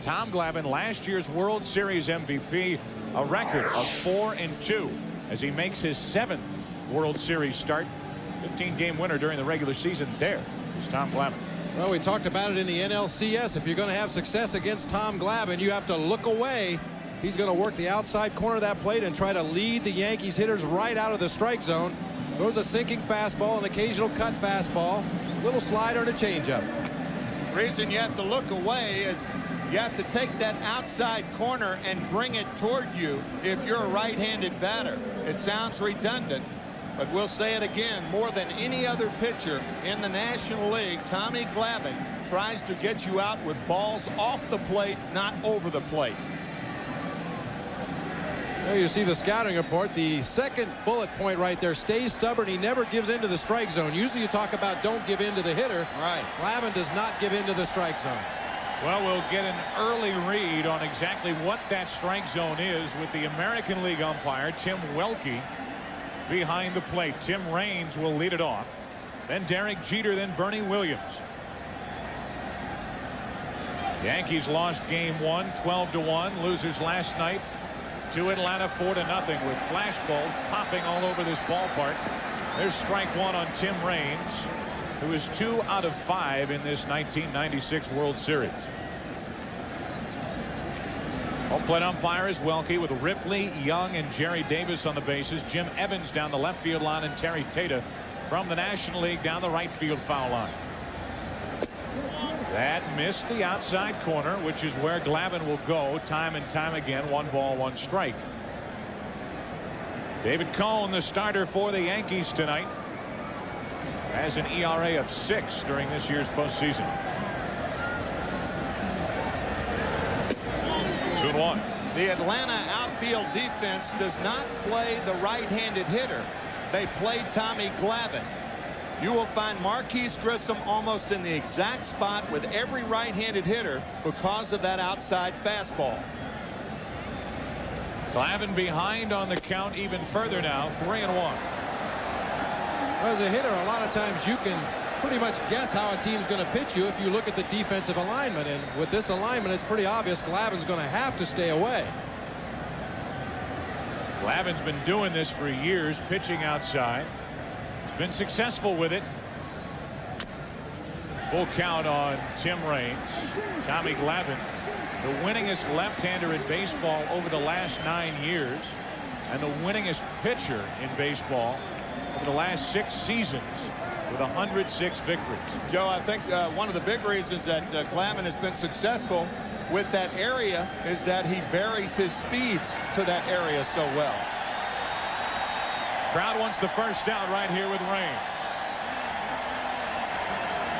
Tom Glavine, last year's World Series MVP, a record of 4-2 as he makes his 7th World Series start. 15-game winner during the regular season. There is Tom Glavine. Well, we talked about it in the NLCS. If you're going to have success against Tom Glavine, you have to look away. He's going to work the outside corner of that plate and try to lead the Yankees hitters right out of the strike zone. Throws a sinking fastball, an occasional cut fastball, little slider, and a changeup. Reason you have to look away is you have to take that outside corner and bring it toward you if you're a right-handed batter. It sounds redundant, but we'll say it again. More than any other pitcher in the National League, Tommy Glavine tries to get you out with balls off the plate, not over the plate. There you see the scouting report. The second bullet point right there, stays stubborn. He never gives into the strike zone. Usually you talk about don't give in to the hitter. Right. Glavine does not give in to the strike zone. Well, we'll get an early read on exactly what that strike zone is with the American League umpire, Tim Welke, behind the plate. Tim Raines will lead it off. Then Derek Jeter, then Bernie Williams. Yankees lost game 1, 12-1. Losers last night to Atlanta 4-0 with flashballs popping all over this ballpark. There's strike 1 on Tim Raines, who is 2 out of 5 in this 1996 World Series. Home plate umpire is Welke with Ripley, Young, and Jerry Davis on the bases. Jim Evans down the left field line, and Terry Tata from the National League down the right field foul line. That missed the outside corner, which is where Glavine will go time and time again. 1 ball, 1 strike. David Cone, the starter for the Yankees tonight, has an ERA of 6 during this year's postseason. 2-1. The Atlanta outfield defense does not play the right-handed hitter. They play Tommy Glavine. You will find Marquise Grissom almost in the exact spot with every right-handed hitter because of that outside fastball. Glavine behind on the count even further now, 3-1. As a hitter, a lot of times you can pretty much guess how a team's going to pitch you if you look at the defensive alignment. And with this alignment, it's pretty obvious Glavine's going to have to stay away. Glavine's been doing this for years, pitching outside. Been successful with it. Full count on Tim Raines. Tommy Glavine, the winningest left-hander in baseball over the last 9 years, and the winningest pitcher in baseball over the last 6 seasons with 106 victories. Joe, I think one of the big reasons that Glavine has been successful with that area is that he varies his speeds to that area so well. Crowd wants the first out right here with Raines.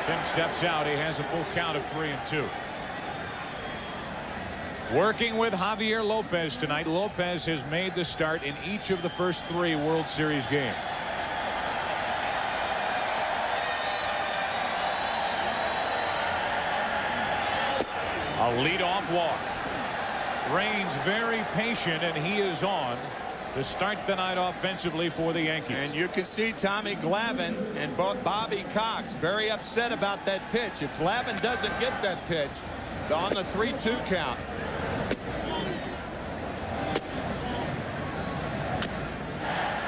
Tim steps out. He has a full count of 3-2. Working with Javier Lopez tonight. Lopez has made the start in each of the first 3 World Series games. A leadoff walk. Raines very patient, and he is on to start the night offensively for the Yankees. And you can see Tommy Glavine and Bobby Cox very upset about that pitch. If Glavine doesn't get that pitch on the 3-2 count.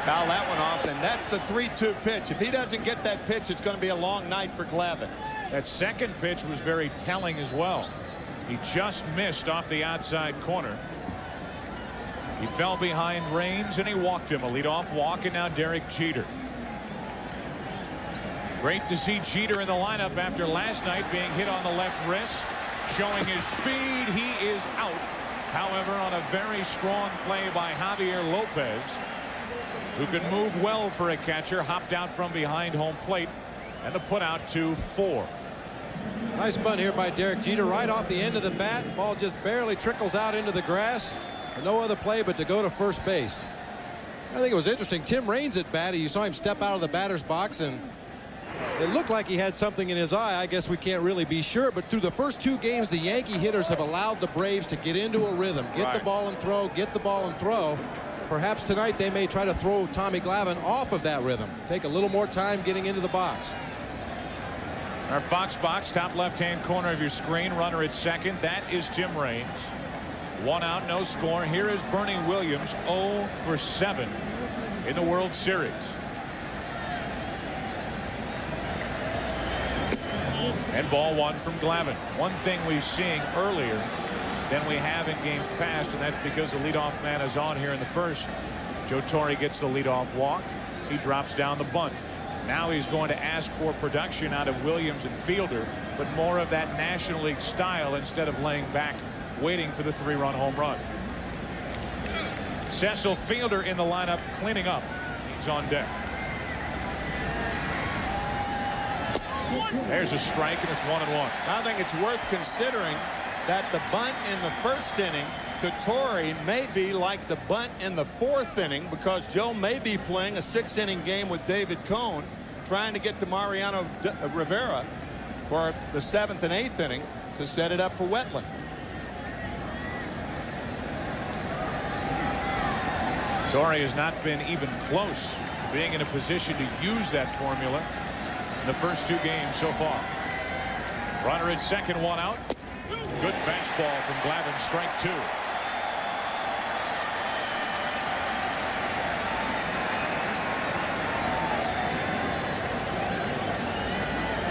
Foul that one off, and that's the 3-2 pitch. If he doesn't get that pitch, it's going to be a long night for Glavine. That second pitch was very telling as well. He just missed off the outside corner. He fell behind Raines and he walked him. A leadoff walk, and now Derek Jeter. Great to see Jeter in the lineup after last night being hit on the left wrist. Showing his speed. He is out. However, on a very strong play by Javier Lopez, who can move well for a catcher, hopped out from behind home plate, and the put out to 4. Nice bunt here by Derek Jeter right off the end of the bat. The ball just barely trickles out into the grass. No other play but to go to first base. I think it was interesting. Tim Raines at bat, you saw him step out of the batter's box, and it looked like he had something in his eye. I guess we can't really be sure, but through the first 2 games, the Yankee hitters have allowed the Braves to get into a rhythm, get the ball and throw, get the ball and throw. Perhaps tonight they may try to throw Tommy Glavine off of that rhythm, take a little more time getting into the box. Our Fox box, top left-hand corner of your screen, runner at second. That is Tim Raines. 1 out, no score. Here is Bernie Williams, 0 for 7 in the World Series. And ball 1 from Glavine. One thing we're seeing earlier than we have in games past, and that's because the leadoff man is on here in the first. Joe Torre gets the leadoff walk. He drops down the bunt. Now he's going to ask for production out of Williams and Fielder, but more of that National League style instead of laying back waiting for the 3-run home run. Cecil Fielder in the lineup cleaning up. He's on deck. There's a strike, and it's 1-1. I think it's worth considering that the bunt in the first inning to Torre may be like the bunt in the 4th inning, because Joe may be playing a 6-inning game with David Cone, trying to get to Mariano Rivera for the 7th and 8th inning to set it up for Wetland. Torre has not been even close to being in a position to use that formula in the first 2 games so far. Runner at second, 1 out. Good fastball from Glavine, strike 2.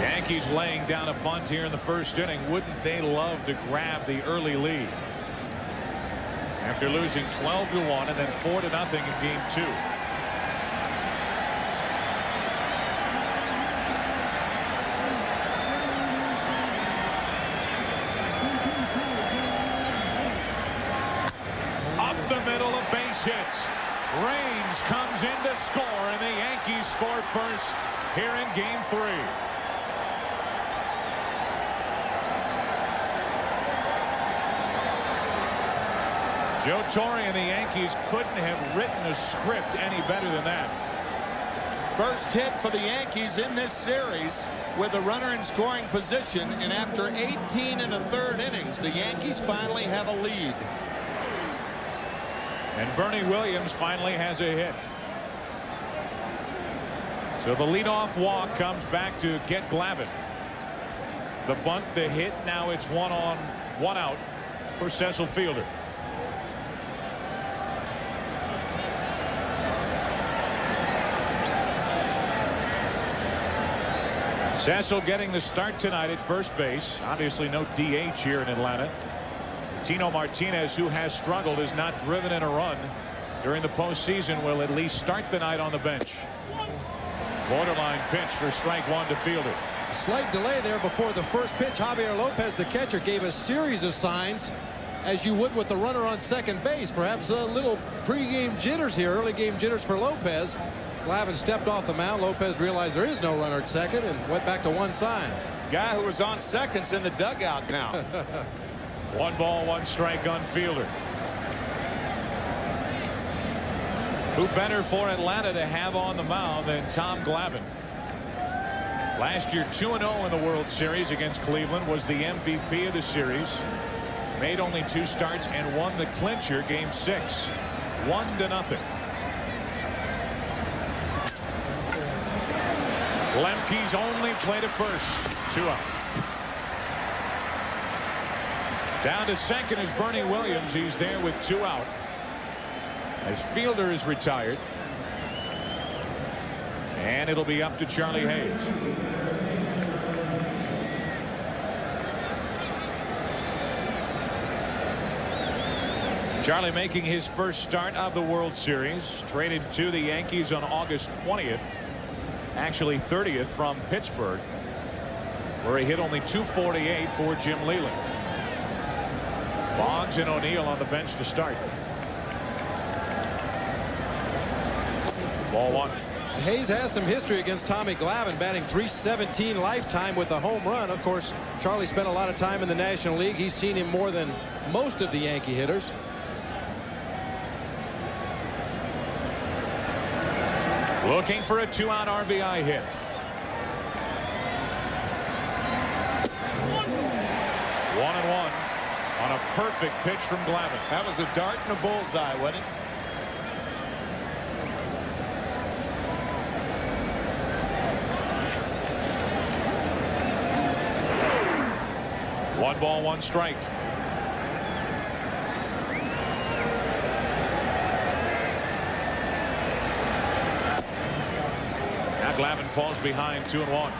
Yankees laying down a bunt here in the first inning. Wouldn't they love to grab the early lead after losing 12-1 and then 4-0 in game 2. Up the middle, of base hits. Raines comes in to score, and the Yankees score first here in game 3. Joe Torre and the Yankees couldn't have written a script any better than that. First hit for the Yankees in this series with a runner in scoring position, and after 18 1/3 innings, the Yankees finally have a lead. And Bernie Williams finally has a hit. So the leadoff walk comes back to get Glavine. The bunt, the hit, now it's 1 on, 1 out for Cecil Fielder. Cecil getting the start tonight at first base. Obviously no DH here in Atlanta. Tino Martinez, who has struggled, has not driven in a run during the postseason, will at least start the night on the bench. Borderline pitch for strike 1 to Fielder. Slight delay there before the first pitch. Javier Lopez, the catcher, gave a series of signs, as you would with the runner on second base. Perhaps a little pregame jitters here, early game jitters for Lopez. Glavine stepped off the mound. Lopez realized there is no runner at second and went back to one sign. Guy who was on second's in the dugout now. 1 ball, 1 strike on Fielder. Who better for Atlanta to have on the mound than Tom Glavine? Last year 2-0 in the World Series against Cleveland, was the MVP of the series. Made only 2 starts and won the clincher game 6. 1-0. Lemke's only play to first. 2 out. Down to second is Bernie Williams. He's there with 2 out as Fielder is retired, and it'll be up to Charlie Hayes. Charlie making his first start of the World Series. Traded to the Yankees on August 20th. Actually 30th from Pittsburgh, where he hit only .248 for Jim Leyland. Boggs and O'Neill on the bench to start. Ball 1. Hayes has some history against Tommy Glavine, batting .317 lifetime with a home run. Of course, Charlie spent a lot of time in the National League. He's seen him more than most of the Yankee hitters. Looking for a 2-out RBI hit. 1-1 on a perfect pitch from Glavine. That was a dart and a bullseye, wasn't it? 1 ball, 1 strike. Now Glavine falls behind 2-1.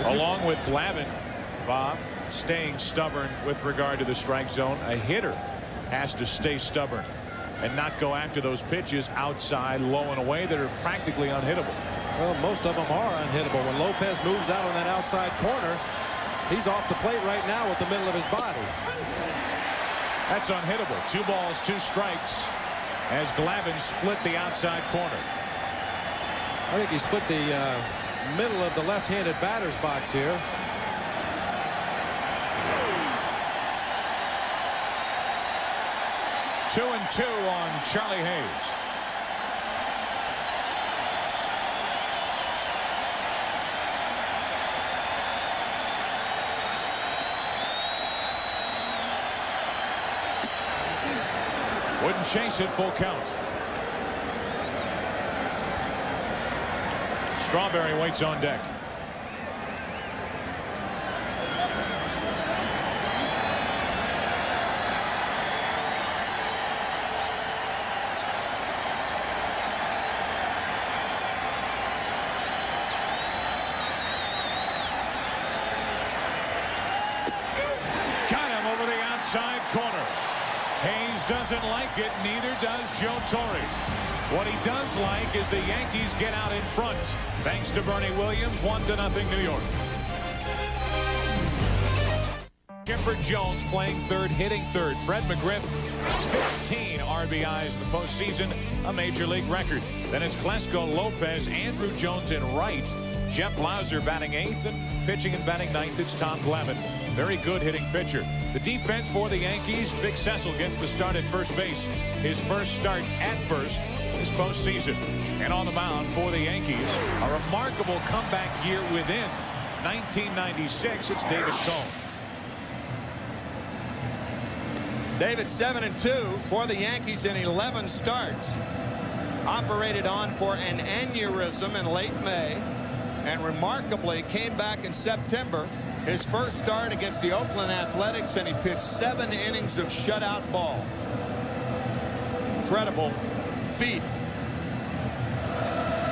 Along with Glavine, Bob, staying stubborn with regard to the strike zone, a hitter has to stay stubborn and not go after those pitches outside, low and away that are practically unhittable. Well, most of them are unhittable. When Lopez moves out on that outside corner, he's off the plate right now with the middle of his body. That's unhittable. 2 balls, 2 strikes as Glavine split the outside corner. I think he split the middle of the left-handed batter's box here. Two and 2 on Charlie Hayes. Wouldn't chase it, full count. Strawberry waits on deck. Outside corner. Hayes doesn't like it, neither does Joe Torre. What he does like is the Yankees get out in front. Thanks to Bernie Williams, 1-0 New York. Chipper Jones playing third, hitting third. Fred McGriff, 15 RBIs in the postseason, a major league record. Then it's Klesko, Lopez, Andrew Jones in right. Jeff Blauser batting 8th, and pitching and batting 9th. It's Tom Glavine. Very good hitting pitcher. The defense for the Yankees. Vic Cecil gets the start at first base. His first start at first this postseason. And on the mound for the Yankees, a remarkable comeback year within 1996. It's David Cone. David 7-2 for the Yankees in 11 starts. Operated on for an aneurysm in late May, and remarkably came back in September. His first start against the Oakland Athletics, and he pitched 7 innings of shutout ball. Incredible feat.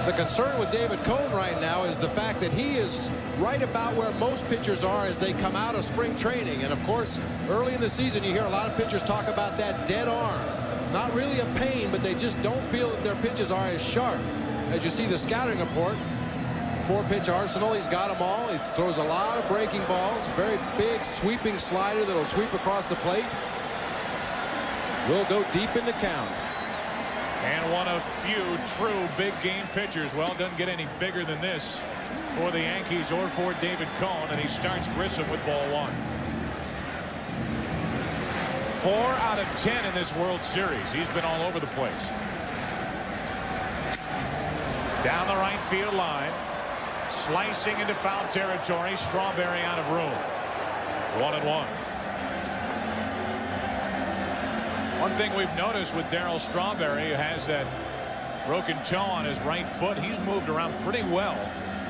The concern with David Cone right now is the fact that he is right about where most pitchers are as they come out of spring training. And of course, early in the season, you hear a lot of pitchers talk about that dead arm. Not really a pain, but they just don't feel that their pitches are as sharp. As you see the scouting report, 4-pitch arsenal, he's got them all. He throws a lot of breaking balls, very big sweeping slider that'll sweep across the plate. Will go deep in the count. And one of few true big game pitchers. Well, doesn't get any bigger than this for the Yankees or for David Cone, and he starts Grissom with ball 1. 4 out of 10 in this World Series. He's been all over the place. Down the right field line. Slicing into foul territory. Strawberry out of room. 1-1. One thing we've noticed with Darryl Strawberry, who has that broken toe on his right foot, he's moved around pretty well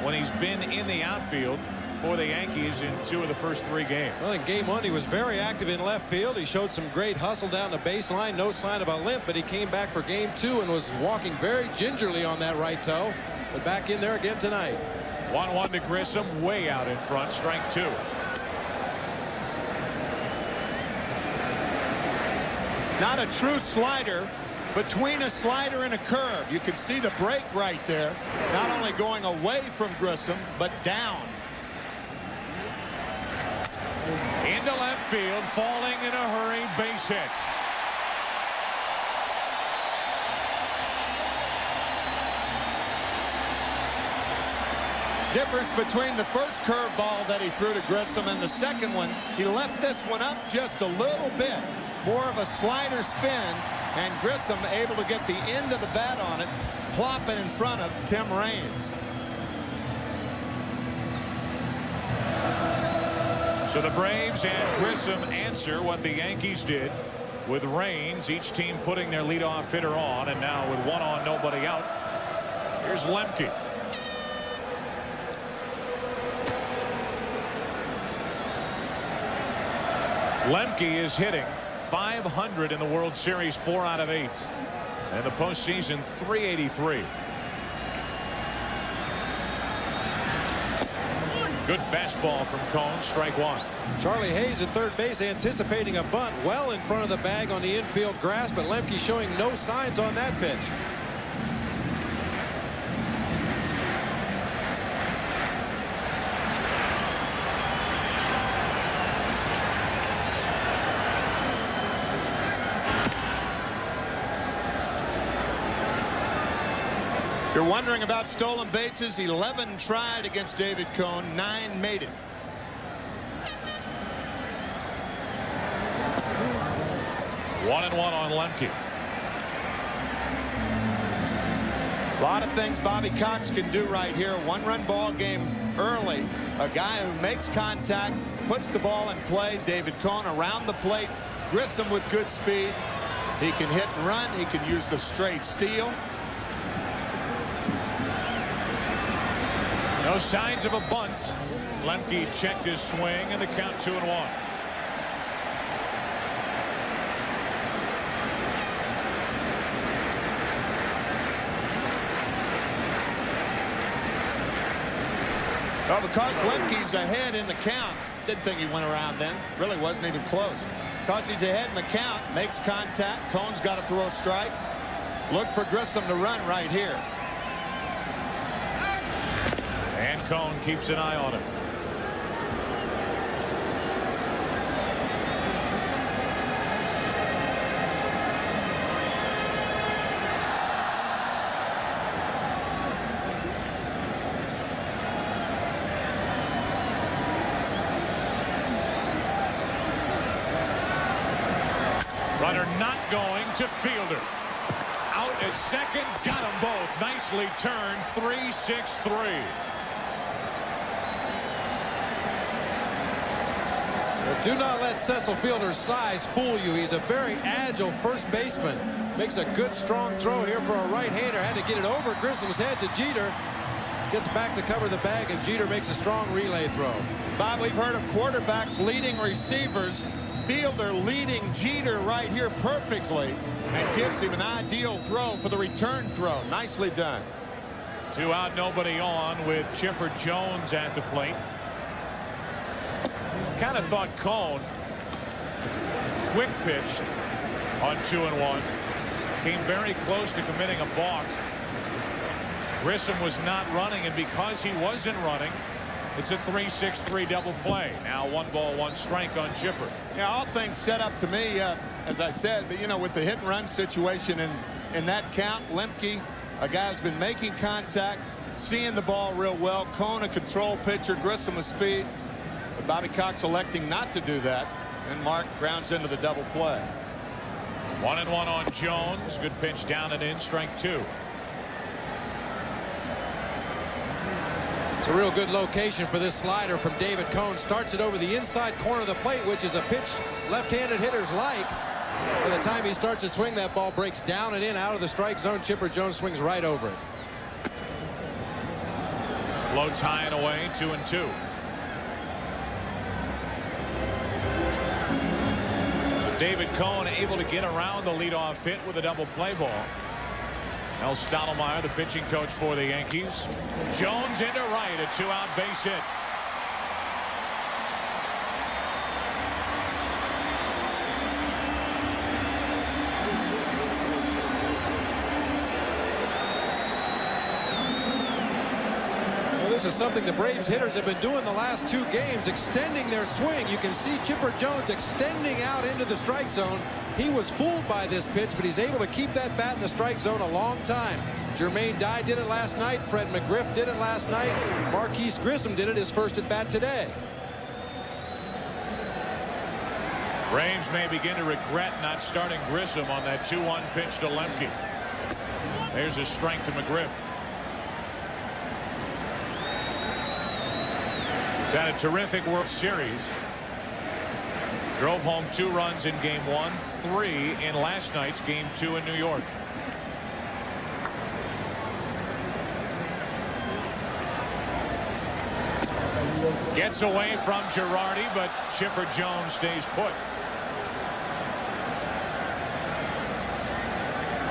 when he's been in the outfield for the Yankees in 2 of the first 3 games. Well, in game 1, he was very active in left field. He showed some great hustle down the baseline. No sign of a limp, but he came back for game 2 and was walking very gingerly on that right toe. But back in there again tonight. 1-1 to Grissom, way out in front. Strike 2. Not a true slider, between a slider and a curve. You can see the break right there. Not only going away from Grissom, but down. Into left field, falling in a hurry, base hit. Difference between the first curveball that he threw to Grissom and the second one, he left this one up just a little bit. More of a slider spin, and Grissom able to get the end of the bat on it, plop it in front of Tim Raines. So the Braves and Grissom answer what the Yankees did with Raines, each team putting their leadoff hitter on, and now with 1 on, nobody out, here's Lemke. Lemke is hitting .500 in the World Series, 4 out of 8. And the postseason, .383. Good fastball from Cone, strike one. Charlie Hayes at third base anticipating a bunt well in front of the bag on the infield grass, but Lemke showing no signs on that pitch. You're wondering about stolen bases. 11 tried against David Cone, 9 made it. One and one on Lemke. A lot of things Bobby Cox can do right here. One-run ball game early. A guy who makes contact, puts the ball in play. David Cone around the plate. Grissom with good speed. He can hit and run. He can use the straight steal. No signs of a bunt. Lemke checked his swing, and the count 2-1. Well, because Lemke's ahead in the count, didn't think he went around then. Really wasn't even close. Because he's ahead in the count, makes contact. Cone's got to throw a strike. Look for Grissom to run right here. And Cone keeps an eye on him. Runner not going to fielder. Out at second. Got them both. Nicely turned. 3-6-3. Do not let Cecil Fielder's size fool you. He's a very agile first baseman. Makes a good strong throw here for a right-hander. Had to get it over Grissom's head to Jeter. Gets back to cover the bag, and Jeter makes a strong relay throw. Bob, we've heard of quarterbacks leading receivers. Fielder leading Jeter right here perfectly, and gives him an ideal throw for the return throw. Nicely done. 2 out, nobody on, with Chipper Jones at the plate. Kind of thought Cone quick pitched on 2-1. Came very close to committing a balk. Grissom was not running, and because he wasn't running, it's a 3-6-3 double play. Now 1 ball, 1 strike on Chipper. Yeah, all things set up to me, as I said, but you know, with the hit and run situation in that count, Lemke, a guy who's been making contact, seeing the ball real well. Cone, a control pitcher. Grissom with speed. But Bobby Cox electing not to do that, and Mark grounds into the double play. 1-1 on Jones. Good pitch down and in, strike 2. It's a real good location for this slider from David Cone. Starts it over the inside corner of the plate, which is a pitch left-handed hitters like. By the time he starts to swing, that ball breaks down and in out of the strike zone. Chipper Jones swings right over it. Floats high and away, 2-2. David Cone able to get around the leadoff hit with a double play ball. Mel Stottlemyre, the pitching coach for the Yankees. Jones into right, a 2-out base hit. This is something the Braves hitters have been doing the last 2 games, extending their swing. You can see Chipper Jones extending out into the strike zone. He was fooled by this pitch, but he's able to keep that bat in the strike zone a long time. Jermaine Dye did it last night. Fred McGriff did it last night. Marquise Grissom did it his first at bat today. Braves may begin to regret not starting Grissom on that 2-1 pitch to Lemke. There's a strike to McGriff. He's had a terrific World Series. Drove home 2 runs in Game 1, 3 in last night's Game 2 in New York. Gets away from Girardi, but Chipper Jones stays put.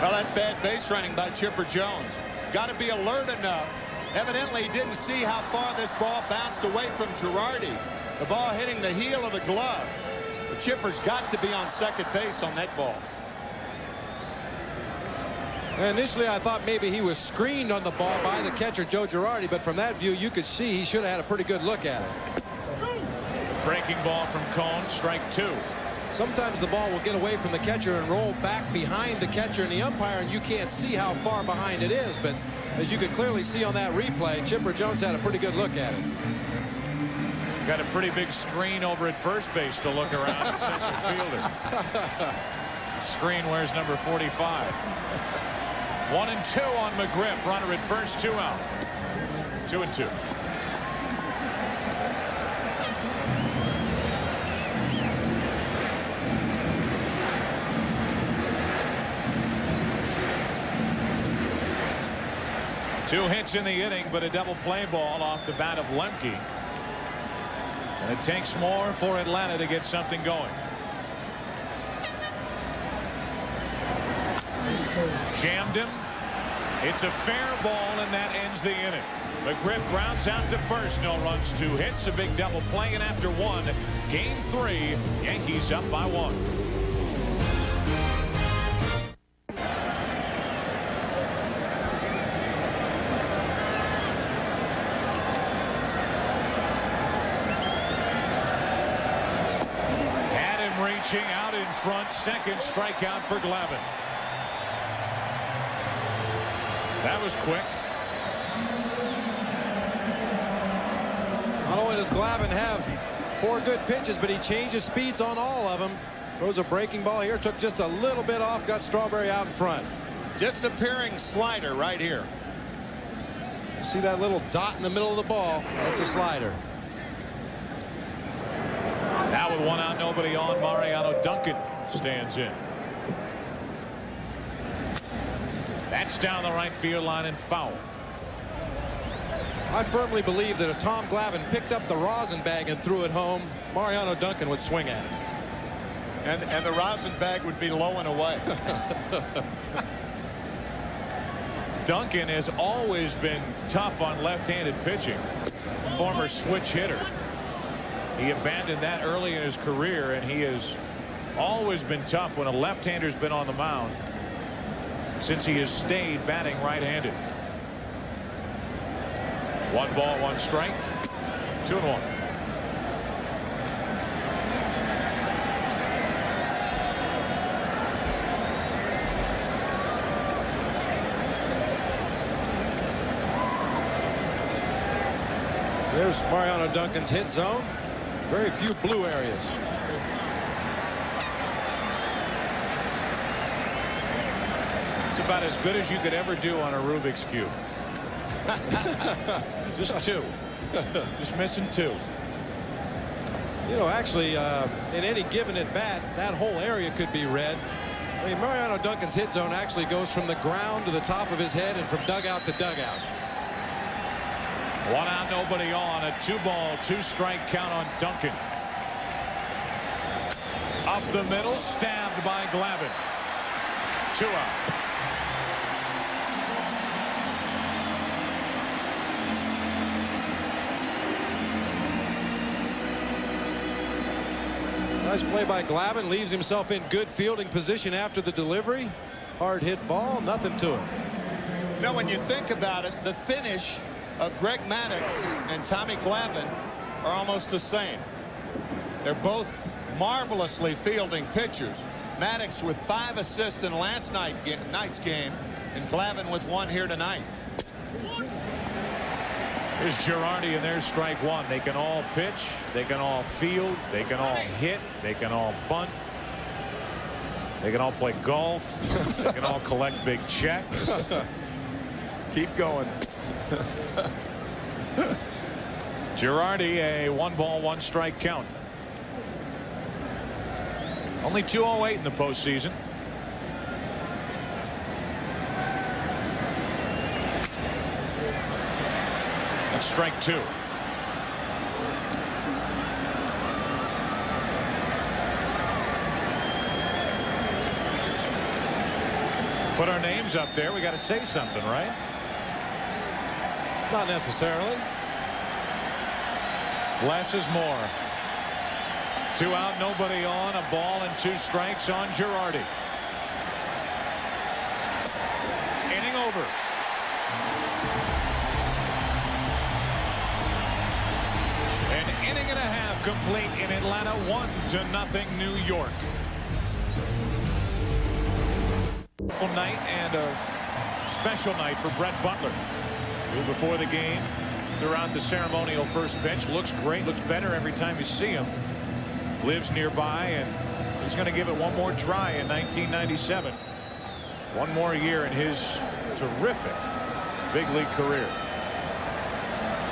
Well, that's bad base running by Chipper Jones. Got to be alert enough. Evidently, he didn't see how far this ball bounced away from Girardi. The ball hitting the heel of the glove. The Chipper's got to be on second base on that ball. Initially, I thought maybe he was screened on the ball by the catcher, Joe Girardi, but from that view, you could see he should have had a pretty good look at it. Breaking ball from Cone, strike 2. Sometimes the ball will get away from the catcher and roll back behind the catcher and the umpire, and you can't see how far behind it is. But as you can clearly see on that replay, Chipper Jones had a pretty good look at it. Got a pretty big screen over at first base to look around and says your fielder. Screen wears number 45. 1-2 on McGriff. Runner at first, 2 out. 2-2. Two hits in the inning, but a double play ball off the bat of Lemke. And it takes more for Atlanta to get something going. Jammed him. It's a fair ball, and that ends the inning. McGriff grounds out to first. No runs, 2 hits, a big double play, and after 1, game 3, Yankees up by 1. Reaching out in front, second strikeout for Glavine. That was quick. Not only does Glavine have 4 good pitches, but he changes speeds on all of them. Throws a breaking ball here, took just a little bit off, got Strawberry out in front. Disappearing slider right here. See that little dot in the middle of the ball? That's a slider. Now with 1 out, nobody on, Mariano Duncan stands in. That's down the right field line and foul. I firmly believe that if Tom Glavine picked up the rosin bag and threw it home, Mariano Duncan would swing at it. And the rosin bag would be low and away. Duncan has always been tough on left-handed pitching. Former switch hitter. He abandoned that early in his career, and he has always been tough when a left-hander's been on the mound since he has stayed batting right-handed. 1 ball, 1 strike, 2-1. There's Mariano Duncan's hit zone. Very few blue areas. It's about as good as you could ever do on a Rubik's Cube. Just 2. Just missing 2. You know, actually, in any given at bat, that whole area could be red. I mean, Mariano Duncan's hit zone actually goes from the ground to the top of his head and from dugout to dugout. 1 out, nobody on. A 2-ball, 2-strike count on Duncan. Up the middle, stabbed by Glavine. 2 out. Nice play by Glavine. Leaves himself in good fielding position after the delivery. Hard hit ball, nothing to it. No, when you think about it, the finish of Greg Maddux and Tommy Glavine are almost the same. They're both marvelously fielding pitchers. Maddux with 5 assists in last night's game, and Glavine with 1 here tonight. Here's Girardi, and there's strike 1. They can all pitch, they can all field, they can all hit, they can all bunt, they can all play golf, they can all collect big checks. Keep going. Girardi, a 1-ball, 1-strike count. Only 208 in the postseason. That's strike 2. Put our names up there. We got to say something, right? Not necessarily. Less is more. 2 out, nobody on, a ball and 2 strikes on Girardi. Inning over. An inning and a half complete in Atlanta. 1-0 New York. Full night and a special night for Brett Butler, who before the game throughout the ceremonial first pitch looks great, looks better every time you see him. Lives nearby, and he's going to give it one more try in 1997. One more year in his terrific big league career,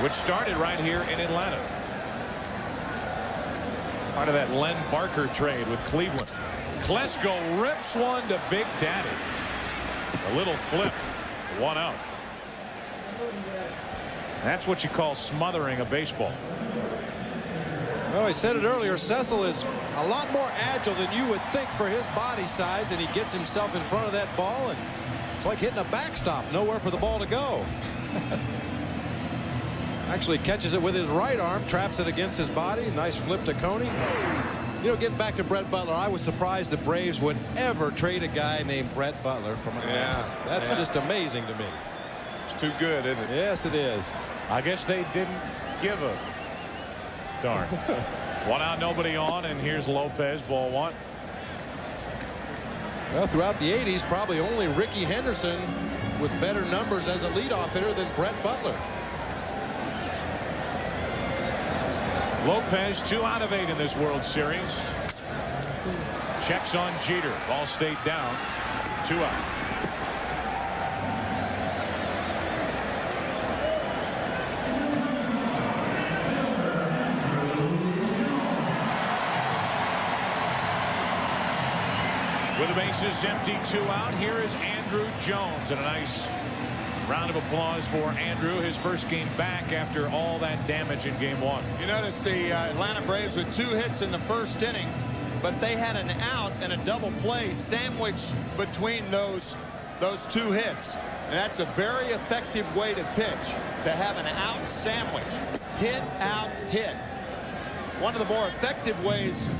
which started right here in Atlanta. Part of that Len Barker trade with Cleveland. Klesko rips one to Big Daddy. A little flip. 1 out. That's what you call smothering a baseball. Well, he said it earlier. Cecil is a lot more agile than you would think for his body size, and he gets himself in front of that ball, and it's like hitting a backstop. Nowhere for the ball to go. Actually catches it with his right arm, traps it against his body. Nice flip to Coney. You know, getting back to Brett Butler, I was surprised the Braves would ever trade a guy named Brett Butler from Atlanta. Yeah, that's just amazing to me. It's too good, isn't it? Yes, it is. I guess they didn't give a darn. 1 out, nobody on, and here's Lopez, ball 1. Well, throughout the 80s, probably only Ricky Henderson with better numbers as a leadoff hitter than Brett Butler. Lopez 2 out of 8 in this World Series. Checks on Jeter. Ball stayed down. 2 out. With the bases empty, 2 out, here is Andrew Jones, and a nice round of applause for Andrew, his first game back after all that damage in game 1. You notice the Atlanta Braves with 2 hits in the first inning, but they had an out and a double play sandwiched between those 2 hits. And that's a very effective way to pitch, to have an out sandwich. Hit, out, hit. One of the more effective ways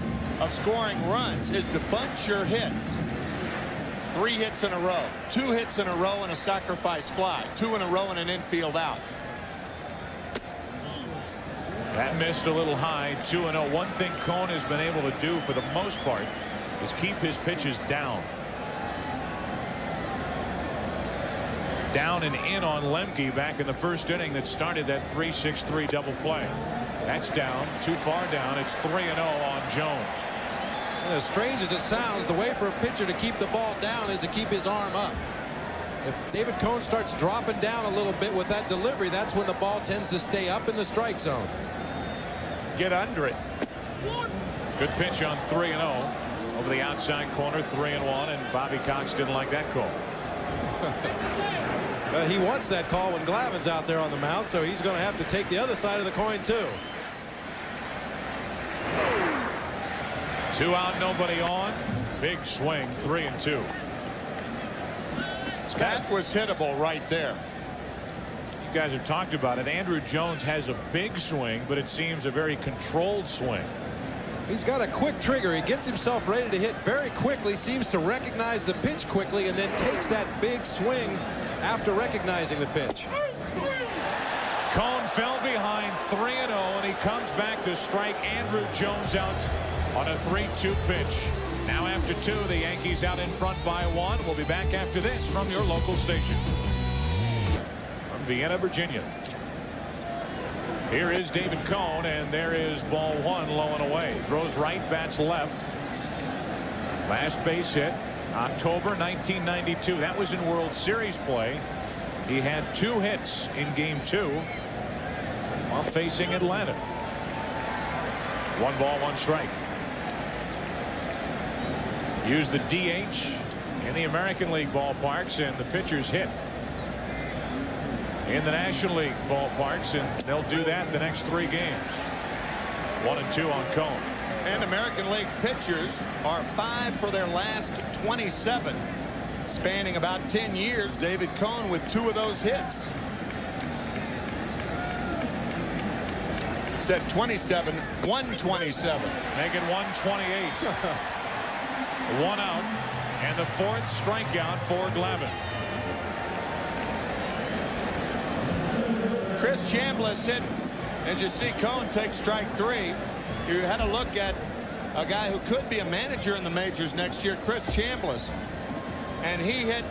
of scoring runs is to bunch your hits. 3 hits in a row, 2 hits in a row and a sacrifice fly, 2 in a row and an infield out. That missed a little high. 2-0. One thing Cone has been able to do for the most part is keep his pitches down. Down and in on Lemke back in the first inning that started that 3-6-3 double play. That's down, too far down. It's 3-0 on Jones. And as strange as it sounds, the way for a pitcher to keep the ball down is to keep his arm up. If David Cone starts dropping down a little bit with that delivery, that's when the ball tends to stay up in the strike zone. Get under it. Good pitch on 3-0 over the outside corner, 3-1, and Bobby Cox didn't like that call. He wants that call when Glavin's out there on the mound, so he's going to have to take the other side of the coin too. 2 out, nobody on. Big swing, 3-2. That was hittable right there. You guys have talked about it. Andrew Jones has a big swing, but it seems a very controlled swing. He's got a quick trigger. He gets himself ready to hit very quickly, seems to recognize the pitch quickly, and then takes that big swing after recognizing the pitch. Cone fell behind 3-0, and he comes back to strike Andrew Jones out on a 3-2 pitch. Now after 2, the Yankees out in front by 1. We'll be back after this from your local station. From Vienna, Virginia. Here is David Cone, and there is ball 1 low and away. Throws right, bats left. Last base hit, October 1992. That was in World Series play. He had 2 hits in game 2 while facing Atlanta. 1 ball, 1 strike. Use the DH in the American League ballparks, and the pitchers hit in the National League ballparks, and they'll do that the next 3 games. 1 and 2 on Cone. And American League pitchers are 5 for their last 27 spanning about 10 years. David Cone with 2 of those hits. Set 27, 127. Make it 128. 1 out, and the 4th strikeout for Glavine. Chris Chambliss hit, as you see Cone take strike 3. You had a look at a guy who could be a manager in the majors next year, Chris Chambliss, and he hit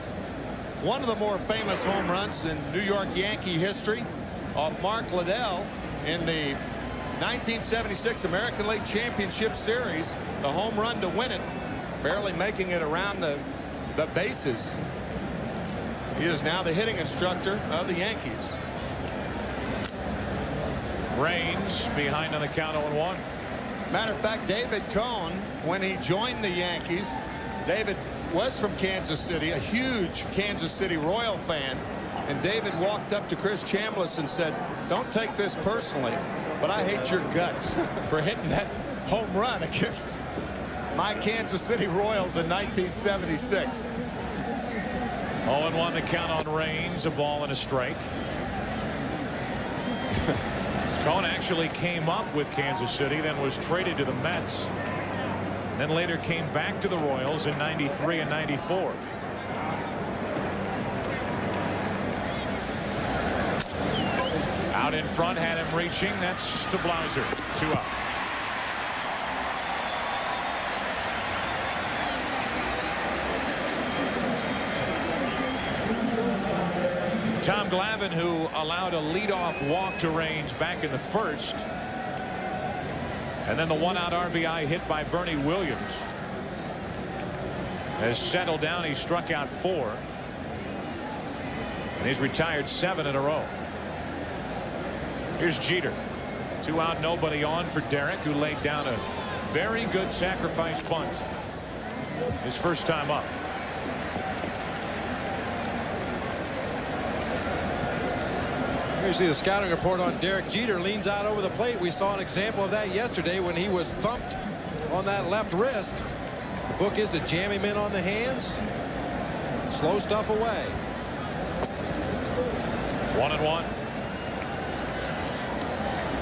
one of the more famous home runs in New York Yankee history off Mark Liddell in the 1976 American League Championship Series. The home run to win it, barely making it around the bases. He is now the hitting instructor of the Yankees. Raines behind on the count 0-1. Matter of fact, David Cone, when he joined the Yankees, David was from Kansas City, a huge Kansas City Royal fan, and David walked up to Chris Chambliss and said, "Don't take this personally, but I hate your guts for hitting that home run against my Kansas City Royals in 1976. 0-1 the count on Raines, a ball and a strike. Cone actually came up with Kansas City, then was traded to the Mets, then later came back to the Royals in '93 and '94. Out in front, had him reaching. That's to Blauser. 2 up. Tom Glavine, who allowed a leadoff walk to Raines back in the 1st. And then the 1-out RBI hit by Bernie Williams. Has settled down. He struck out 4. And he's retired 7 in a row. Here's Jeter. 2 out, nobody on for Derek, who laid down a very good sacrifice bunt. His first time up. Here you see the scouting report on Derek Jeter. Leans out over the plate. We saw an example of that yesterday when he was thumped on that left wrist. The book is to jam him in on the hands. Slow stuff away. 1-1.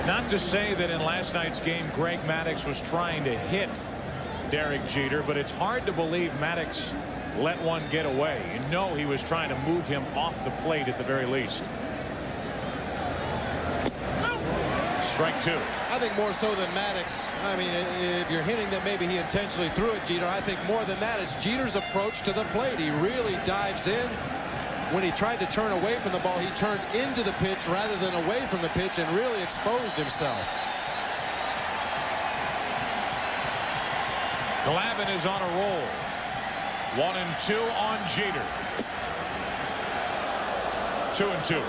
Not to say that in last night's game Greg Maddux was trying to hit Derek Jeter, but it's hard to believe Maddux let one get away. You know he was trying to move him off the plate at the very least. Strike 2. I think more so than Maddux. I mean, if you're hinting that maybe he intentionally threw at Jeter, I think more than that, it's Jeter's approach to the plate. He really dives in. When he tried to turn away from the ball, he turned into the pitch rather than away from the pitch and really exposed himself. Glavine is on a roll. 1-2 on Jeter. 2-2.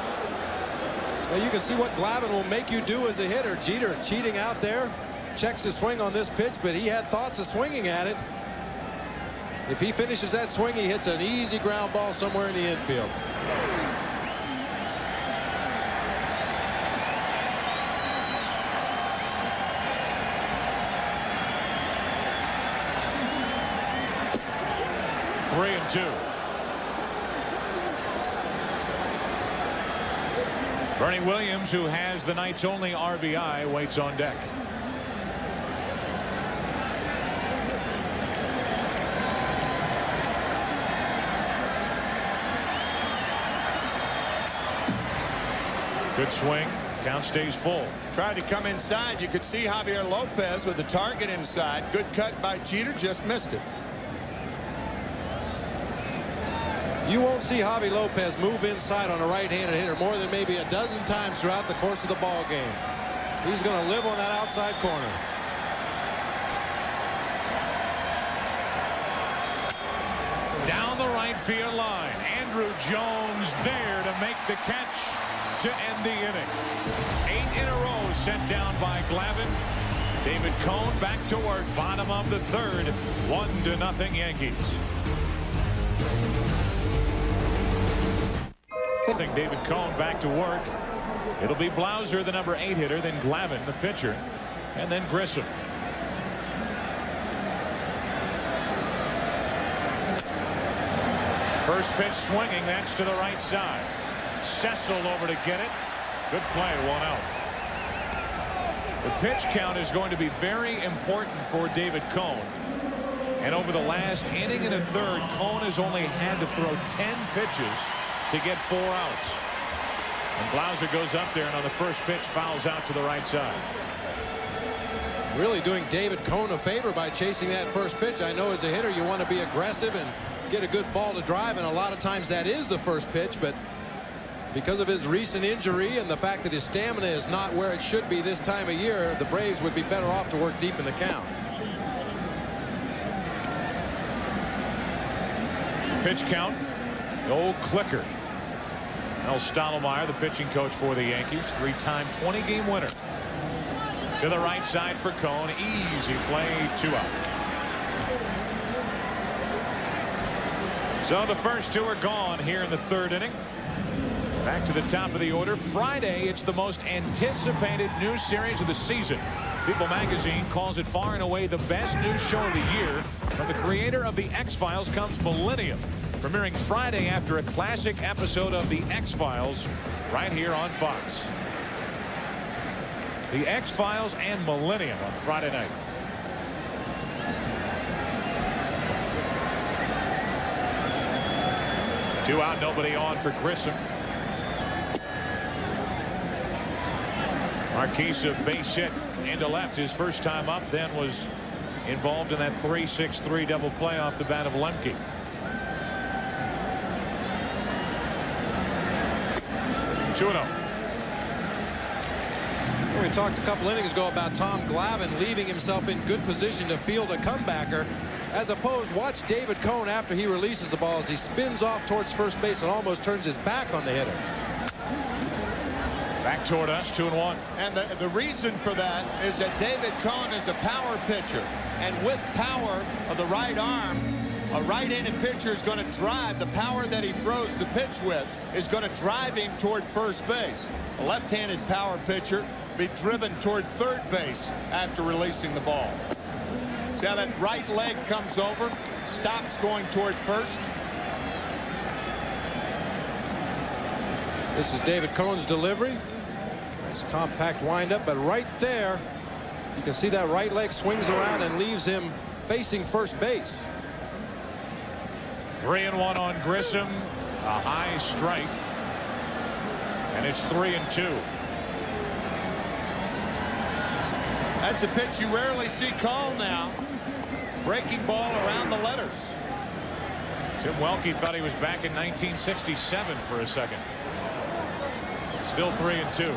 Well, you can see what Glavine will make you do as a hitter. Jeter cheating out there, checks his swing on this pitch, but he had thoughts of swinging at it. If he finishes that swing, he hits an easy ground ball somewhere in the infield. Three and 2. Bernie Williams, who has the night's only RBI, waits on deck. Good swing. Count stays full. Tried to come inside. You could see Javier Lopez with the target inside. Good cut by Jeter. Just missed it. You won't see Javi Lopez move inside on a right-handed hitter more than maybe a dozen times throughout the course of the ball game. He's going to live on that outside corner. Down the right field line. Andrew Jones there to make the catch to end the inning. 8 in a row sent down by Glavine. David Cone back to work. Bottom of the 3rd. 1-0 Yankees. David Cone back to work. It'll be Blauser, the number 8 hitter, then Glavine, the pitcher, and then Grissom. First pitch swinging. That's to the right side. Cecil over to get it. Good play. 1 out. The pitch count is going to be very important for David Cone. And over the last inning and a third, Cone has only had to throw 10 pitches to get 4 outs. And Blauser goes up there and on the first pitch fouls out to the right side. Really doing David Cone a favor by chasing that first pitch. I know as a hitter you want to be aggressive and get a good ball to drive, and a lot of times that is the first pitch, but because of his recent injury and the fact that his stamina is not where it should be this time of year, the Braves would be better off to work deep in the count. Pitch count. The old clicker. Mel Stottlemyre, the pitching coach for the Yankees, 3-time 20-game winner. To the right side for Cone. Easy play. 2 out. So the first 2 are gone here in the third inning. Back to the top of the order. Friday, it's the most anticipated news series of the season. People magazine calls it far and away the best news show of the year. From the creator of The X-Files comes Millennium, premiering Friday after a classic episode of The X-Files right here on Fox. The X-Files and Millennium on Friday night. Two out, nobody on for Grissom. Marquise a base hit into left his first time up, then was involved in that 3-6-3 double play off the bat of Lemke. Two and 0. We talked a couple innings ago about Tom Glavine leaving himself in good position to field a comebacker. As opposed, watch David Cone after he releases the ball as he spins off towards first base and almost turns his back on the hitter. Back toward us, 2-1. And the reason for that is that David Cone is a power pitcher. And with power of the right arm, a right-handed pitcher is going to drive the power that he throws the pitch with is going to drive him toward first base. A left-handed power pitcher be driven toward third base after releasing the ball. See how that right leg comes over, stops going toward first. This is David Cone's delivery. Nice compact windup, but right there you can see that right leg swings around and leaves him facing first base. 3-1 on Grissom. A high strike. And it's 3-2. That's a pitch you rarely see called now. Breaking ball around the letters. Tim Welke thought he was back in 1967 for a second. Still 3-2.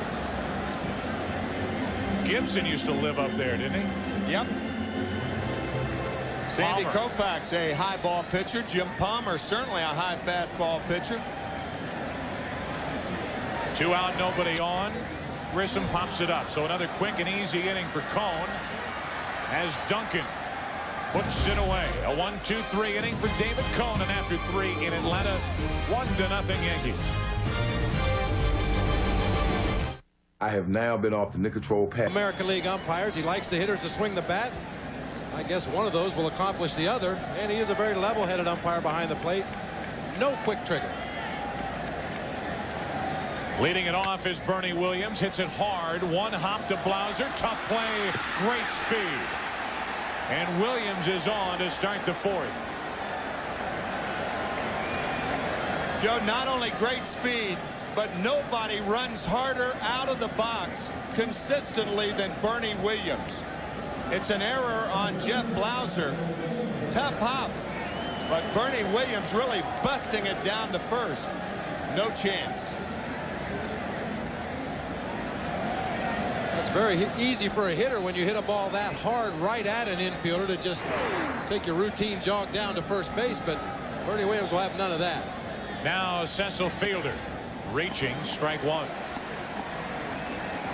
Gibson used to live up there, didn't he? Yep. Sandy Palmer. Koufax, a high ball pitcher. Jim Palmer, certainly a high fastball pitcher. 2 out, nobody on. Grissom pops it up. So another quick and easy inning for Cone as Duncan puts it away. A 1-2-3 inning for David Cone, and after 3 in Atlanta, 1-0 Yankees. I have now been off the Nicontrol pass. American League umpires, he likes the hitters to swing the bat. I guess one of those will accomplish the other, and he is a very level-headed umpire behind the plate. No quick trigger. Leading it off is Bernie Williams. Hits it hard. One hop to Blauser. Tough play. Great speed. And Williams is on to start the 4th. Joe, not only great speed, but nobody runs harder out of the box consistently than Bernie Williams. It's an error on Jeff Blauser. Tough hop, but Bernie Williams really busting it down to first. No chance. It's very easy for a hitter when you hit a ball that hard right at an infielder to just take your routine jog down to first base, but Bernie Williams will have none of that. Now Cecil Fielder reaching, strike 1.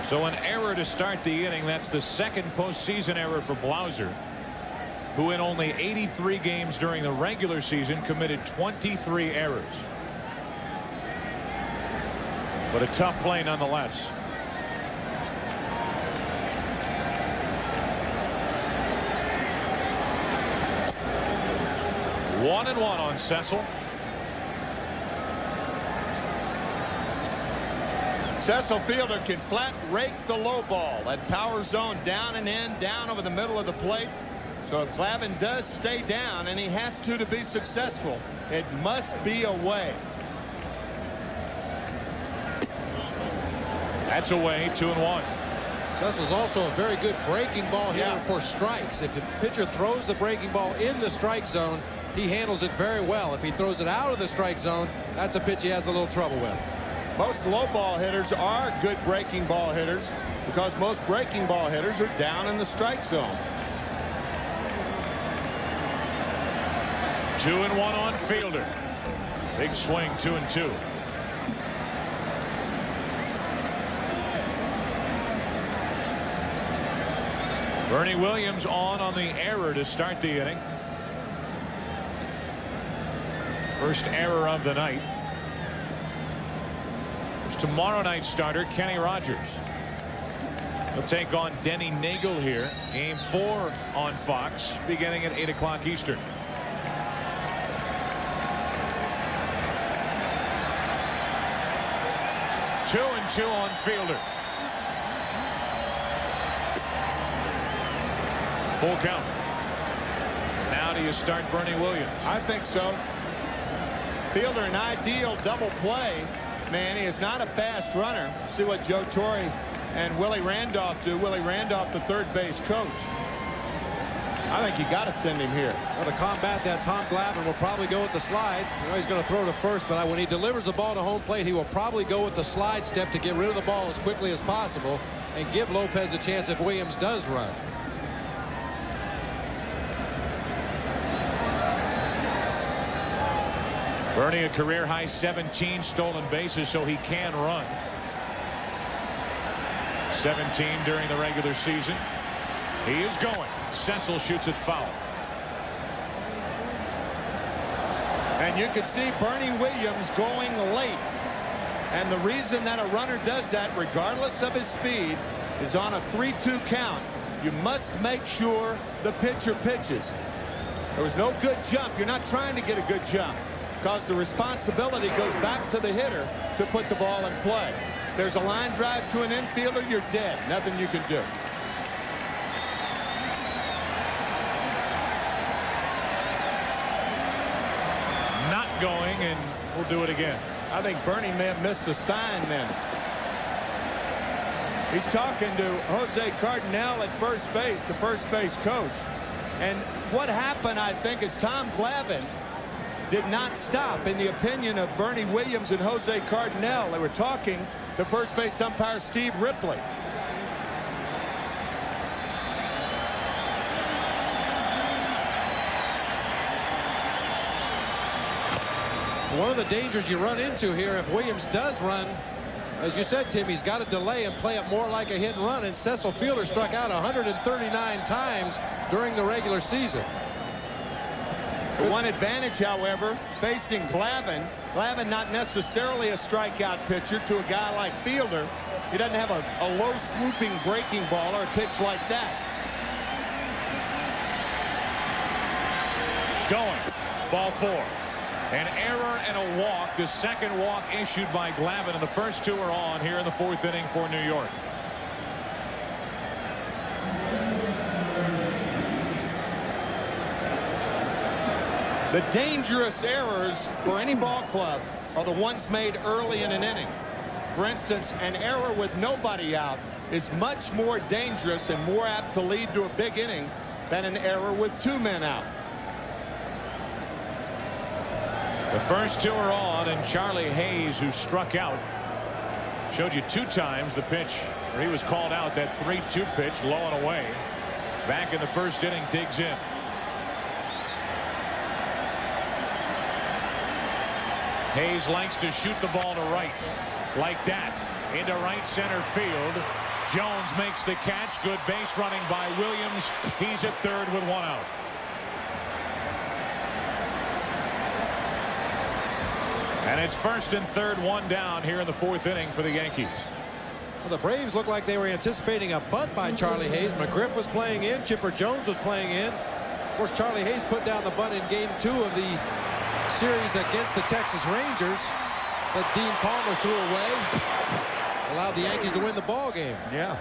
So an error to start the inning. That's the second postseason error for Blauser, who in only 83 games during the regular season committed 23 errors. But a tough play nonetheless. 1-1 on Cecil. Cecil Fielder can flat rake the low ball. That power zone down and in, down over the middle of the plate. So if Glavine does stay down, and he has to be successful, it must be away. That's away, 2-1. Cecil's also a very good breaking ball hitter for strikes. If the pitcher throws the breaking ball in the strike zone, he handles it very well. If he throws it out of the strike zone, that's a pitch he has a little trouble with. Most low ball hitters are good breaking ball hitters because most breaking ball hitters are down in the strike zone. 2-1 on Fielder. Big swing, 2-2. Bernie Williams on the error to start the inning. First error of the night. It's tomorrow night's starter, Kenny Rogers. He'll take on Denny Nagel here. Game 4 on Fox, beginning at 8 o'clock Eastern. Two and 2 on Fielder. Full count. Now do you start Bernie Williams? I think so. Fielder an ideal double play. Man, he is not a fast runner. See what Joe Torre and Willie Randolph do. Willie Randolph, the third base coach. I think you got to send him here. Well, to combat that, Tom Glavine will probably go with the slide. You know, he's going to throw to first, but when he delivers the ball to home plate, he will probably go with the slide step to get rid of the ball as quickly as possible and give Lopez a chance if Williams does run. Bernie a career high 17 stolen bases, so he can run. 17 during the regular season. He is going. Cecil shoots it foul. And you can see Bernie Williams going late. And the reason that a runner does that, regardless of his speed, is on a 3-2 count. You must make sure the pitcher pitches. There was no good jump. You're not trying to get a good jump, because the responsibility goes back to the hitter to put the ball in play. There's a line drive to an infielder, you're dead. Nothing you can do. Not going, and we'll do it again. I think Bernie may have missed a sign then. He's talking to Jose Cardinal at first base, the first base coach. And what happened, I think, is Tom Glavine did not stop, in the opinion of Bernie Williams and Jose Cardinal. They were talking to first base umpire Steve Ripley. One of the dangers you run into here, if Williams does run, as you said, Tim, he's got to delay and play it more like a hit and run. And Cecil Fielder struck out 139 times during the regular season. The one advantage, however, facing Glavine not necessarily a strikeout pitcher to a guy like Fielder. He doesn't have a low swooping breaking ball or a pitch like that. Going. Ball 4. An error and a walk. The second walk issued by Glavine, and the first 2 are on here in the 4th inning for New York. The dangerous errors for any ball club are the ones made early in an inning. For instance, an error with nobody out is much more dangerous and more apt to lead to a big inning than an error with 2 men out. The first 2 are on, and Charlie Hayes, who struck out, showed you 2 times the pitch where he was called out, that 3-2 pitch, low and away. Back in the first inning, digs in. Hayes likes to shoot the ball to right, like that, into right center field. Jones makes the catch. Good base running by Williams. He's at third with 1 out. And it's first and third, 1 down here in the 4th inning for the Yankees. Well, the Braves looked like they were anticipating a bunt by Charlie Hayes. McGriff was playing in. Chipper Jones was playing in. Of course, Charlie Hayes put down the bunt in game 2 of the series against the Texas Rangers that Dean Palmer threw away. allowed the Yankees to win the ball game. Yeah.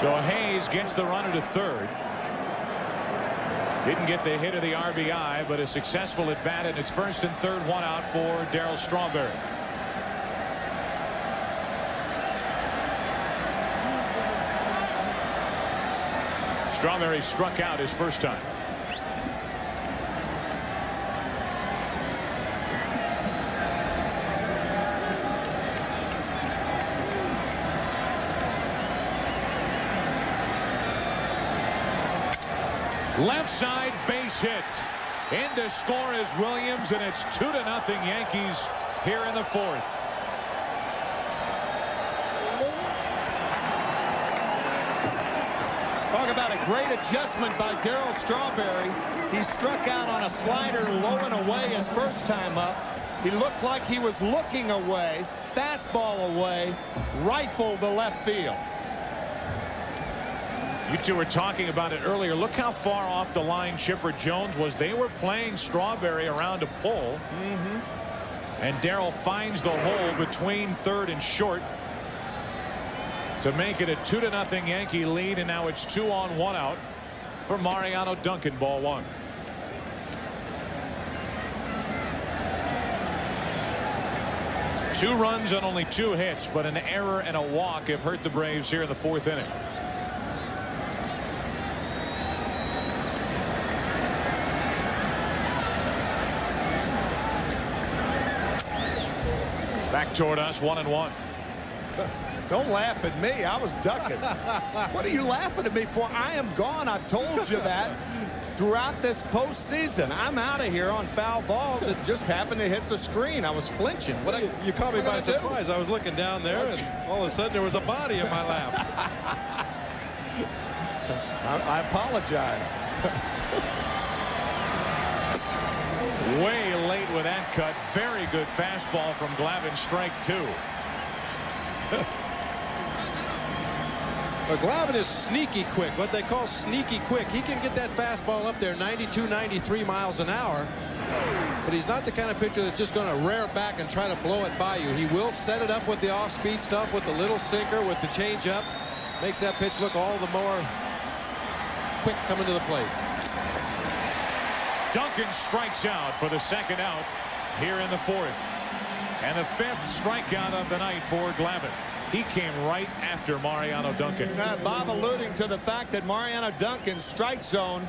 So Hayes gets the runner to third. Didn't get the hit of the RBI, but a successful at bat, and it's first and third, one out for Darryl Strawberry. Strawberry struck out his first time. Left side base hit. In to score is Williams, and it's 2-0 Yankees here in the fourth. Talk about a great adjustment by Darryl Strawberry. He struck out on a slider low and away his first time up. He looked like he was looking away, fastball away, rifled the left field. You two were talking about it earlier. Look how far off the line Chipper Jones was. They were playing Strawberry around a pole. And Darryl finds the hole between third and short to make it a 2-0 Yankee lead, and now it's 2 on 1 out for Mariano Duncan, ball one. Two runs on only 2 hits, but an error and a walk have hurt the Braves here in the fourth inning. Back toward us, 1-1. Don't laugh at me. I was ducking. What are you laughing at me for? I am gone. I've told you that throughout this postseason. I'm out of here on foul balls. It just happened to hit the screen. I was flinching. You caught me by surprise. I was looking down there, and all of a sudden there was a body in my lap. I apologize. Way late with that cut. Very good fastball from Glavine. Strike 2. But Glavine is sneaky quick, what they call sneaky quick. He can get that fastball up there 92, 93 miles an hour. But he's not the kind of pitcher that's just going to rear back and try to blow it by you. He will set it up with the off-speed stuff, with the little sinker, with the changeup. Makes that pitch look all the more quick coming to the plate. Duncan strikes out for the second out here in the fourth. And the 5th strikeout of the night for Glavine. He came right after Mariano Duncan. Bob alluding to the fact that Mariano Duncan's strike zone,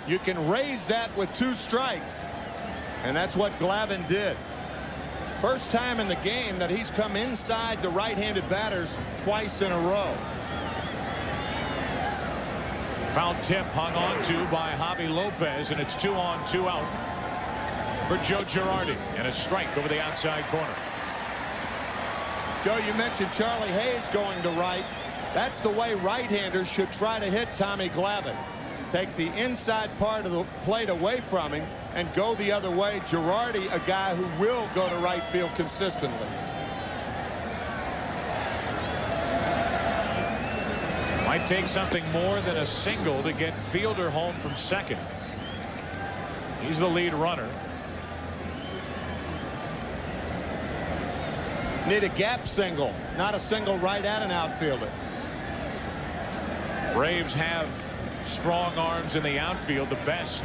you can raise that with 2 strikes. And that's what Glavine did. First time in the game that he's come inside the right-handed batters twice in a row. Foul tip hung on to by Javi Lopez, and it's 2 on 2 out for Joe Girardi, and a strike over the outside corner. Joe, you mentioned Charlie Hayes going to right. That's the way right-handers should try to hit Tommy Glavine. Take the inside part of the plate away from him and go the other way. Girardi, a guy who will go to right field consistently. Might take something more than a single to get Fielder home from second. He's the lead runner. Need a gap single, not a single right at an outfielder. Braves have strong arms in the outfield, the best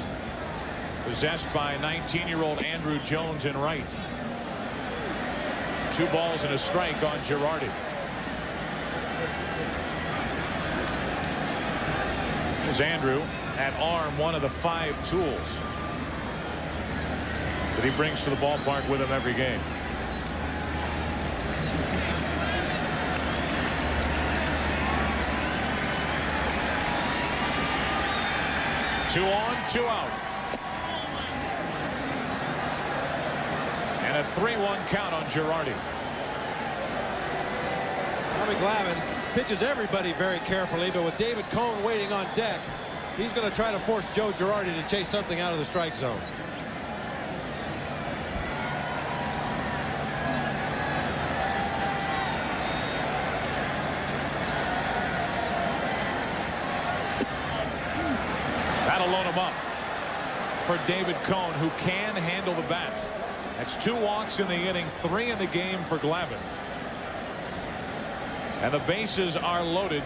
possessed by 19-year-old Andrew Jones in right. 2 balls and a strike on Girardi. Here's Andrew at arm, one of the 5 tools that he brings to the ballpark with him every game. Two on, 2 out. And a 3-1 count on Girardi. Tommy Glavine pitches everybody very carefully, but with David Cone waiting on deck, he's going to try to force Joe Girardi to chase something out of the strike zone. That'll load him up for David Cone, who can handle the bat. That's 2 walks in the inning, 3 in the game for Glavine. And the bases are loaded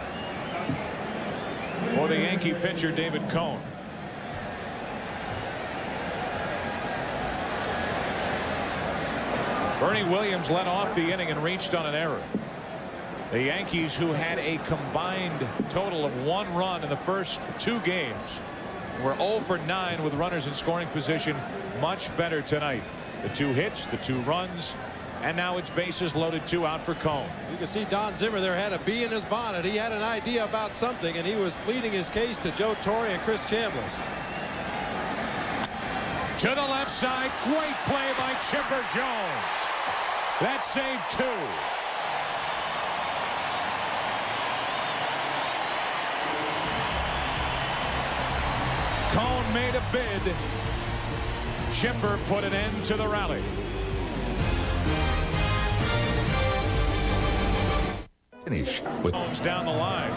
for the Yankee pitcher David Cone. Bernie Williams led off the inning and reached on an error. The Yankees, who had a combined total of 1 run in the first 2 games, were 0 for 9 with runners in scoring position. Much better tonight. The 2 hits, the 2 runs, and now it's bases loaded, 2 out for Cone. You can see Don Zimmer there had a bee in his bonnet. He had an idea about something, and he was pleading his case to Joe Torre and Chris Chambliss. To the left side, great play by Chipper Jones. That saved 2. Cone made a bid. Chipper put an end to the rally. Finish with Jones down the line.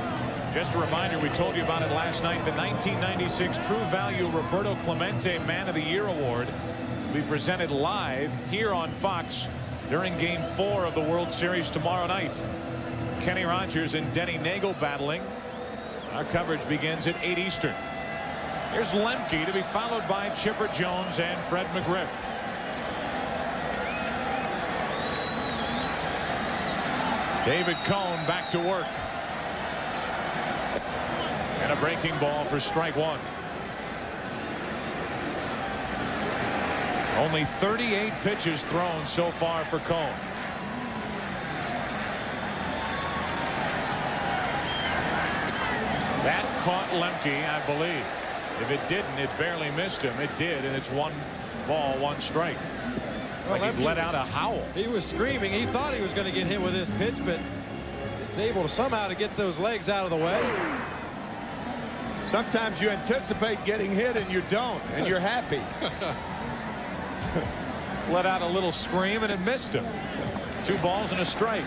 Just a reminder, we told you about it last night. The 1996 True Value Roberto Clemente Man of the Year Award will be presented live here on Fox during Game 4 of the World Series tomorrow night. Kenny Rogers and Denny Nagel battling. Our coverage begins at 8 Eastern. Here's Lemke to be followed by Chipper Jones and Fred McGriff. David Cone back to work. And a breaking ball for strike 1. Only 38 pitches thrown so far for Cone. That caught Lemke, I believe. If it didn't, it barely missed him. It did, and it's 1 ball, 1 strike. Well, like he let out a howl. He was screaming. He thought he was going to get hit with this pitch, but he's able to somehow to get those legs out of the way. Sometimes you anticipate getting hit and you don't, and you're happy. Let out a little scream and it missed him. 2 balls and a strike.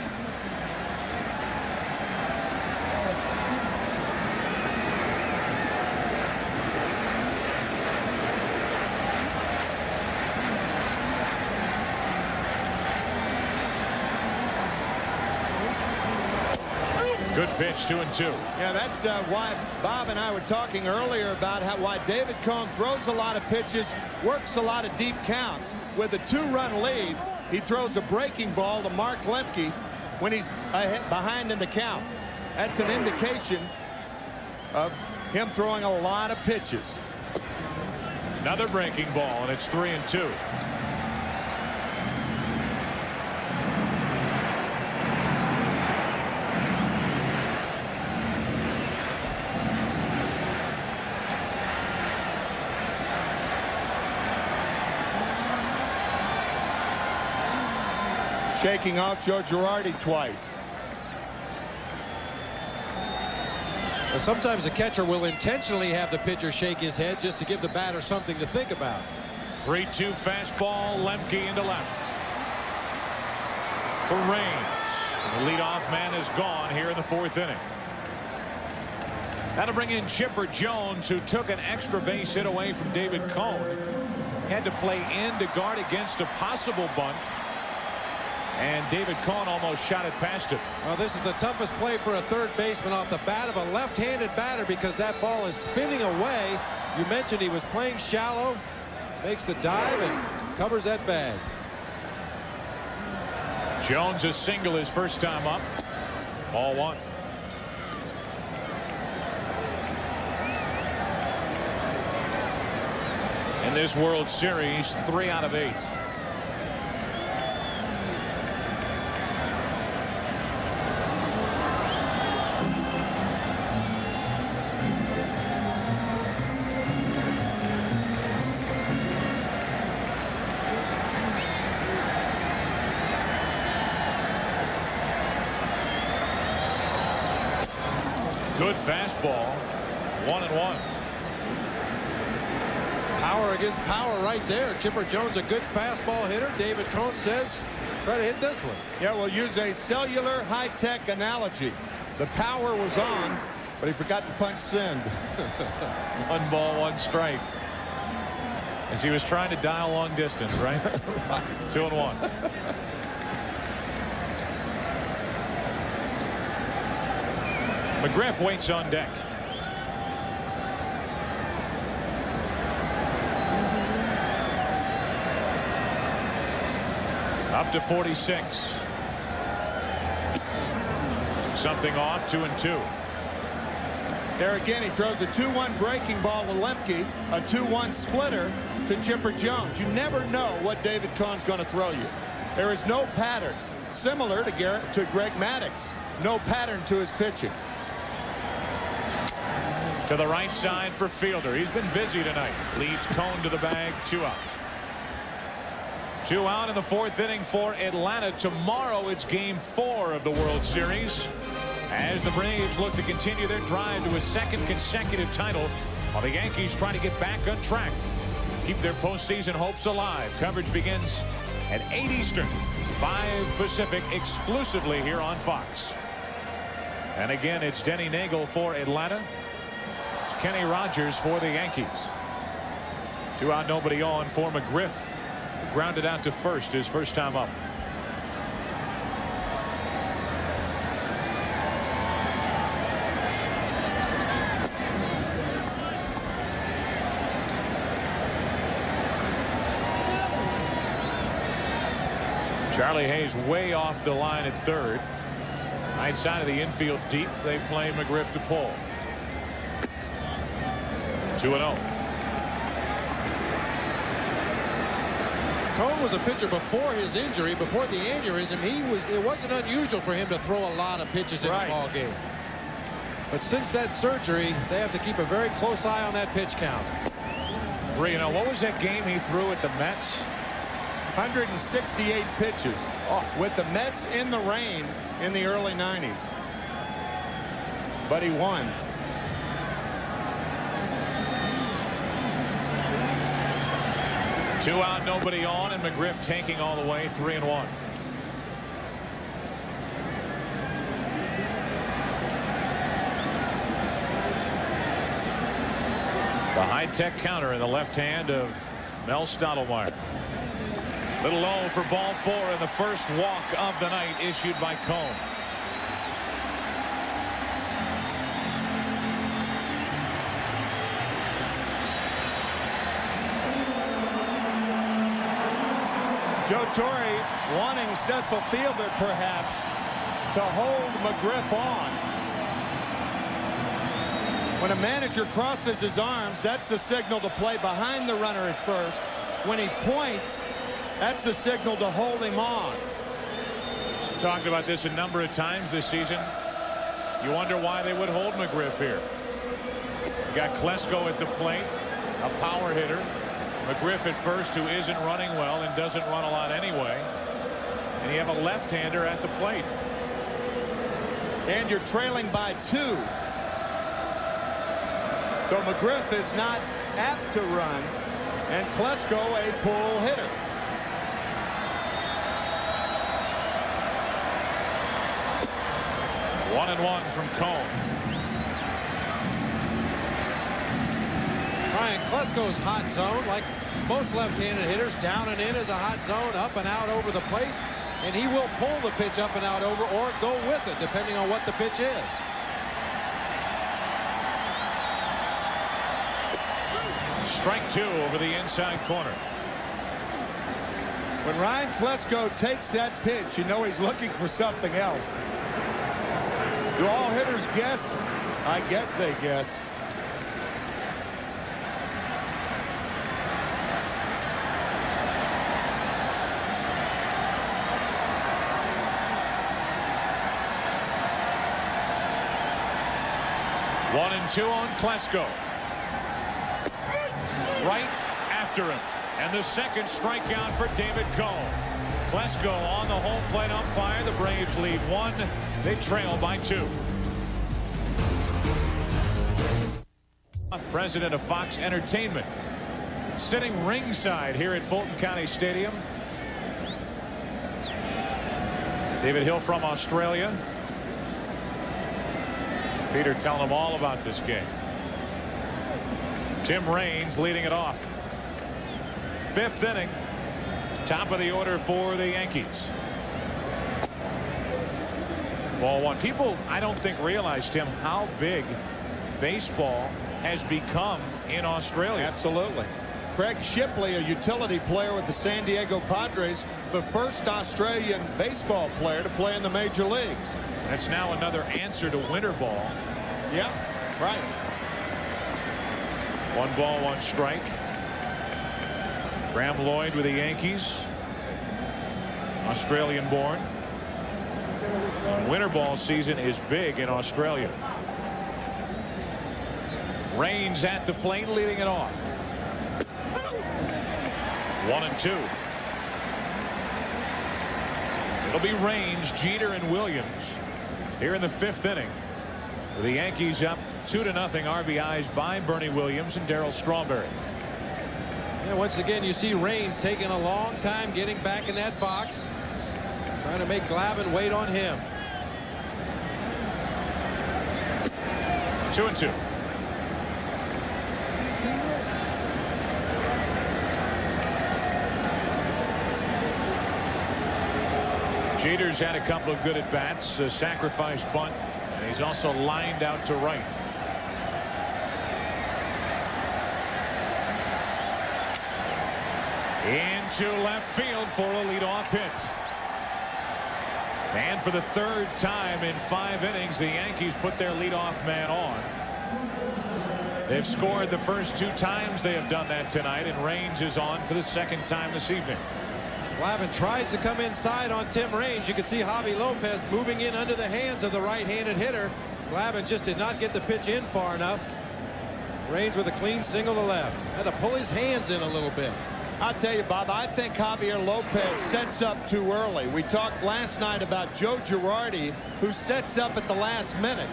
Good pitch, 2-2. Yeah, that's why Bob and I were talking earlier about why David Cone throws a lot of pitches, works a lot of deep counts. With a 2-run lead, he throws a breaking ball to Mark Lemke when he's behind in the count. That's an indication of him throwing a lot of pitches. Another breaking ball, and it's 3-2. Shaking off Joe Girardi twice. Well, sometimes the catcher will intentionally have the pitcher shake his head just to give the batter something to think about. 3-2 fastball, Lemke into left. For Raines. The leadoff man is gone here in the 4th inning. That'll bring in Chipper Jones, who took an extra base hit away from David Cone. Had to play in to guard against a possible bunt. And David Cone almost shot it past him. Well, this is the toughest play for a third baseman off the bat of a left-handed batter because that ball is spinning away. You mentioned he was playing shallow. Makes the dive and covers that bag. Jones a single his first time up. Ball 1. In this World Series, 3 out of 8. Good fastball. 1-1. Power against power right there. Chipper Jones, a good fastball hitter. David Cone says, try to hit this one. Yeah, we'll use a cellular high-tech analogy. The power was on, but he forgot to punch send. 1 ball, 1 strike. As he was trying to dial long distance, right? 2-1. McGriff waits on deck. Up to 46. Something off. 2-2. There again, he throws a 2-1 breaking ball to Lemke, a 2-1 splitter to Chipper Jones. You never know what David Cohn's going to throw you. There is no pattern, similar to Greg Maddux. No pattern to his pitching. To the right side for Fielder. He's been busy tonight. Leads Cohn to the bag. 2 out. 2 out in the 4th inning for Atlanta. Tomorrow it's game 4 of the World Series, as the Braves look to continue their drive to a 2nd consecutive title, while the Yankees try to get back on track, keep their postseason hopes alive. Coverage begins at 8 Eastern, 5 Pacific, exclusively here on Fox. And again, it's Denny Nagel for Atlanta. It's Kenny Rogers for the Yankees. 2 out, nobody on for McGriff. Grounded out to first his first time up. Charlie Hayes way off the line at third. Right side of the infield deep. They play McGriff to pull. 2-0. Cohn was a pitcher before his injury, before the aneurysm. It wasn't unusual for him to throw a lot of pitches in the ball game. But since that surgery, they have to keep a very close eye on that pitch count. 3-0. What was that game he threw at the Mets? 168 pitches with the Mets in the rain in the early 90s. But he won. Two out, nobody on, and McGriff taking all the way. 3-1. The high-tech counter in the left hand of Mel Stottlemyre. Little low for ball 4, and the first walk of the night issued by Cohn. Joe Torre wanting Cecil Fielder perhaps to hold McGriff on. When a manager crosses his arms, that's a signal to play behind the runner at first. When he points, that's a signal to hold him on. We've talked about this a number of times this season. You wonder why they would hold McGriff here. You got Klesko at the plate, a power hitter. McGriff at first, who isn't running well and doesn't run a lot anyway. And you have a left-hander at the plate. And you're trailing by 2. So McGriff is not apt to run, and Klesko a pull hitter. One and one from Cohn. Brian, Klesko's hot zone, like most left-handed hitters, down and in is a hot zone, up and out over the plate, and he will pull the pitch up and out over or go with it, depending on what the pitch is. Strike 2 over the inside corner. When Ryan Klesko takes that pitch, you know he's looking for something else. Do all hitters guess? I guess they guess. One and 2 on Klesko. Right after him. And the second strikeout for David Cohn. Klesko on the home plate umpire. The Braves lead 1. They trail by 2. President of Fox Entertainment sitting ringside here at Fulton County Stadium. David Hill from Australia. Peter telling them all about this game. Tim Raines leading it off. Fifth inning. Top of the order for the Yankees. Ball one. People, I don't think, realize, Tim, how big baseball has become in Australia. Absolutely. Craig Shipley, a utility player with the San Diego Padres, the first Australian baseball player to play in the major leagues. That's now another answer to winter ball. Yeah, right. 1 ball, 1 strike. Graham Lloyd with the Yankees, Australian born. Winter ball season is big in Australia. Raines at the plate, leading it off. 1-2. It'll be Raines, Jeter, and Williams here in the 5th inning. The Yankees up 2-0. RBIs by Bernie Williams and Darryl Strawberry. Yeah, once again, you see Raines taking a long time getting back in that box, trying to make Glavine wait on him. 2-2. Jeter's had a couple of good at-bats, a sacrifice bunt, and he's also lined out to right. Into left field for a leadoff hit. And for the 3rd time in 5 innings, the Yankees put their leadoff man on. They've scored the first 2 times they have done that tonight, and Raines is on for the 2nd time this evening. Glavine tries to come inside on Tim Raines. You can see Javi Lopez moving in under the hands of the right-handed hitter. Glavine just did not get the pitch in far enough. Raines with a clean single to left. Had to pull his hands in a little bit. I'll tell you, Bob, I think Javier Lopez sets up too early. We talked last night about Joe Girardi, who sets up at the last minute.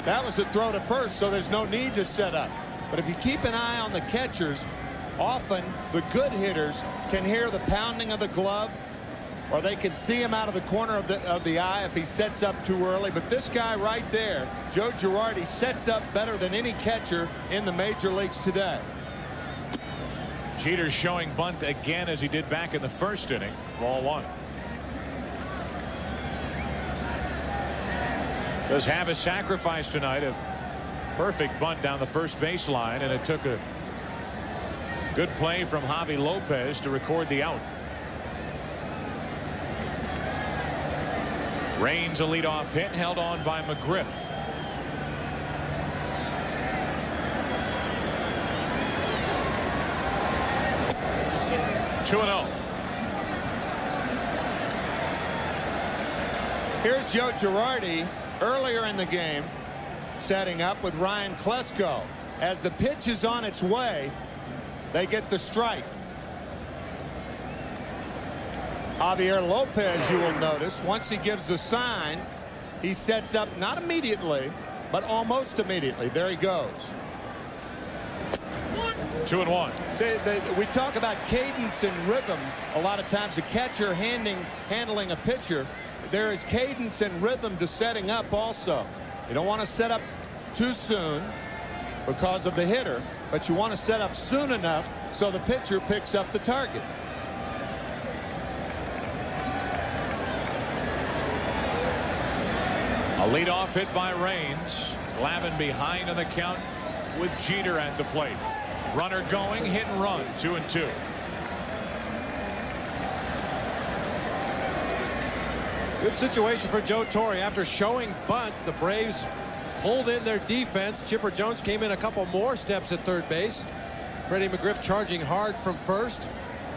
That was a throw to first, so there's no need to set up. But if you keep an eye on the catchers, often the good hitters can hear the pounding of the glove, or they can see him out of the corner of the eye if he sets up too early. But this guy right there, Joe Girardi, sets up better than any catcher in the major leagues today. Jeter showing bunt again as he did back in the 1st inning. Ball 1. Does have a sacrifice tonight. A perfect bunt down the first baseline, and it took a good play from Javi Lopez to record the out. Raines a leadoff hit, held on by McGriff. Here's Joe Girardi earlier in the game, setting up with Ryan Klesko. As the pitch is on its way, they get the strike. Javier Lopez, you will notice, once he gives the sign, he sets up not immediately, but almost immediately. There he goes. 2-1. We talk about cadence and rhythm a lot of times. A catcher handling a pitcher, there is cadence and rhythm to setting up also. You don't want to set up too soon because of the hitter, but you want to set up soon enough so the pitcher picks up the target. A leadoff hit by Raines. Glavine behind on the count with Jeter at the plate. Runner going, hit and run. 2-2. Good situation for Joe Torre. After showing bunt, the Braves pulled in their defense. Chipper Jones came in a couple more steps at third base. Freddie McGriff charging hard from first.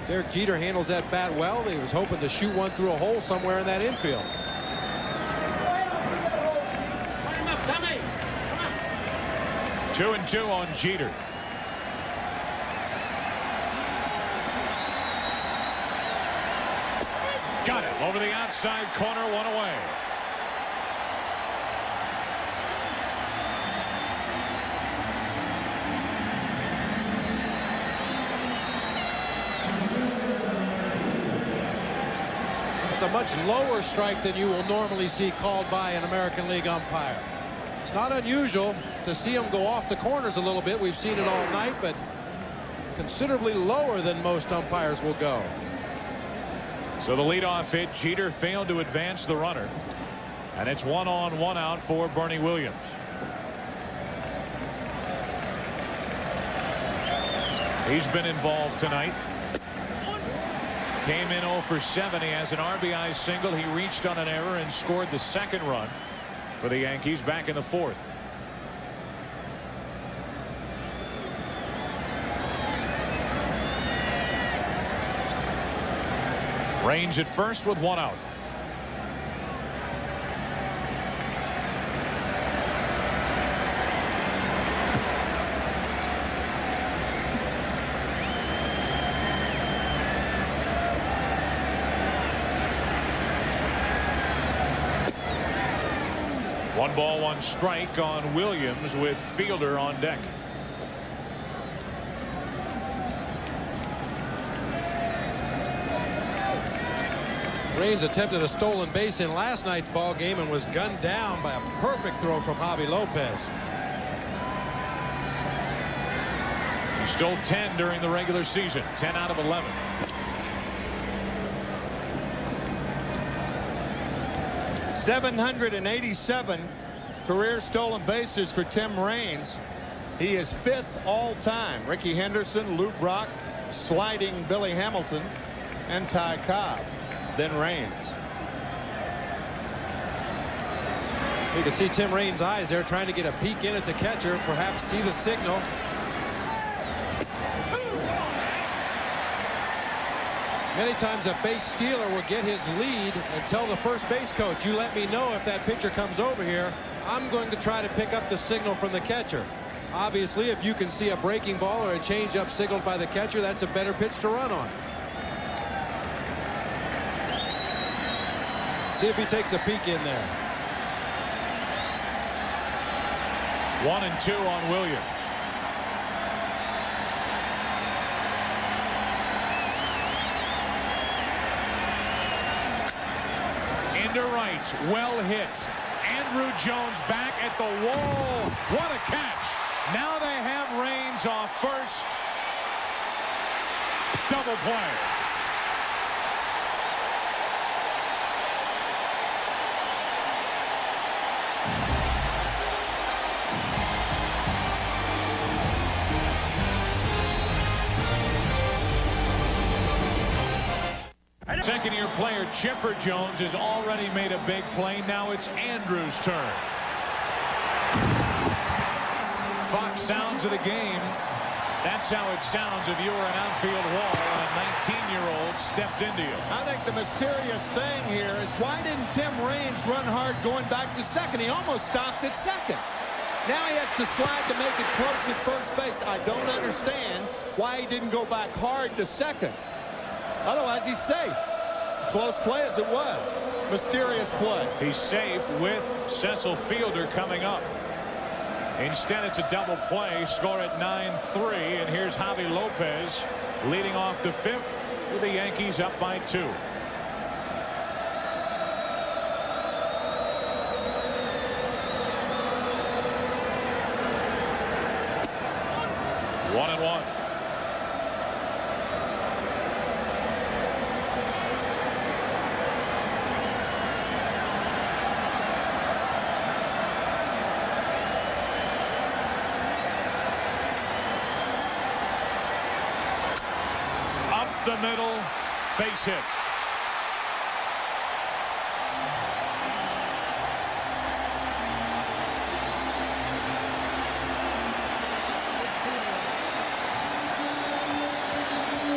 Derek Jeter handles that bat well. He was hoping to shoot one through a hole somewhere in that infield. 2-2 on Jeter. Got it over the outside corner, 1 away. It's a much lower strike than you will normally see called by an American League umpire. It's not unusual to see him go off the corners a little bit. We've seen it all night, but considerably lower than most umpires will go. So the leadoff hit, Jeter failed to advance the runner, and it's 1 on 1 out for Bernie Williams. He's been involved tonight. Came in 0 for 7. He has an RBI single. He reached on an error and scored the second run for the Yankees back in the 4th. Raines at first with 1 out. One ball, one strike on Williams with Fielder on deck. Raines attempted a stolen base in last night's ball game and was gunned down by a perfect throw from Javi Lopez. He stole 10 during the regular season, 10 out of 11. .787 career stolen bases for Tim Raines. He is 5th all time. Ricky Henderson, Lou Brock, sliding Billy Hamilton, and Ty Cobb. Then Raines. You can see Tim Raines' eyes there trying to get a peek in at the catcher, perhaps see the signal. Many times a base stealer will get his lead and tell the first base coach, you let me know if that pitcher comes over here. I'm going to try to pick up the signal from the catcher. Obviously, if you can see a breaking ball or a changeup signaled by the catcher, that's a better pitch to run on. See if he takes a peek in there. 1-2 on Williams. Into right, well hit. Andrew Jones back at the wall. What a catch. Now they have Raines off first. Double play. Second-year player Chipper Jones has already made a big play. Now it's Andrew's turn. Fox sounds of the game. That's how it sounds if you were an outfield wall and a 19-year-old stepped into you. I think the mysterious thing here is why didn't Tim Raines run hard going back to second? He almost stopped at second. Now he has to slide to make it close at first base. I don't understand why he didn't go back hard to second. Otherwise, he's safe. Close play as it was. Mysterious play. He's safe with Cecil Fielder coming up. Instead, it's a double play. Score at 9-3. And here's Javi Lopez leading off the 5th with the Yankees up by 2. One and one. The middle, base hit. A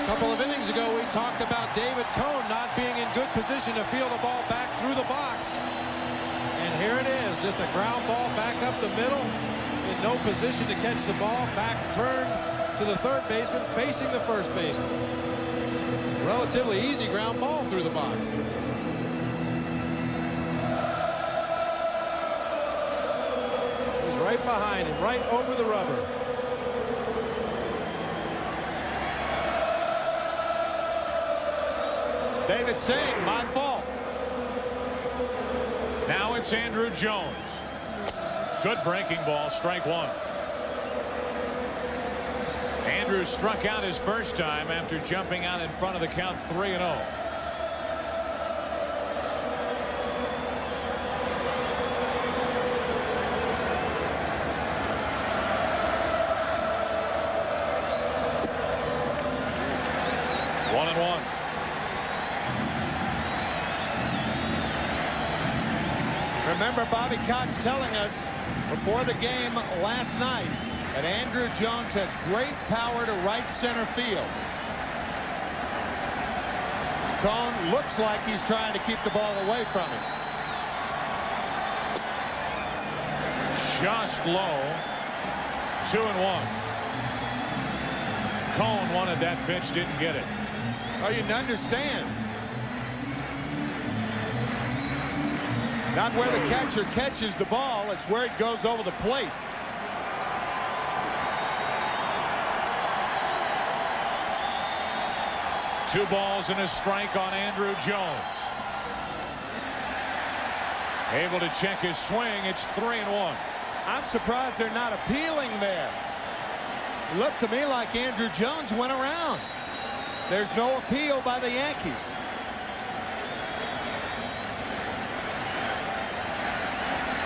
couple of innings ago, we talked about David Cone not being in good position to field a ball back through the box. And here it is, just a ground ball back up the middle, in no position to catch the ball, back turned to the third baseman, facing the first baseman. Relatively easy ground ball through the box. It was right behind him, right over the rubber. David saying, my fault. Now it's Andrew Jones. Good breaking ball, strike one. Andrews struck out his first time after jumping out in front of the count 3-0. Remember Bobby Cox telling us before the game last night that Andrew Jones has great power to right center field. Cone looks like he's trying to keep the ball away from him. Just low. 2-1. Cone wanted that pitch, didn't get it. Oh, you can understand. Not where the catcher catches the ball, it's where it goes over the plate. Two balls and a strike on Andrew Jones. Able to check his swing. It's 3-1. I'm surprised they're not appealing there. It looked to me like Andrew Jones went around. There's no appeal by the Yankees.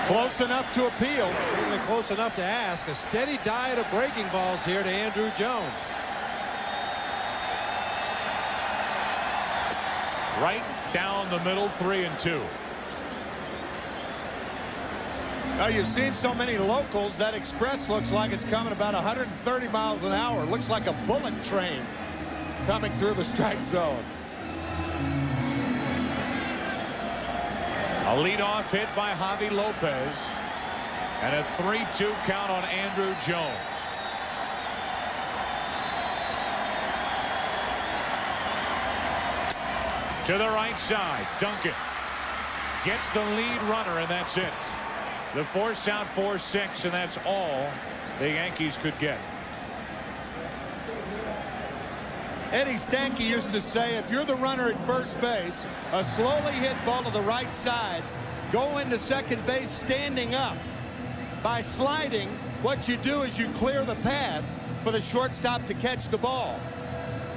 Close enough to appeal. Certainly close enough to ask. A steady diet of breaking balls here to Andrew Jones. Right down the middle, 3-2. Now you've seen so many locals. That express looks like it's coming about 130 miles an hour. Looks like a bullet train coming through the strike zone. A leadoff hit by Javi Lopez. And a 3-2 count on Andrew Jones. To the right side, Duncan gets the lead runner, and that's it. The force out 4-6, and that's all the Yankees could get. Eddie Stanky used to say, if you're the runner at first base, a slowly hit ball to the right side, go into second base standing up. By sliding, what you do is you clear the path for the shortstop to catch the ball.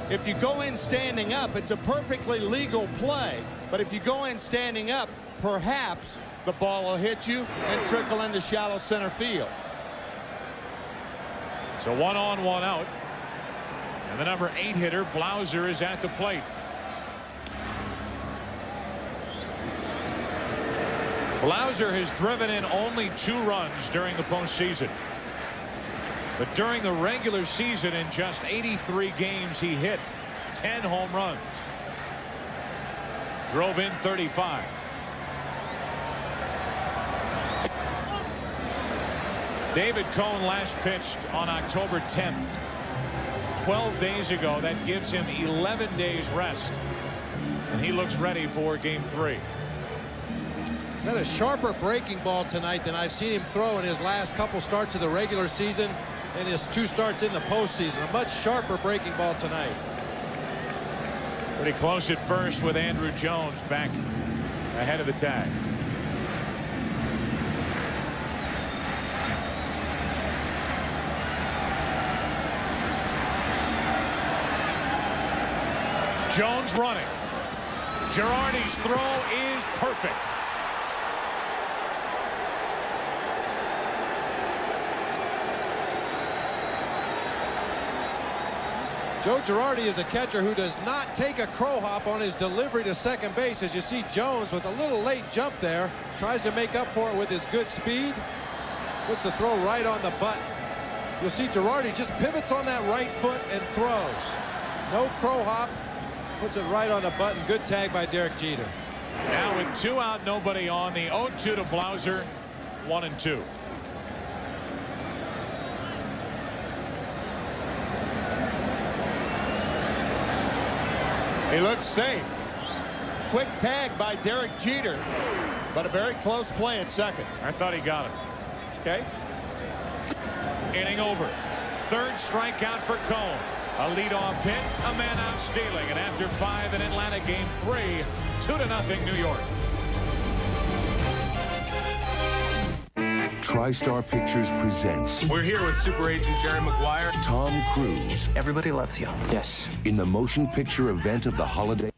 If you go in standing up, it's a perfectly legal play. But if you go in standing up, perhaps the ball will hit you and trickle into shallow center field. So 1 on, 1 out. And the number 8 hitter, Blauser, is at the plate. Blauser has driven in only 2 runs during the postseason. But during the regular season, in just 83 games, he hit 10 home runs. Drove in 35. David Cone last pitched on October 10th. 12 days ago. That gives him 11 days rest, and he looks ready for game 3. He's had a sharper breaking ball tonight than I've seen him throw in his last couple starts of the regular season and his 2 starts in the postseason. A much sharper breaking ball tonight. Pretty close at first with Andrew Jones back ahead of the tag. Jones running. Girardi's throw is perfect. Joe Girardi is a catcher who does not take a crow hop on his delivery to second base. As you see, Jones with a little late jump there tries to make up for it with his good speed. Puts the throw right on the button. You'll see Girardi just pivots on that right foot and throws. No crow hop. Puts it right on the button. Good tag by Derek Jeter. Now with 2 out, nobody on. The 0-2 to Blauser. 1-2. He looks safe. Quick tag by Derek Jeter, but a very close play at second. I thought he got it. Okay. Inning over. 3rd strikeout for Cone. A leadoff hit, a man out stealing, and after 5 in Atlanta, game 3, 2-0 New York. TriStar Pictures presents We're here with Super Agent Jerry Maguire. Tom Cruise Everybody loves you. Yes. in the motion picture event of the holiday.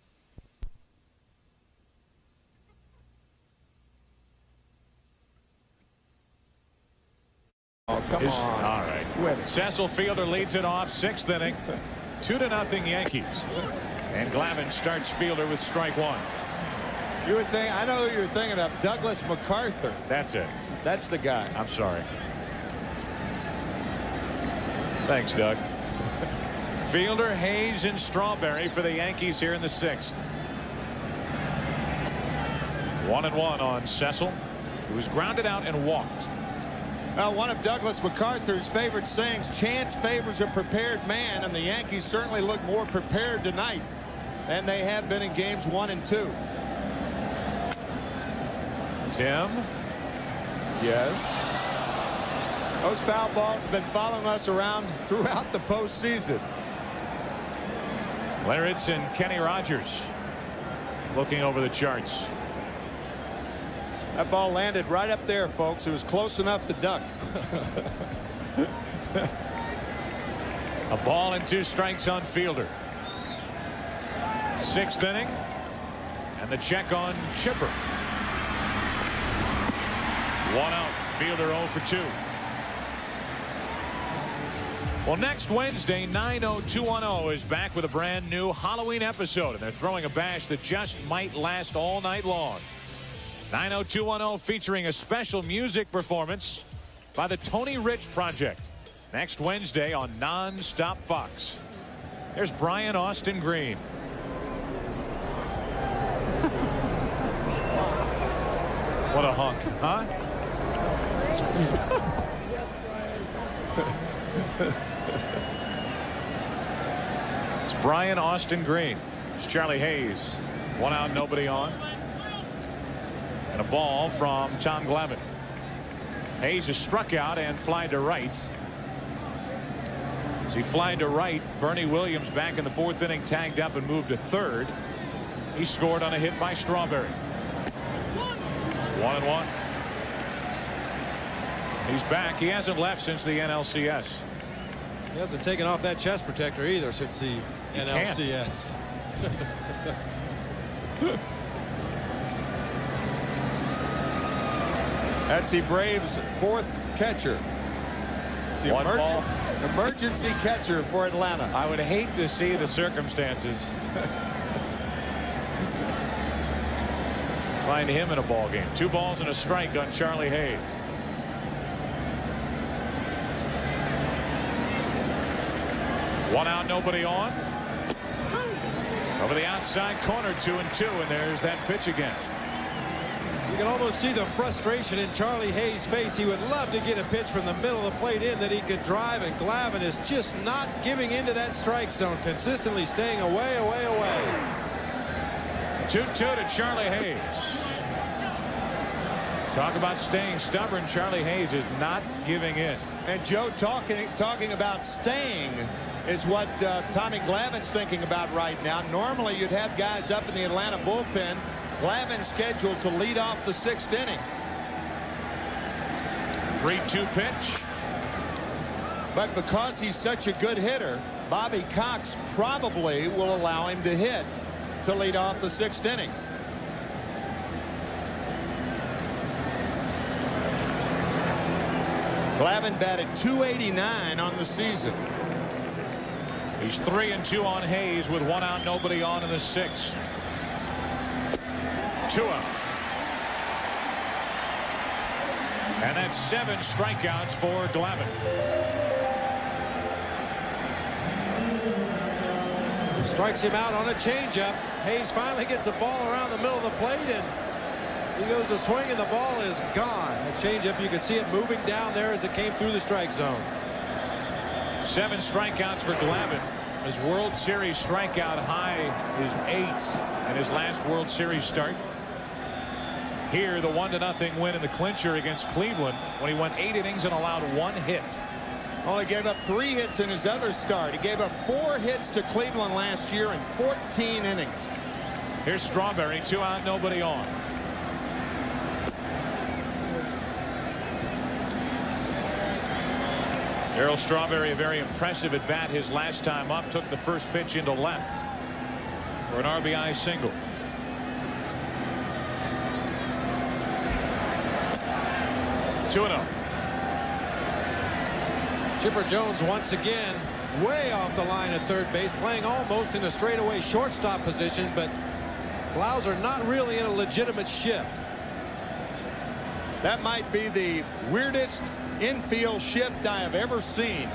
Oh, come on. All right. Cecil Fielder leads it off, 6th inning. 2-0 Yankees. And Glavine starts Fielder with strike one. You would think, I know who you're thinking of, Douglas MacArthur. That's it. That's the guy. I'm sorry. Thanks, Doug. Fielder, Hayes, and Strawberry for the Yankees here in the 6th. 1-1 on Cecil, who was grounded out and walked. One of Douglas MacArthur's favorite sayings, chance favors a prepared man, and the Yankees certainly look more prepared tonight than they have been in games 1 and 2. Tim. Yes. Those foul balls have been following us around throughout the postseason. Larritz and Kenny Rogers looking over the charts. That ball landed right up there, folks. It was close enough to duck. A ball and 2 strikes on Fielder. 6th inning. And the check on Chipper. 1 out. Fielder 0 for 2. Well, next Wednesday, 90210 is back with a brand new Halloween episode, and they're throwing a bash that just might last all night long. 90210 featuring a special music performance by the Tony Rich Project next Wednesday on Non-Stop Fox. There's Brian Austin Green. What a hunk, huh? It's Brian Austin Green. It's Charlie Hayes. 1 out, nobody on. And a ball from Tom Glavine. Hayes is struck out and fly to right. As he flied to right, Bernie Williams back in the 4th inning tagged up and moved to 3rd. He scored on a hit by Strawberry. 1-1. He's back. He hasn't left since the NLCS. He hasn't taken off that chest protector either since the NLCS. That's the Braves' 4th catcher. It's the emergency catcher for Atlanta. I would hate to see the circumstances. Find him in a ball game. 2 balls and a strike on Charlie Hayes. One out, nobody on. Over the outside corner, 2-2, and there's that pitch again. You can almost see the frustration in Charlie Hayes' face. He would love to get a pitch from the middle of the plate in that he could drive, and Glavine is just not giving into that strike zone, consistently staying away, away, away. 2-2 to Charlie Hayes. Talk about staying stubborn. Charlie Hayes is not giving in. And Joe, talking about staying is what Tommy Glavine's thinking about right now. Normally you'd have guys up in the Atlanta bullpen. Glavine scheduled to lead off the 6th inning. 3-2 pitch. But because he's such a good hitter, Bobby Cox probably will allow him to hit to lead off the 6th inning. Glavine batted .289 on the season. He's 3-2 on Hayes with 1 out, nobody on in the 6th. 2 out. And that's 7 strikeouts for Glavine. Strikes him out on a changeup. Hayes finally gets the ball around the middle of the plate, and he goes to swing, and the ball is gone. That changeup, you could see it moving down there as it came through the strike zone. 7 strikeouts for Glavine. His World Series strikeout high is 8 in his last World Series start. Here, the 1-0 win in the clincher against Cleveland when he went 8 innings and allowed 1 hit. Only gave up 3 hits in his other start. He gave up 4 hits to Cleveland last year in 14 innings. Here's Strawberry, 2 out, nobody on. Darryl Strawberry, a very impressive at bat his last time up. Took the first pitch into left for an RBI single. Two and 0. Chipper Jones once again way off the line at third base, playing almost in a straightaway shortstop position, but Blauser not really in a legitimate shift. That might be the weirdest infield shift I have ever seen.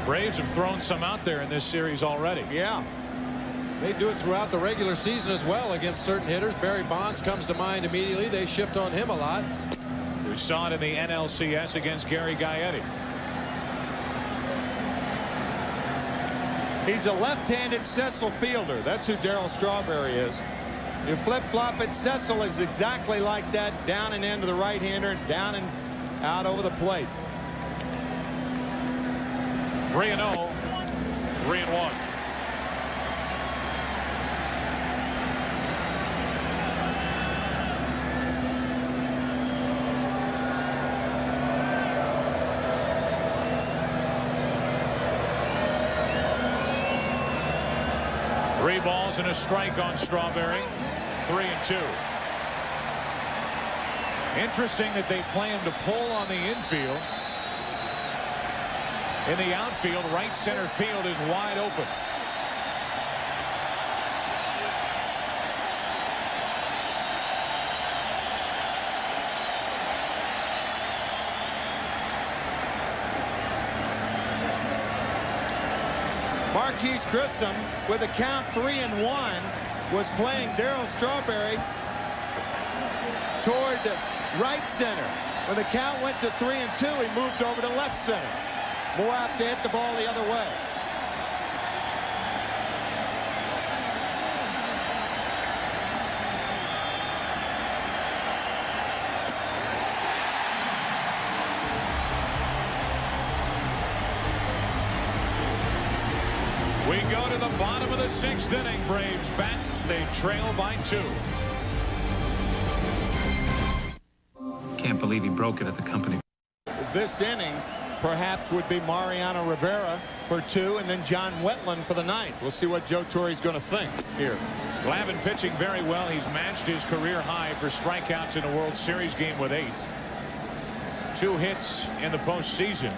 Braves have thrown some out there in this series already. Yeah. They do it throughout the regular season as well against certain hitters. Barry Bonds comes to mind immediately. They shift on him a lot. We saw it in the NLCS against Gary Gaetti. He's a left-handed Cecil fielder. That's who Darryl Strawberry is. You flip-flop it. Cecil is exactly like that, down and into the right-hander, down and out over the plate. 3-0, 3-1. Three balls and a strike on Strawberry. 3-2. Interesting that they plan to pull on the infield. In the outfield, right center field is wide open. Marquise Grissom, with a count 3-1, was playing Darryl Strawberry toward right center. When the count went to 3-2, he moved over to left center. More apt to hit the ball the other way. We go to the bottom of the 6th inning. Braves bat. They trail by 2. Can't believe he broke it at the company. This inning perhaps would be Mariano Rivera for 2, and then John Wetland for the 9th. We'll see what Joe Torre's going to think here. Glavine pitching very well. He's matched his career high for strikeouts in a World Series game with 8. 2 hits in the postseason.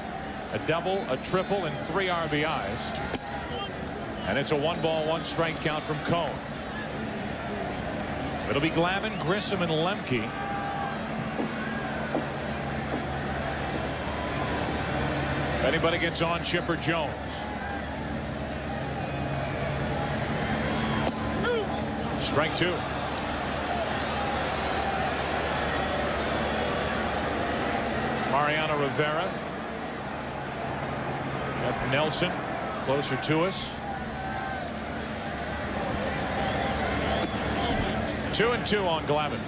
A double, a triple, and 3 RBIs. And it's a 1-ball, 1-strike count from Cone. It'll be Glavine, Grissom, and Lemke. If anybody gets on Chipper Jones. Strike 2. Mariano Rivera. Jeff Nelson closer to us. 2-2 on Glavine.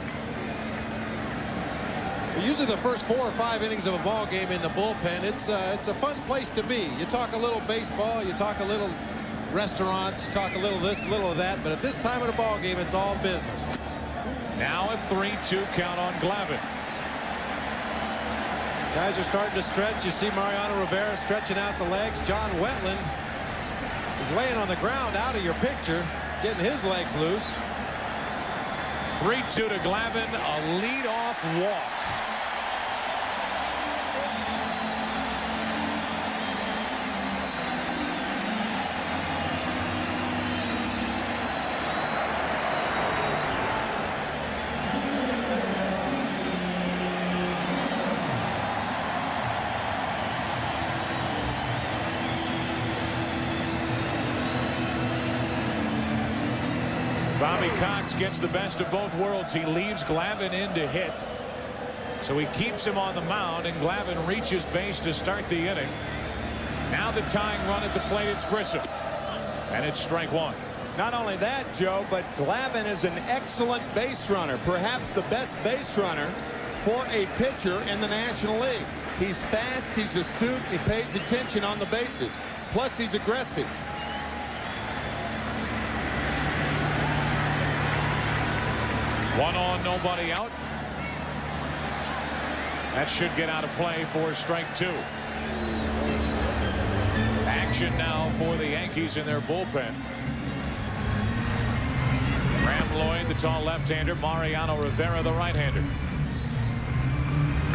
Usually the first 4 or 5 innings of a ball game in the bullpen, it's a fun place to be. You talk a little baseball, you talk a little restaurants, you talk a little this, a little of that, but at this time of the ball game, it's all business. Now a 3-2 count on Glavine. Guys are starting to stretch. You see Mariano Rivera stretching out the legs. John Wetland is laying on the ground out of your picture, getting his legs loose. 3-2 to Glavine, a leadoff walk. Bobby Cox gets the best of both worlds. He leaves Glavine in to hit. So he keeps him on the mound, and Glavine reaches base to start the inning. Now the tying run at the plate, it's Grissom. And it's strike 1. Not only that, Joe, but Glavine is an excellent base runner, perhaps the best base runner for a pitcher in the National League. He's fast, he's astute, he pays attention on the bases. Plus, he's aggressive. One on, nobody out. That should get out of play for strike 2. Action now for the Yankees in their bullpen. Graham Lloyd, the tall left-hander. Mariano Rivera, the right-hander.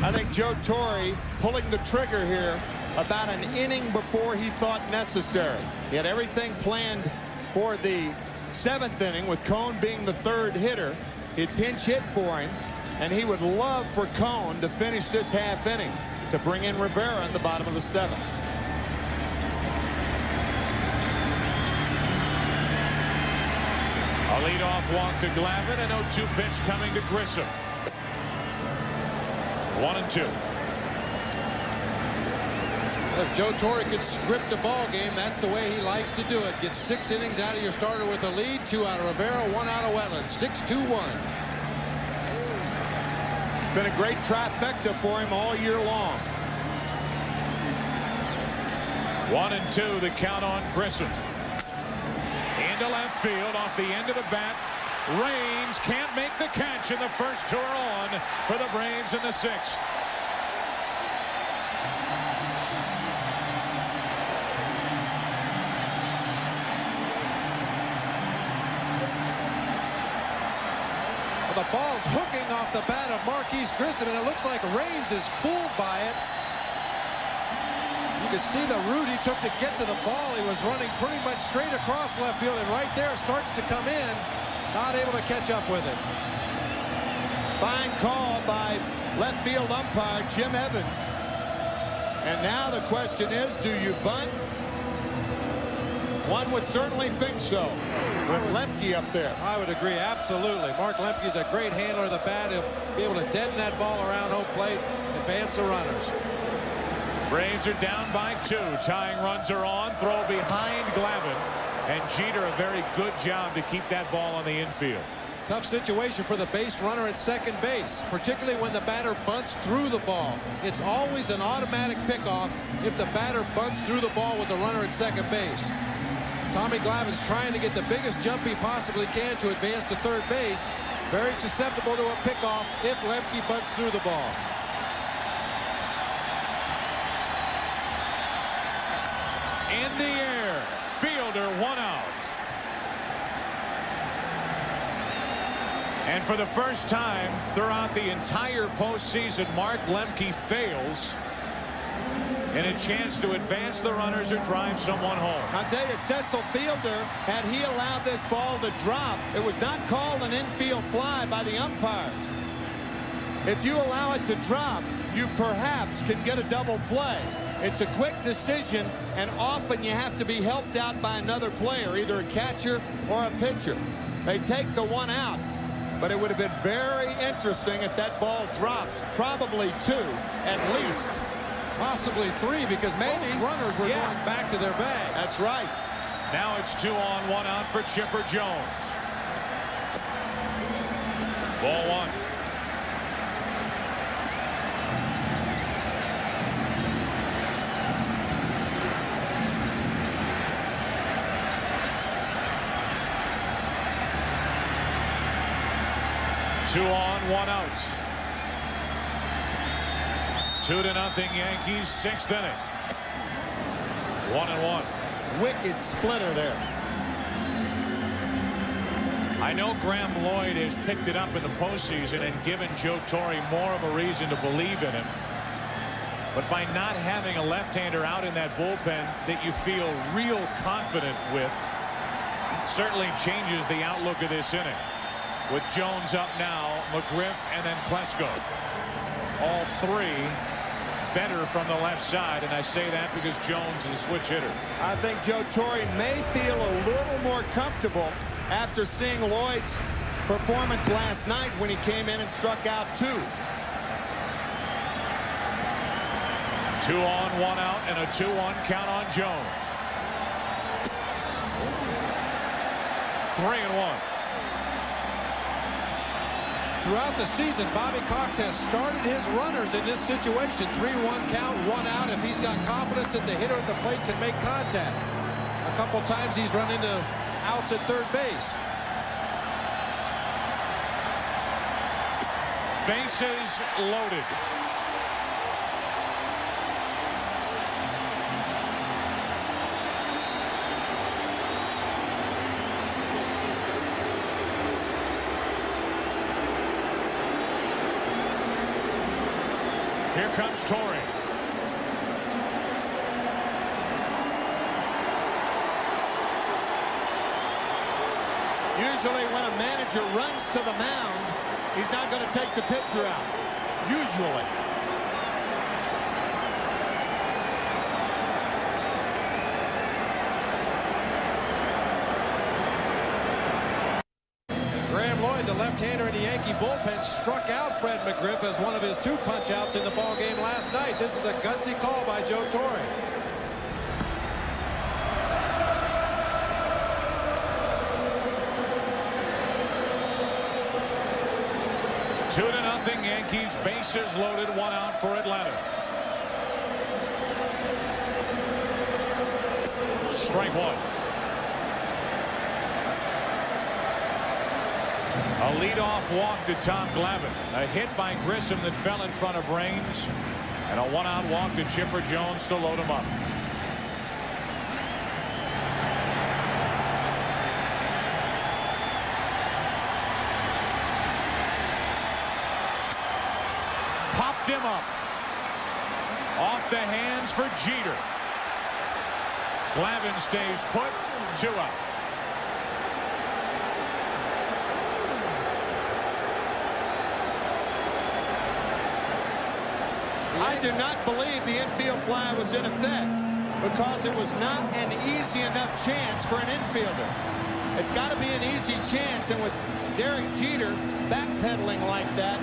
I think Joe Torre pulling the trigger here about an inning before he thought necessary. He had everything planned for the 7th inning, with Cone being the 3rd hitter. He'd pinch hit for him, and he would love for Cone to finish this half inning to bring in Rivera in the bottom of the 7th. A leadoff walk to Glavine, an 0-2 pitch coming to Grissom. 1-2. If Joe Torre could script a ball game, that's the way he likes to do it. Get 6 innings out of your starter with a lead, 2 out of Rivera, 1 out of Wetland. 6-2-1. Been a great trifecta for him all year long. 1-2, the count on Grissom. Into left field, off the end of the bat. Raines can't make the catch, and the first 2 are on for the Braves in the 6th. Well, the ball's hooking off the bat of Marquise Grissom, and it looks like Raines is fooled by it. You can see the route he took to get to the ball. He was running pretty much straight across left field, and right there starts to come in. Not able to catch up with it. Fine call by left field umpire Jim Evans. And now the question is, do you bunt? One would certainly think so, with Lemke up there. I would agree, absolutely. Mark Lemke's a great handler of the bat. He'll be able to deaden that ball around home plate, advance the runners. Braves are down by 2. Tying runs are on. Throw behind Glavine. And Jeter, a very good job to keep that ball on the infield. Tough situation for the base runner at second base, particularly when the batter bunts through the ball. It's always an automatic pickoff if the batter bunts through the ball with the runner at second base. Tommy Glavine's trying to get the biggest jump he possibly can to advance to third base. Very susceptible to a pickoff if Lemke bunts through the ball. In the air, fielder, 1 out. And for the first time throughout the entire postseason, Mark Lemke fails in a chance to advance the runners or drive someone home. I'll tell you, Cecil Fielder, had he allowed this ball to drop, it was not called an infield fly by the umpires. If you allow it to drop, you perhaps can get a double play. It's a quick decision, and often you have to be helped out by another player, either a catcher or a pitcher. They take the 1 out, but it would have been very interesting if that ball drops. Probably 2 at least. Possibly 3, because maybe runners were going back to their bags. That's right. Now it's 2 on, 1 out for Chipper Jones. Ball 1. Two on, 1 out. 2-0 Yankees, 6th inning. 1-1. Wicked splitter there. I know Graham Lloyd has picked it up in the postseason and given Joe Torre more of a reason to believe in him. But by not having a left-hander out in that bullpen that you feel real confident with, certainly changes the outlook of this inning. With Jones up now, McGriff, and then Klesko. All 3 better from the left side, and I say that because Jones is a switch hitter. I think Joe Torre may feel a little more comfortable after seeing Lloyd's performance last night when he came in and struck out 2. 2 on, 1 out, and a 2-1 count on Jones. 3-1. Throughout the season, Bobby Cox has started his runners in this situation. 3-1 count, 1 out, if he's got confidence that the hitter at the plate can make contact. A couple times he's run into outs at third base. Bases loaded. comes Torrey. Usually when a manager runs to the mound, he's not going to take the pitcher out. Usually. The left-hander in the Yankee bullpen struck out Fred McGriff as one of his 2 punch-outs in the ball game last night. This is a gutsy call by Joe Torre. Two to nothing Yankees. Bases loaded. 1 out for Atlanta. Strike 1. A leadoff walk to Tom Glavine. A hit by Grissom that fell in front of Raines. And a 1-out walk to Chipper Jones to load him up. Popped him up. Off the hands for Jeter. Glavine stays put. 2 out. I do not believe the infield fly was in effect because it was not an easy enough chance for an infielder. It's got to be an easy chance, and with Derek Jeter backpedaling like that,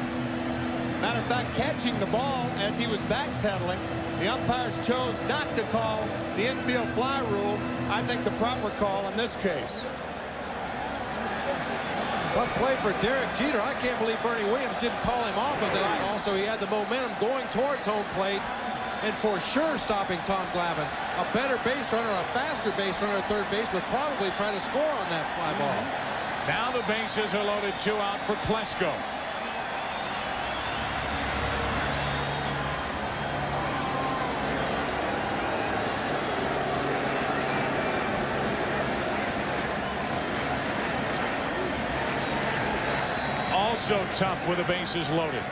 matter of fact, catching the ball as he was backpedaling, the umpires chose not to call the infield fly rule. I think the proper call in this case. Tough play for Derek Jeter. I can't believe Bernie Williams didn't call him off of that. Also, he had the momentum going towards home plate and for sure stopping Tom Glavine. A better base runner, a faster base runner at third base would probably try to score on that fly ball. Now the bases are loaded. 2 out for Klesko. Also tough with the bases loaded.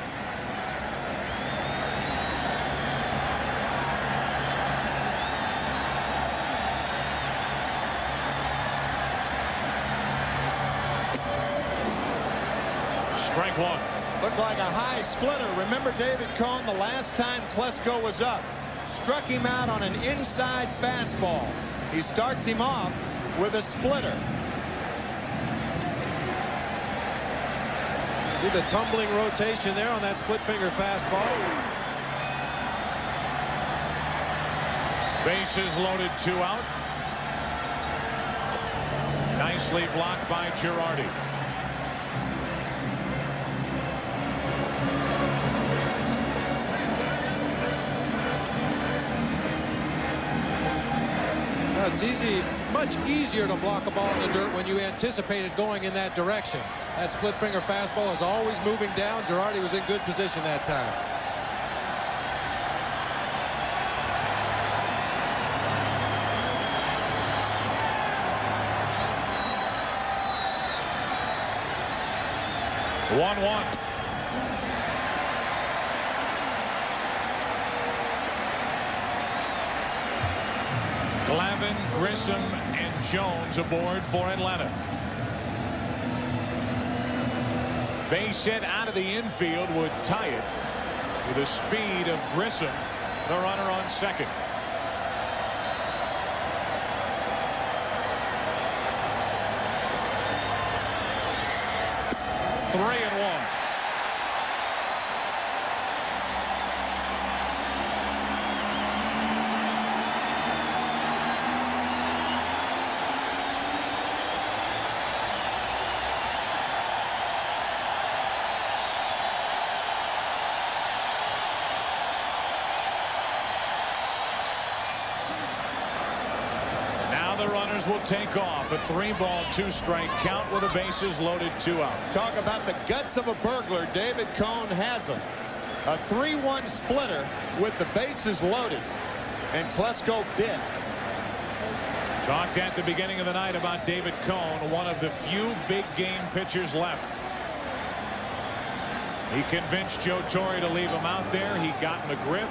Strike 1. Looks like a high splitter. Remember David Cone the last time Klesko was up. Struck him out on an inside fastball. He starts him off with a splitter. See the tumbling rotation there on that split finger fastball. Bases loaded. 2 out. Nicely blocked by Girardi. It's easy, much easier to block a ball in the dirt when you anticipate it going in that direction. That split finger fastball is always moving down. Girardi was in good position that time. One. Glavine, Grissom, and Jones aboard for Atlanta. Base hit out of the infield would tie it with the speed of Grissom, the runner on second. Three and 1. The runners will take off. A 3-ball, 2-strike count with the bases loaded. 2 out. Talk about the guts of a burglar. David Cone has them. A 3-1 splitter with the bases loaded, and Klesko bit. Talked at the beginning of the night about David Cone, one of the few big game pitchers left. He convinced Joe Torre to leave him out there. He got McGriff.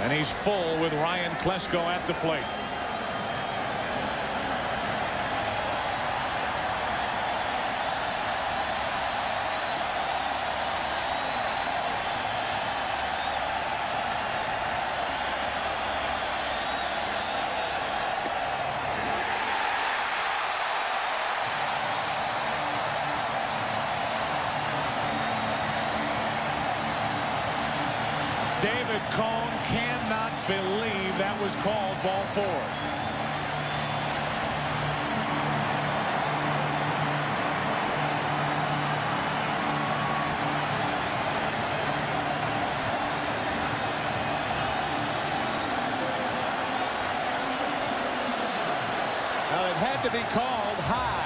And he's full with Ryan Klesko at the plate. David Cone cannot believe that was called ball 4. Well, it had to be called high.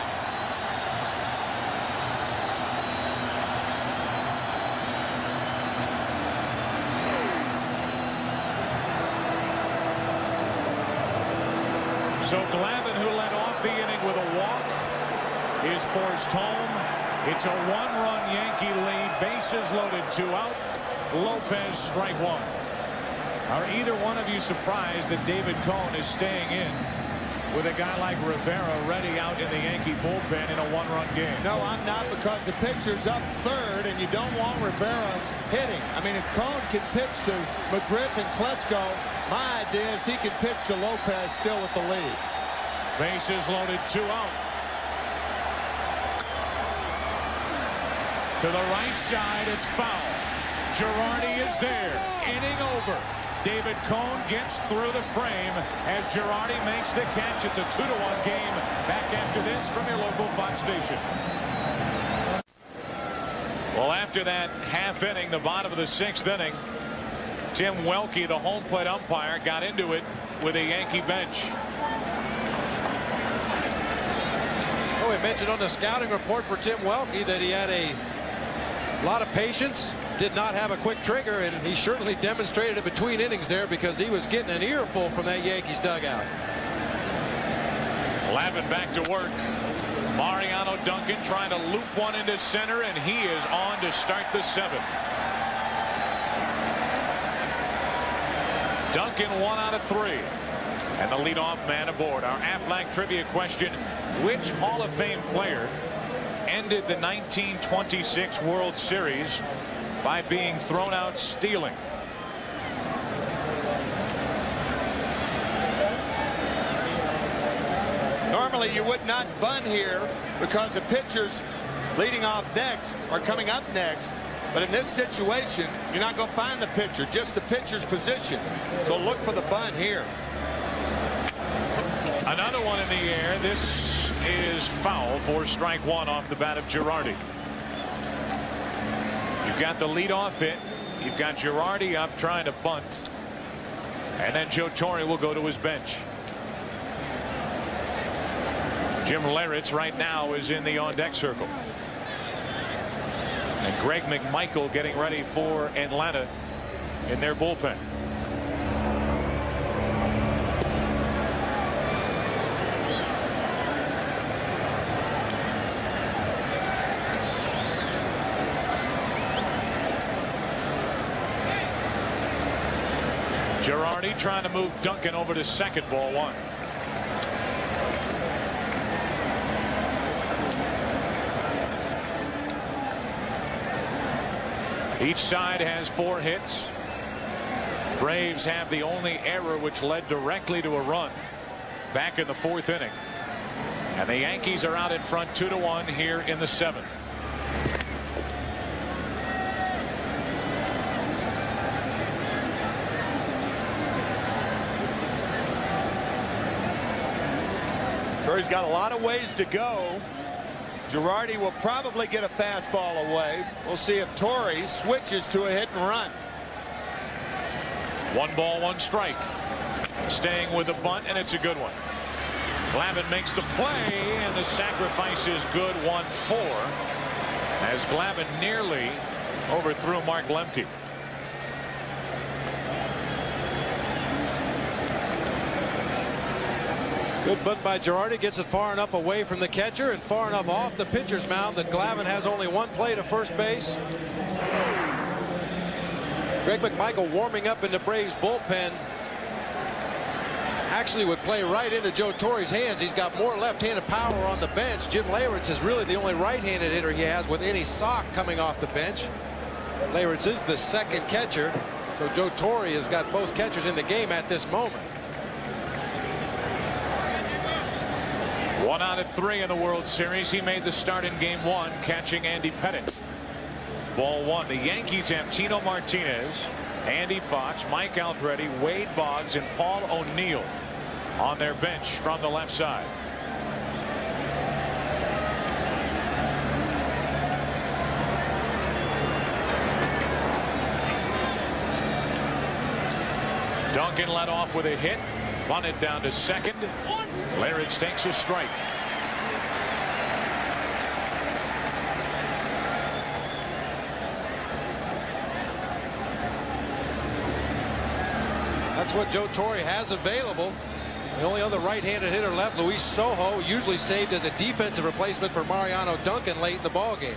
So Glavine, who led off the inning with a walk, is forced home. It's a 1-run Yankee lead. Bases loaded, 2 out. Lopez strike 1. Are either one of you surprised that David Cone is staying in with a guy like Rivera ready out in the Yankee bullpen in a 1-run game? No, I'm not, because the pitcher's up third and you don't want Rivera hitting. I mean, if Cone can pitch to McGriff and Klesko, my idea is he can pitch to Lopez still with the lead. Bases loaded, 2 out. To the right side, it's foul. Girardi is there. Inning over. David Cone gets through the frame as Girardi makes the catch. It's a 2-1 game. Back after this from your local Fox station. Well, after that half inning, the bottom of the 6th inning, Tim Welke, the home plate umpire, got into it with a Yankee bench. Well, we mentioned on the scouting report for Tim Welke that he had a lot of patience, did not have a quick trigger, and he certainly demonstrated it between innings there because he was getting an earful from that Yankees dugout. Glavine back to work. Mariano Duncan trying to loop one into center, and he is on to start the 7th. Duncan 1 out of 3. And the leadoff man aboard. Our Aflac trivia question: which Hall of Fame player ended the 1926 World Series by being thrown out stealing? Normally you would not bunt here because the pitchers leading off next are coming up next. But in this situation, you're not going to find the pitcher, just the pitcher's position. So look for the bunt here. Another one in the air. This is foul for strike 1 off the bat of Girardi. You've got the leadoff hit. You've got Girardi up trying to bunt. And then Joe Torre will go to his bench. Jim Leyritz right now is in the on-deck circle. And Greg McMichael getting ready for Atlanta in their bullpen. Girardi trying to move Duncan over to second, ball 1. Each side has 4 hits. Braves have the only error which led directly to a run back in the 4th inning. And the Yankees are out in front 2-1 here in the 7th. He's got a lot of ways to go. Girardi will probably get a fastball away. We'll see if Torre switches to a hit and run. 1 ball, 1 strike. Staying with the bunt, and it's a good one. Glavine makes the play, and the sacrifice is good. 1-4 as Glavine nearly overthrew Mark Lemke. Good bunt by Girardi. Gets it far enough away from the catcher and far enough off the pitcher's mound that Glavine has only one play to first base. Greg McMichael warming up in the Braves bullpen. Actually would play right into Joe Torre's hands. He's got more left-handed power on the bench. Jim Leyritz is really the only right-handed hitter he has with any sock coming off the bench. Leyritz is the second catcher, so Joe Torre has got both catchers in the game at this moment. 1 out of 3 in the World Series. He made the start in Game 1, catching Andy Pettitte. Ball 1. The Yankees have Tino Martinez, Andy Fox, Mike Aldrete, Wade Boggs, and Paul O'Neill on their bench from the left side. Duncan led off with a hit, bunted down to second. Leyritz takes a strike. That's what Joe Torre has available. The only other right-handed hitter left, Luis Sojo, usually saved as a defensive replacement for Mariano Duncan late in the ballgame.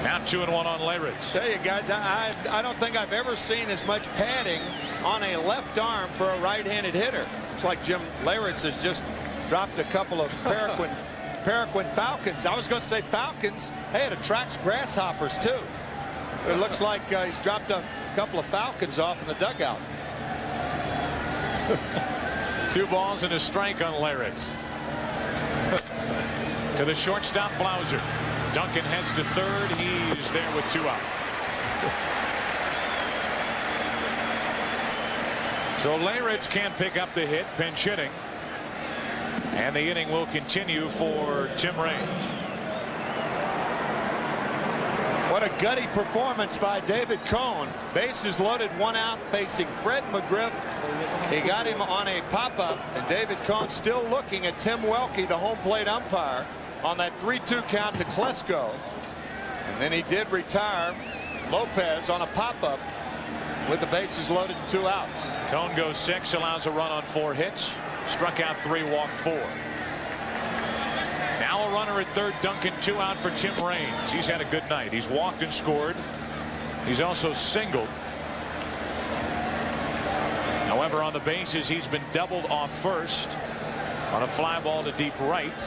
Now 2-1 on Leyritz. Tell you guys, I don't think I've ever seen as much padding on a left arm for a right-handed hitter. It's like Jim Leyritz has just dropped a couple of Paraquin Falcons. I was going to say Falcons. Hey, it attracts grasshoppers too. It looks like he's dropped a couple of Falcons off in the dugout. 2 balls and a strike on Leyritz. To the shortstop, Blauser. Duncan heads to third. He's there with 2 out. So Leyritz can't pick up the hit, pinch hitting. And the inning will continue for Tim Raines. What a gutty performance by David Cone. Bases loaded, 1 out, facing Fred McGriff. He got him on a pop-up, and David Cone still looking at Tim Welke, the home plate umpire, on that 3-2 count to Klesko. And then he did retire Lopez on a pop-up with the bases loaded and 2 outs. Cone goes 6, allows a run on 4 hits, struck out 3, walked 4. Now a runner at third, Duncan, 2 out for Tim Raines. He's had a good night. He's walked and scored. He's also singled. However, on the bases, he's been doubled off first on a fly ball to deep right.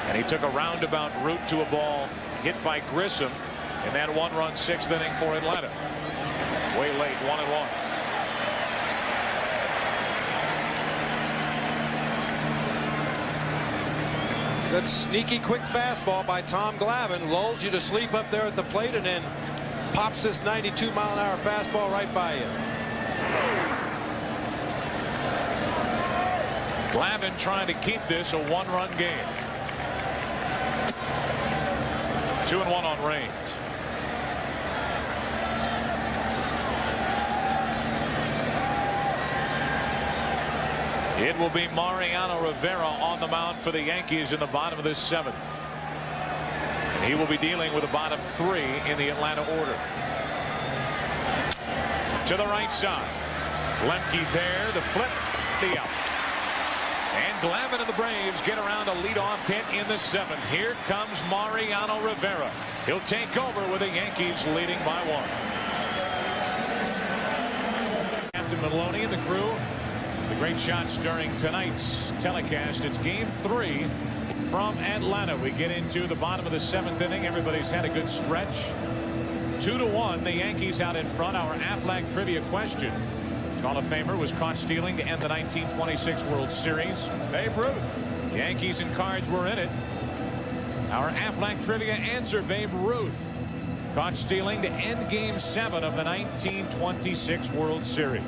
And he took a roundabout route to a ball hit by Grissom in that 1-run 6th inning for Atlanta. Way late, 1-1. That sneaky quick fastball by Tom Glavine lulls you to sleep up there at the plate and then pops this 92-mile-an-hour fastball right by you. Glavine trying to keep this a 1-run game. 2-1 on Raines. It will be Mariano Rivera on the mound for the Yankees in the bottom of this 7th. And he will be dealing with the bottom 3 in the Atlanta order. To the right side. Lemke there, the flip, the out. And Glavine and the Braves get around a leadoff hit in the 7th. Here comes Mariano Rivera. He'll take over with the Yankees leading by 1. Captain Maloney and the crew. The great shots during tonight's telecast. It's Game 3 from Atlanta. We get into the bottom of the 7th inning. Everybody's had a good stretch. 2-1. The Yankees out in front. Our Aflac trivia question. Hall of Famer was caught stealing to end the 1926 World Series. Babe Ruth. Yankees and Cards were in it. Our Aflac trivia answer: Babe Ruth. Caught stealing to end Game 7 of the 1926 World Series.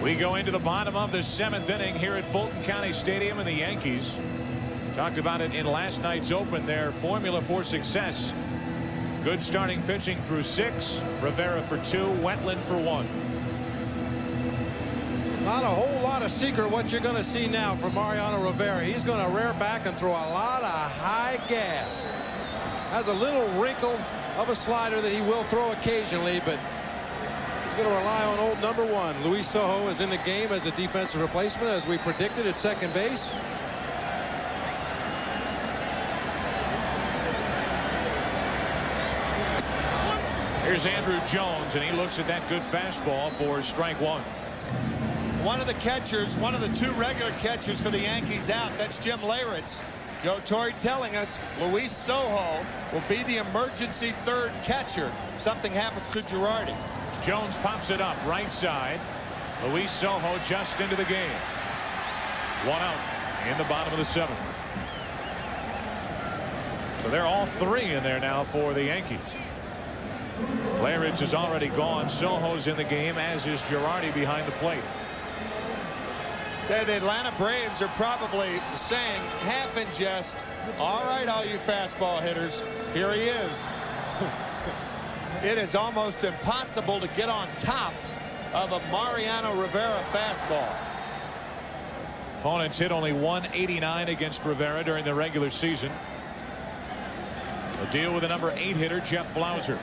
We go into the bottom of the 7th inning here at Fulton County Stadium, and the Yankees talked about it in last night's open. Their formula for success: good starting pitching through 6, Rivera for 2, Wetland for 1. Not a whole lot of secret what you're going to see now from Mariano Rivera. He's going to rear back and throw a lot of high gas. Has a little wrinkle of a slider that he will throw occasionally, but he's going to rely on old number 1. Luis Sojo is in the game as a defensive replacement, as we predicted, at second base. Here's Andrew Jones, and he looks at that good fastball for strike 1. One of the catchers, one of the 2 regular catchers for the Yankees out. That's Jim Leyritz. Joe Torre telling us Luis Sojo will be the emergency 3rd catcher. Something happens to Girardi. Jones pops it up right side. Luis Sojo just into the game. 1 out in the bottom of the 7th. So they're all 3 in there now for the Yankees. Leyritz is already gone. Sojo's in the game, as is Girardi behind the plate. The Atlanta Braves are probably saying, half in jest, all right, all you fastball hitters, here he is. It is almost impossible to get on top of a Mariano Rivera fastball. Opponents hit only 189 against Rivera during the regular season. A deal with the number 8 hitter, Jeff Blauser.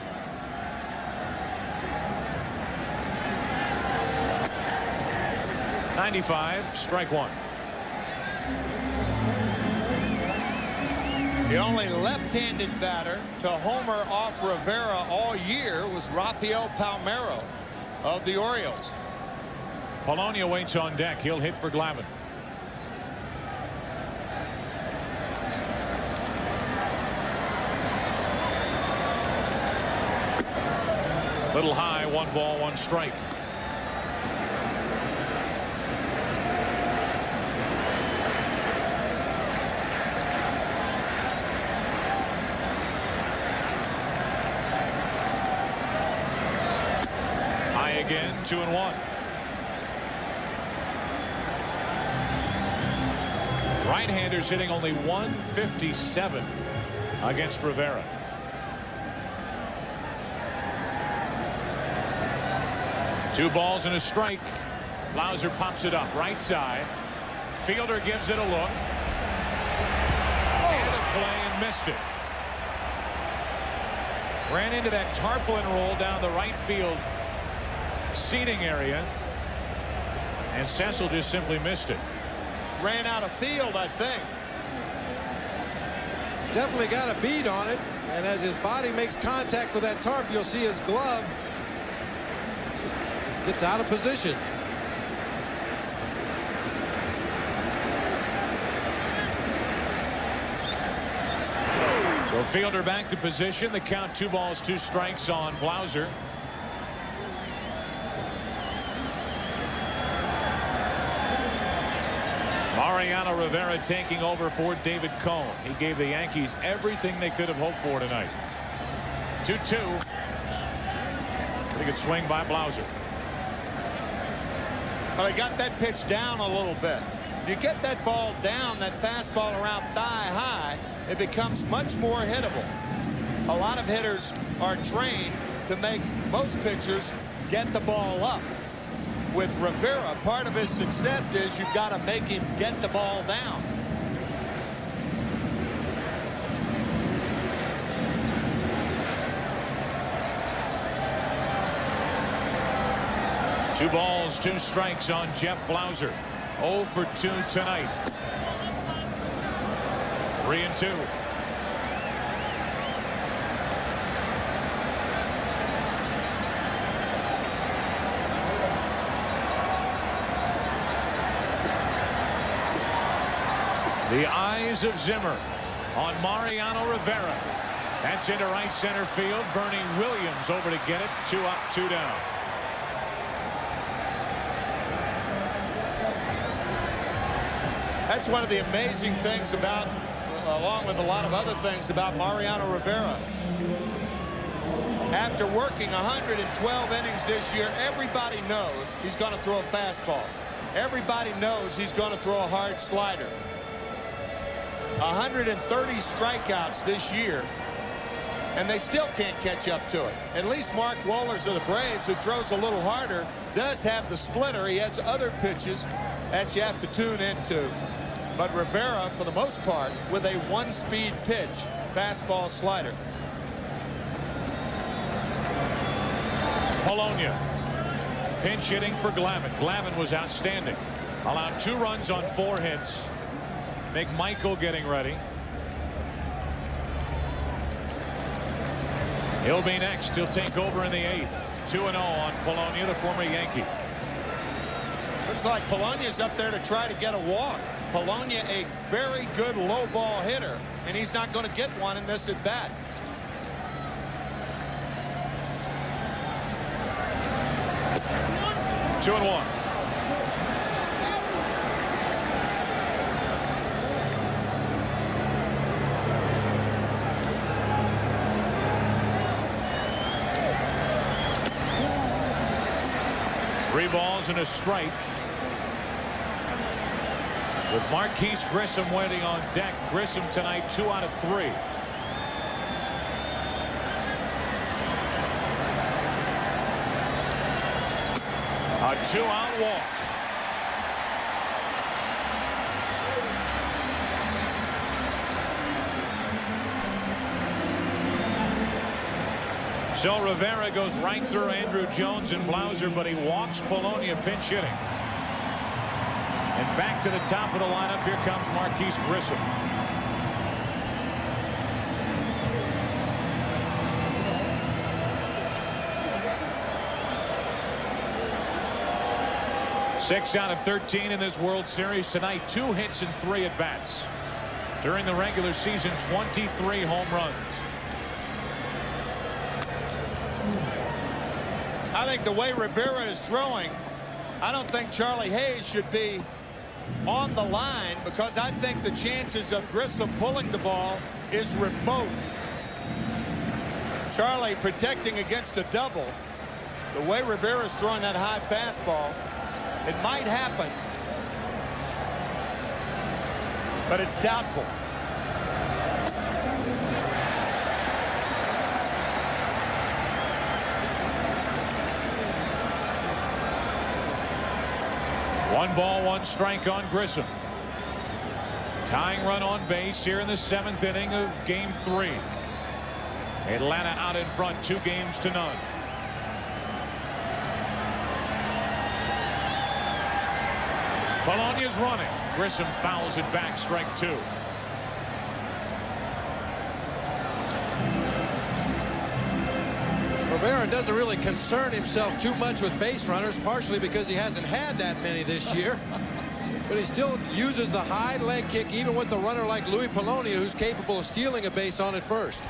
.95, strike 1. The only left-handed batter to homer off Rivera all year was Rafael Palmeiro of the Orioles. Polonia waits on deck. He'll hit for Glavine. Little high, 1 ball, 1 strike. Again, 2-1. Right-handers hitting only 157 against Rivera. Two balls and a strike. Blauser pops it up right side. Fielder gives it a look. And a play and missed it. Ran into that tarpaulin roll down the right field seating area, and Cecil just simply missed it. Ran out of field, I think. He's definitely got a bead on it, and as his body makes contact with that tarp, you'll see his glove just gets out of position. So Fielder back to position. The count 2 balls 2 strikes on Blauser. Mariano Rivera taking over for David Cone. He gave the Yankees everything they could have hoped for tonight. 2-2. Pretty good swing by Blauser. Well, they got that pitch down a little bit. If you get that ball down, that fastball around thigh high, it becomes much more hittable. A lot of hitters are trained to make most pitchers get the ball up. With Rivera, part of his success is you've got to make him get the ball down. Two balls, 2 strikes on Jeff Blauser. 0 for 2 tonight. 3-2. The eyes of Zimmer on Mariano Rivera. That's into right center field. Bernie Williams over to get it. 2 up, 2 down. That's one of the amazing things about, along with a lot of other things about Mariano Rivera. After working 112 innings this year, everybody knows he's going to throw a fastball. Everybody knows he's going to throw a hard slider. 130 strikeouts this year, and they still can't catch up to it. At least Mark Wohlers of the Braves, who throws a little harder, does have the splitter. He has other pitches that you have to tune into. But Rivera, for the most part, with a 1-speed pitch. fastball slider. Polonia pinch hitting for Glavine. Glavine was outstanding. Allowed 2 runs on 4 hits. McMichael getting ready. He'll be next. He'll take over in the 8th. 2-0 on Polonia, the former Yankee. Looks like Polonia's up there to try to get a walk. Polonia, a very good low ball hitter, and he's not going to get one in this at bat. Two and one. Three balls and a strike. With Marquise Grissom waiting on deck. Grissom tonight 2 out of 3. A 2-out walk. So Rivera goes right through Andrew Jones and Blauser, but he walks Polonia pinch hitting. And back to the top of the lineup. Here comes Marquise Grissom. Six out of 13 in this World Series tonight. 2 hits and 3 at bats. During the regular season, 23 home runs. I think the way Rivera is throwing, I don't think Charlie Hayes should be on the line, because I think the chances of Grissom pulling the ball is remote. Charlie protecting against a double. The way Rivera is throwing that high fastball, it might happen, but it's doubtful. One ball, 1 strike on Grissom. Tying run on base here in the 7th inning of Game 3. Atlanta out in front 2-0. Polonia's running. Grissom fouls it back, strike 2. Rivera doesn't really concern himself too much with base runners, partially because he hasn't had that many this year. But he still uses the high leg kick even with the runner like Louis Polonia, who's capable of stealing a base on at first.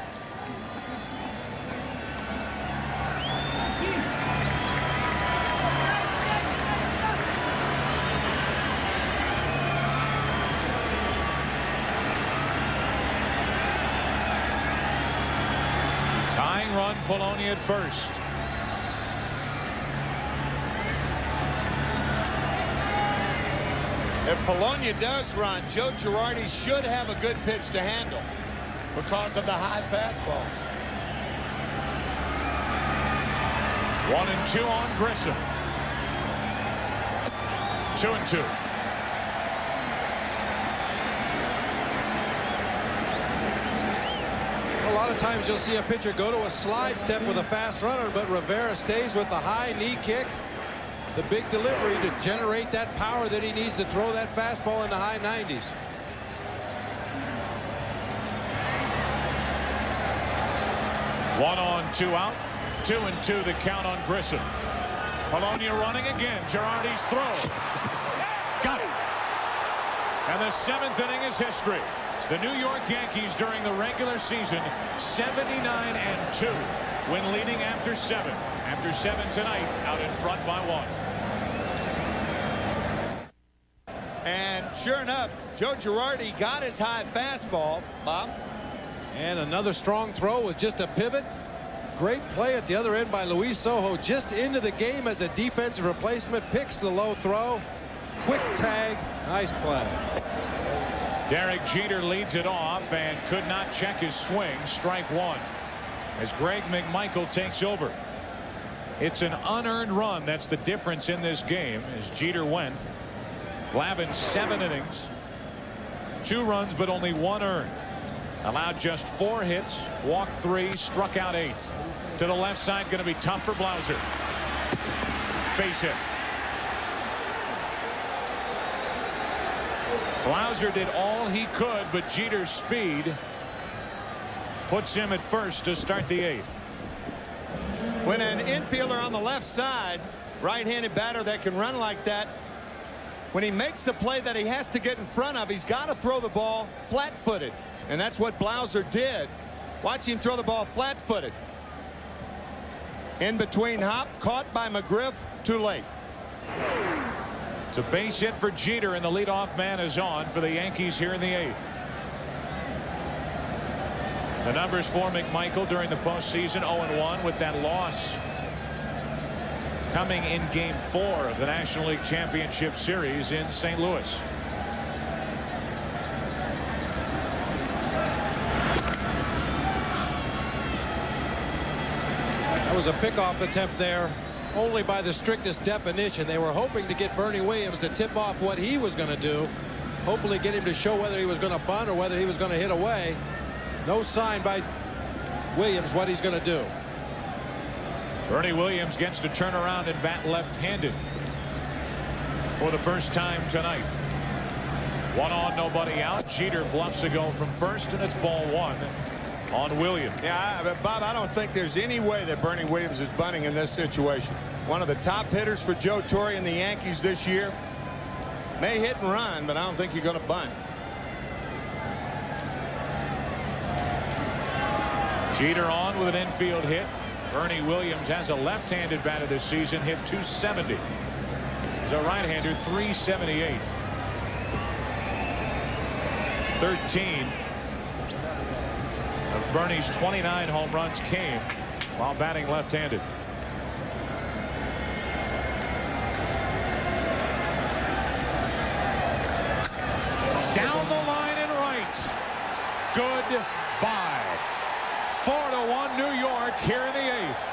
Run Polonia at first. If Polonia does run, Joe Girardi should have a good pitch to handle because of the high fastballs. 1-2 on Grissom. 2-2. A lot of times you'll see a pitcher go to a slide step with a fast runner, but Rivera stays with the high knee kick, the big delivery to generate that power that he needs to throw that fastball in the high 90s. One on, 2 out. 2-2 the count on Grissom. Polonia running again. Girardi's throw. Got it. And the 7th inning is history. The New York Yankees during the regular season 79-2 when leading after 7. After 7 tonight, out in front by 1. And sure enough, Joe Girardi got his high fastball, Bob. And another strong throw with just a pivot. Great play at the other end by Luis Sojo, just into the game as a defensive replacement. Picks the low throw. Quick tag. Nice play. Derek Jeter leads it off and could not check his swing. Strike 1 as Greg McMichael takes over. It's an unearned run. That's the difference in this game as Jeter went. Glavine 7 innings. 2 runs but only 1 earned. Allowed just 4 hits, walked 3, struck out 8. To the left side, going to be tough for Blauser. Base hit. Blauser did all he could, but Jeter's speed puts him at first to start the 8th. When an infielder on the left side, right-handed batter that can run like that, when he makes a play that he has to get in front of, he's got to throw the ball flat-footed. And that's what Blauser did. Watch him throw the ball flat-footed. In between hop, caught by McGriff, too late. It's a base hit for Jeter, and the leadoff man is on for the Yankees here in the 8th. The numbers for McMichael during the postseason: 0-1 with that loss coming in Game 4 of the National League Championship Series in St. Louis. That was a pickoff attempt there, only by the strictest definition. They were hoping to get Bernie Williams to tip off what he was going to do, hopefully get him to show whether he was going to bunt or whether he was going to hit away. No sign by Williams what he's going to do. Bernie Williams gets to turn around and bat left-handed for the first time tonight. 1 on, nobody out. Jeter bluffs a go from first, and it's ball 1 on Williams. Yeah, but Bob, I don't think there's any way that Bernie Williams is bunting in this situation. One of the top hitters for Joe Torre and the Yankees this year. May hit and run, but I don't think you're going to bunt. Jeter on with an infield hit. Bernie Williams has a left-handed batter this season, hit .270. He's a right-hander, .378. 13 of Bernie's 29 home runs came while batting left-handed. Down the line and right. Goodbye. 4-1 New York here in the 8th.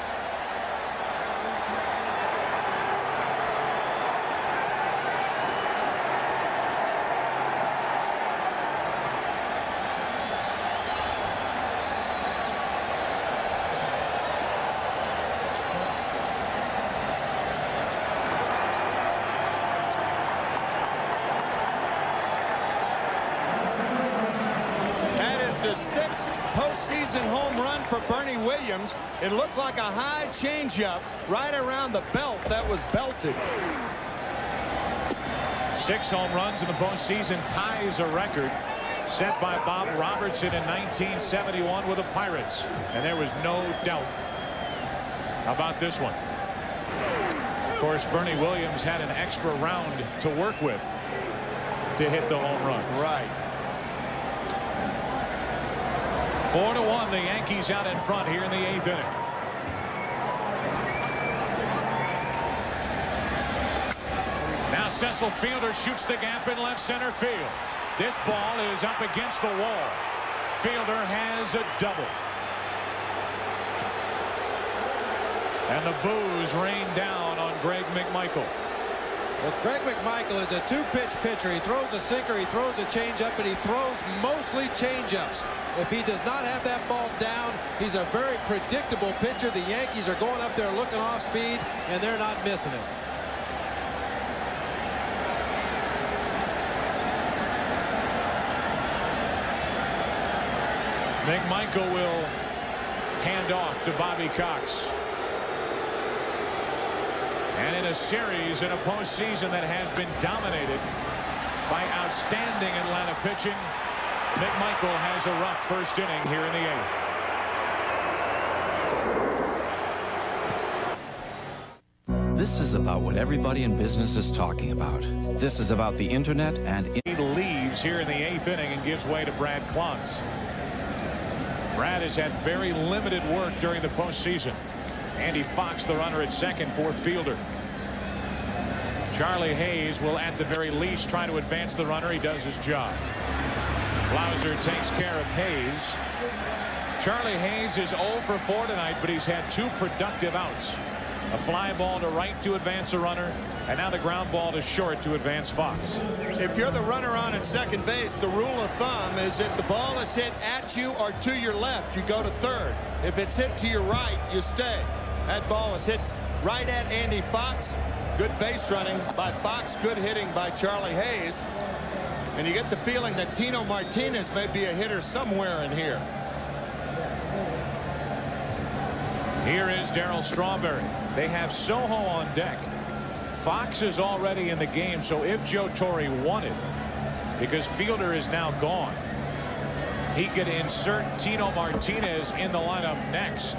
The 6th postseason home run for Bernie Williams. It looked like a high changeup right around the belt that was belted. 6 home runs in the postseason ties a record set by Bob Robertson in 1971 with the Pirates, and there was no doubt about this one. Of course, Bernie Williams had an extra round to work with to hit the home run. Right. 4-1, the Yankees out in front here in the 8th inning. Now Cecil Fielder shoots the gap in left center field. This ball is up against the wall. Fielder has a double. And the boos rain down on Greg McMichael. Well, Greg McMichael is a 2-pitch pitcher. He throws a sinker, he throws a changeup, and he throws mostly changeups. If he does not have that ball down, he's a very predictable pitcher. The Yankees are going up there looking off speed, and they're not missing it. McMichael will hand off to Bobby Cox. And in a series in a postseason that has been dominated by outstanding Atlanta pitching, McMichael has a rough first inning here in the 8th. This is about what everybody in business is talking about. This is about the internet and he leaves here in the 8th inning and gives way to Brad Klontz. Brad has had very limited work during the postseason. Andy Fox, the runner at second for Fielder. Charlie Hayes will at the very least try to advance the runner. He does his job. Blauser takes care of Hayes. Charlie Hayes is 0 for 4 tonight, but he's had 2 productive outs. A fly ball to right to advance a runner, and now the ground ball to short to advance Fox. If you're the runner on at second base, the rule of thumb is if the ball is hit at you or to your left, you go to third. If it's hit to your right, you stay. That ball is hit right at Andy Fox. Good base running by Fox. Good hitting by Charlie Hayes. And you get the feeling that Tino Martinez may be a hitter somewhere in here. Here is Darryl Strawberry. They have Soho on deck. Fox is already in the game, so if Joe Torre wanted, because Fielder is now gone, he could insert Tino Martinez in the lineup next.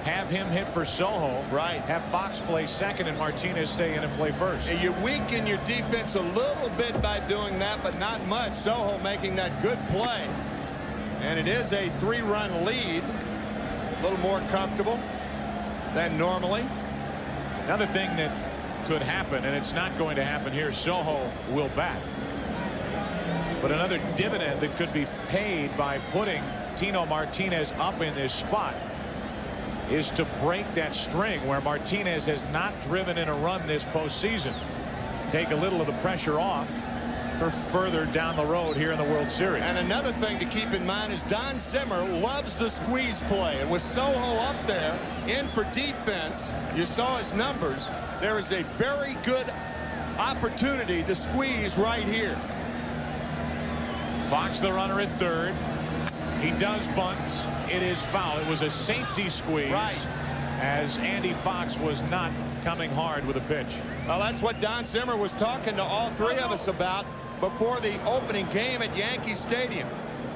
Have him hit for Soho. Right. Have Fox play second and Martinez stay in and play first. And you weaken your defense a little bit by doing that, but not much. Soho making that good play. And it is a 3-run lead. A little more comfortable than normally. Another thing that could happen, and it's not going to happen here, Soho will bat. But another dividend that could be paid by putting Tino Martinez up in this spot is to break that string where Martinez has not driven in a run this postseason. Take a little of the pressure off for further down the road here in the World Series. And another thing to keep in mind is Don Zimmer loves the squeeze play. And with Soho up there in for defense, you saw his numbers. There is a very good opportunity to squeeze right here. Fox the runner at third. He does bunt. It is foul. It was a safety squeeze. Right. As Andy Fox was not coming hard with a pitch. Well, that's what Don Zimmer was talking to all three of us about before the opening game at Yankee Stadium.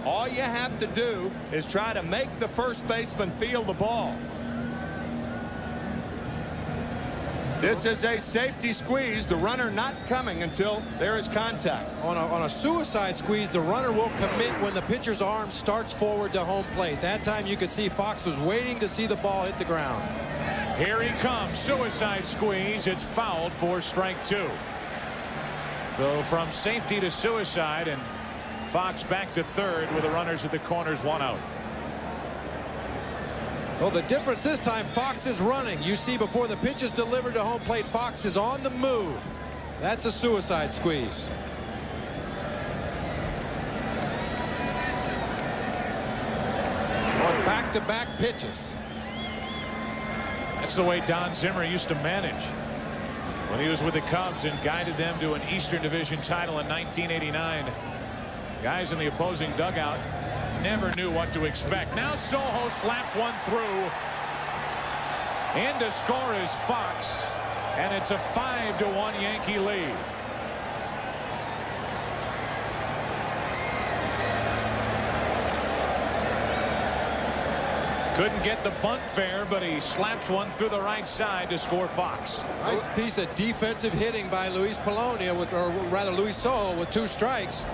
All you have to do is try to make the first baseman feel the ball. This is a safety squeeze, the runner not coming until there is contact. On a suicide squeeze, the runner will commit when the pitcher's arm starts forward to home plate. That time you could see Fox was waiting to see the ball hit the ground. Here he comes. Suicide squeeze. It's fouled for strike 2. So from safety to suicide, and Fox back to third with the runners at the corners, 1 out. Well, the difference this time, Fox is running. You see before the pitch is delivered to home plate, Fox is on the move. That's a suicide squeeze. On back-to-back pitches. That's the way Don Zimmer used to manage when he was with the Cubs and guided them to an Eastern Division title in 1989. Guys in the opposing dugout never knew what to expect. Now Soho slaps one through. In to score is Fox, and it's a 5-1 Yankee lead. Couldn't get the bunt fair, but he slaps one through the right side to score Fox. Nice piece of defensive hitting by Luis Polonia, or rather Luis Soho, with 2 strikes.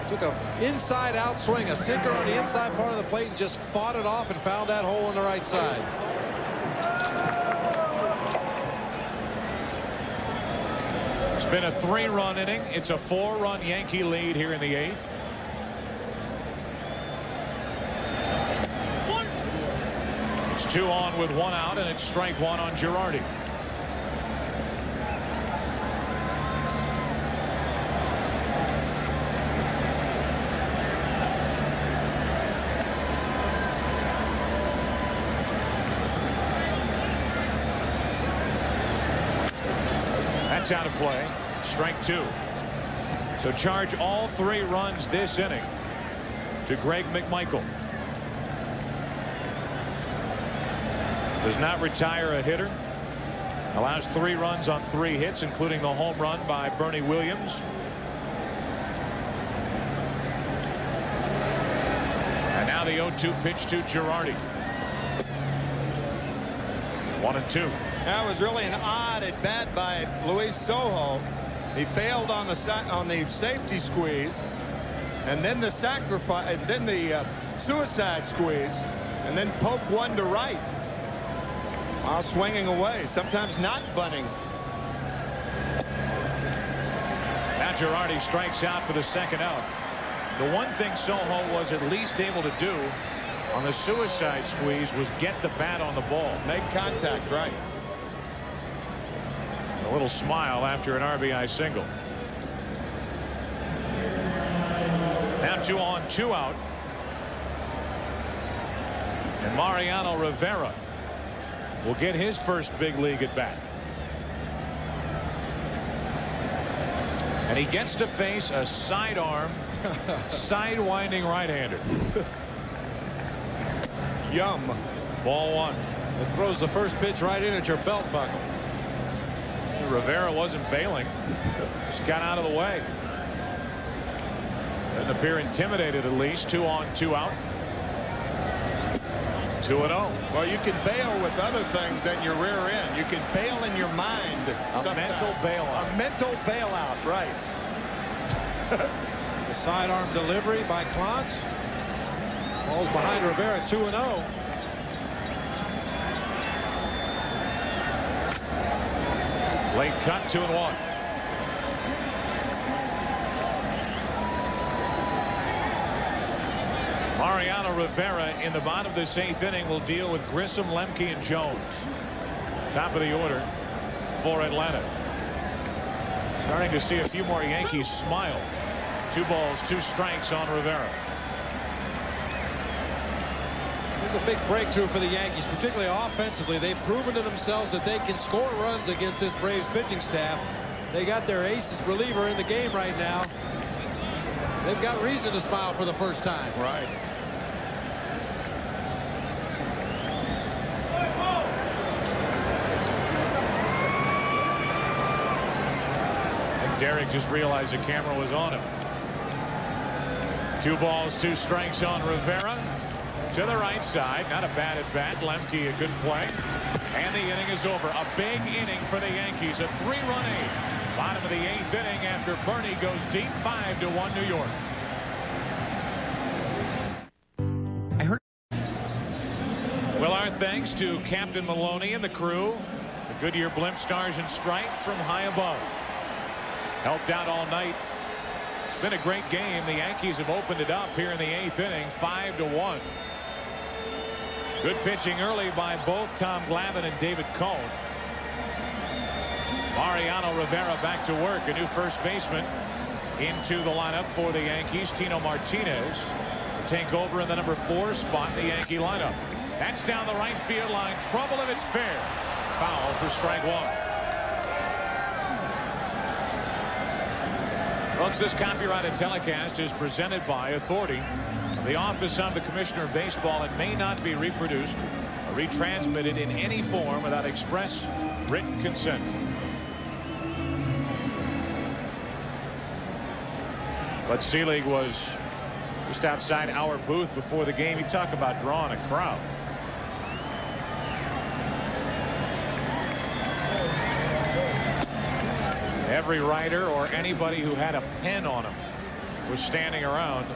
Took a inside-out swing, a sinker on the inside part of the plate, and just fought it off and found that hole on the right side. It's been a 3-run inning. It's a 4-run Yankee lead here in the 8th. It's 2 on with 1 out, and it's strike 1 on Girardi. That's out of play. Strike 2. So charge all 3 runs this inning to Greg McMichael. Does not retire a hitter. Allows 3 runs on 3 hits, including the home run by Bernie Williams. And now the 0-2 pitch to Girardi. 1-2. That was really an odd at bat by Luis Soho. He failed on the safety squeeze, and then the sacrifice, then the suicide squeeze, and then poke one to right while swinging away, sometimes not bunting. Now Girardi strikes out for the 2nd out. The one thing Soho was at least able to do on the suicide squeeze was get the bat on the ball. Make contact, right. A little smile after an RBI single. Now 2 on 2 out. And Mariano Rivera will get his first big league at bat. And he gets to face a sidearm, sidewinding right-hander. Yum. Ball 1. It throws the first pitch right in at your belt buckle. Rivera wasn't bailing. Just got out of the way. Doesn't appear intimidated, at least. 2 on 2 out. 2-0. Well, you can bail with other things than your rear end. You can bail in your mind. A mental bailout. A mental bailout, right. The sidearm delivery by Clance. Ball's behind Rivera. 2-0. Late cut. 2-1. Mariano Rivera in the bottom of this 8th inning will deal with Grissom, Lemke, and Jones. Top of the order for Atlanta. Starting to see a few more Yankees smile. 2 balls, 2 strikes on Rivera. There's a big breakthrough for the Yankees, particularly offensively. They've proven to themselves that they can score runs against this Braves pitching staff. They got their ace reliever in the game right now. They've got reason to smile for the first time. Right. Derek just realized the camera was on him. 2 balls, 2 strikes on Rivera. To the right side. Not a bad at bat. Lemke, a good play. And the inning is over. A big inning for the Yankees. A 3-run 8th. Bottom of the 8th inning after Bernie goes deep. 5-1 New York. I heard. Well, our thanks to Captain Maloney and the crew. The Goodyear Blimp Stars and Stripes from high above. Helped out all night. It's been a great game. The Yankees have opened it up here in the 8th inning. 5-1. Good pitching early by both Tom Glavine and David Cone. Mariano Rivera back to work. A new first baseman into the lineup for the Yankees. Tino Martinez will take over in the number 4 spot in the Yankee lineup. That's down the right field line. Trouble if it's fair. Foul for strike 1. Folks, this copyrighted telecast is presented by Authority, the Office of the Commissioner of Baseball, and may not be reproduced or retransmitted in any form without express written consent. But Selig was just outside our booth before the game. You talk about drawing a crowd. Every writer or anybody who had a pen on him was standing around.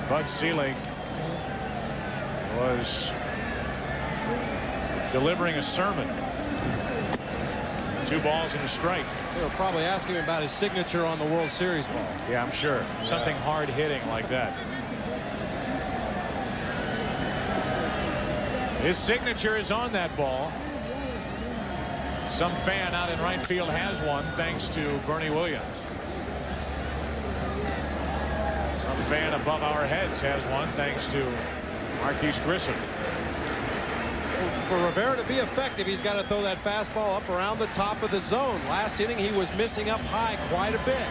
Bud Selig was delivering a sermon. 2 balls and a strike. They were probably asking him about his signature on the World Series ball. Yeah, I'm sure. Something hard hitting like that. His signature is on that ball. Some fan out in right field has one thanks to Bernie Williams. Some fan above our heads has one thanks to Marquise Grissom. For Rivera to be effective, he's got to throw that fastball up around the top of the zone. Last inning, he was missing up high quite a bit.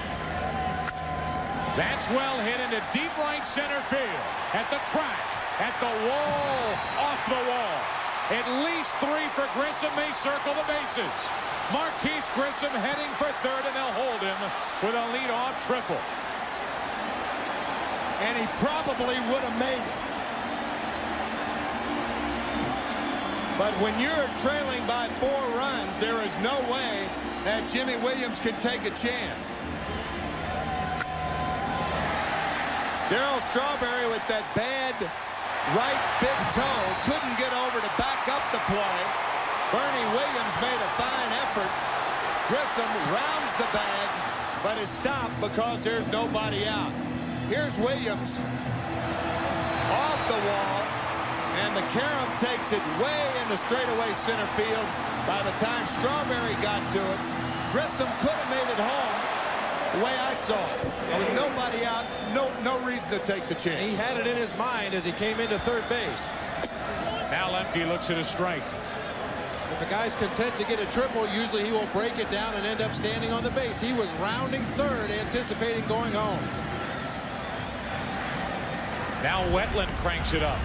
That's well hit into deep right center field. At the track, at the wall, off the wall. At least 3 for Grissom. They circle the bases. Marquise Grissom heading for third, and they'll hold him with a leadoff triple. And he probably would have made it. But when you're trailing by 4 runs, there is no way that Jimmy Williams can take a chance. Darryl Strawberry with that bad right big toe couldn't get over to back up the play. Bernie Williams made a fine effort. Grissom rounds the bag, but is stopped because there's nobody out. Here's Williams off the wall, And the carom takes it way into straightaway center field. By the time Strawberry got to it, Grissom could have made it home. The way I saw it, with nobody out, no reason to take the chance. He had it in his mind as he came into third base. Now Lemke looks at a strike. If a guy's content to get a triple, usually he will break it down and end up standing on the base. He was rounding third, anticipating going home. Now Wetland cranks it up.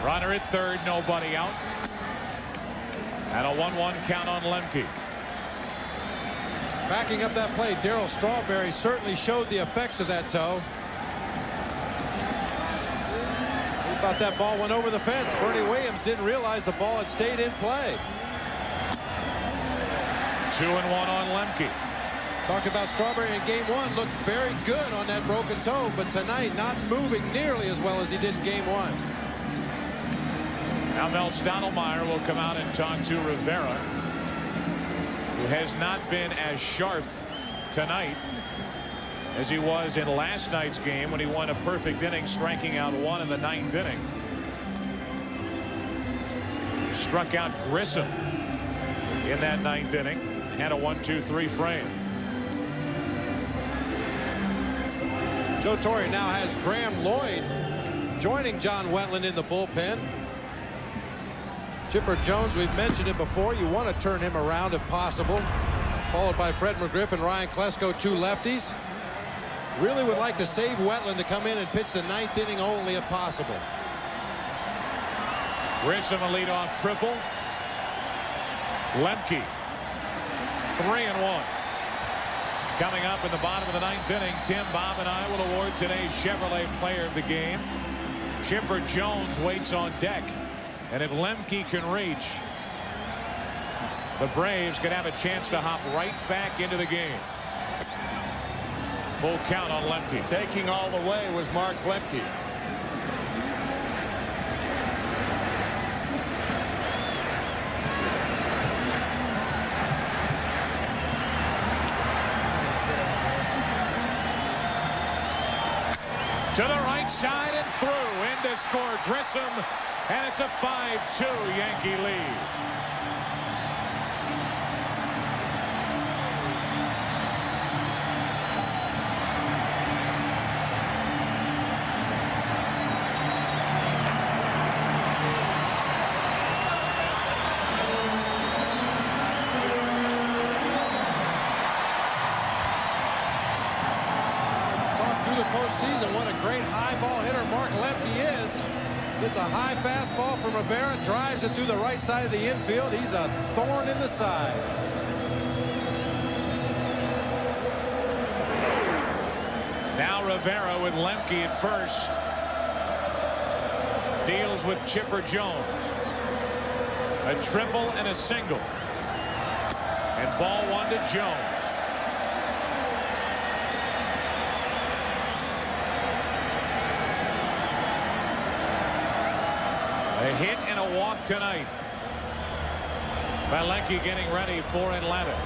Runner at third, nobody out. And a 1-1 count on Lemke. Backing up that play, Darryl Strawberry certainly showed the effects of that toe. He thought that ball went over the fence. Bernie Williams didn't realize the ball had stayed in play. 2-1 on Lemke. Talked about Strawberry in game one. Looked very good on that broken toe, but tonight not moving nearly as well as he did in game one. Now Mel Stottlemyre will come out and talk to Rivera, who has not been as sharp tonight as he was in last night's game when he won a perfect inning, striking out one in the 9th inning. Struck out Grissom in that 9th inning. Had a 1-2-3 frame. Joe Torre now has Graham Lloyd joining John Wetland in the bullpen. Chipper Jones, we've mentioned it before. You want to turn him around if possible. Followed by Fred McGriff and Ryan Klesko, two lefties. Really would like to save Wetland to come in and pitch the 9th inning only if possible. Grissom a leadoff triple. Lemke 3-1. Coming up in the bottom of the 9th inning, Tim, Bob, and I will award today's Chevrolet Player of the Game. Chipper Jones waits on deck. And if Lemke can reach, the Braves could have a chance to hop right back into the game. Full count on Lemke. Taking all the way was Mark Lemke. To the right side and through. In to score Grissom. And it's a 5-2 Yankee lead. Talk through the postseason what a great high ball hitter Mark Lemke is. Gets a high fastball from Rivera, drives it through the right side of the infield. He's a thorn in the side. Now Rivera with Lemke at first. Deals with Chipper Jones. A triple and a single. And ball one to Jones. A hit and a walk tonight by Lemke, getting ready for Atlanta.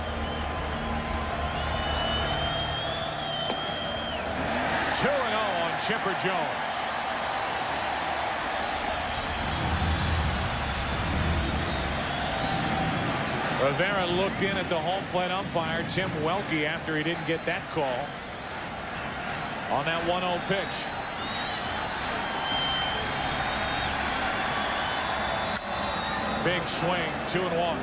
Two and 0 on Chipper Jones. Rivera looked in at the home plate umpire, Tim Welke, after he didn't get that call on that 1-0 pitch. Big swing, 2-1.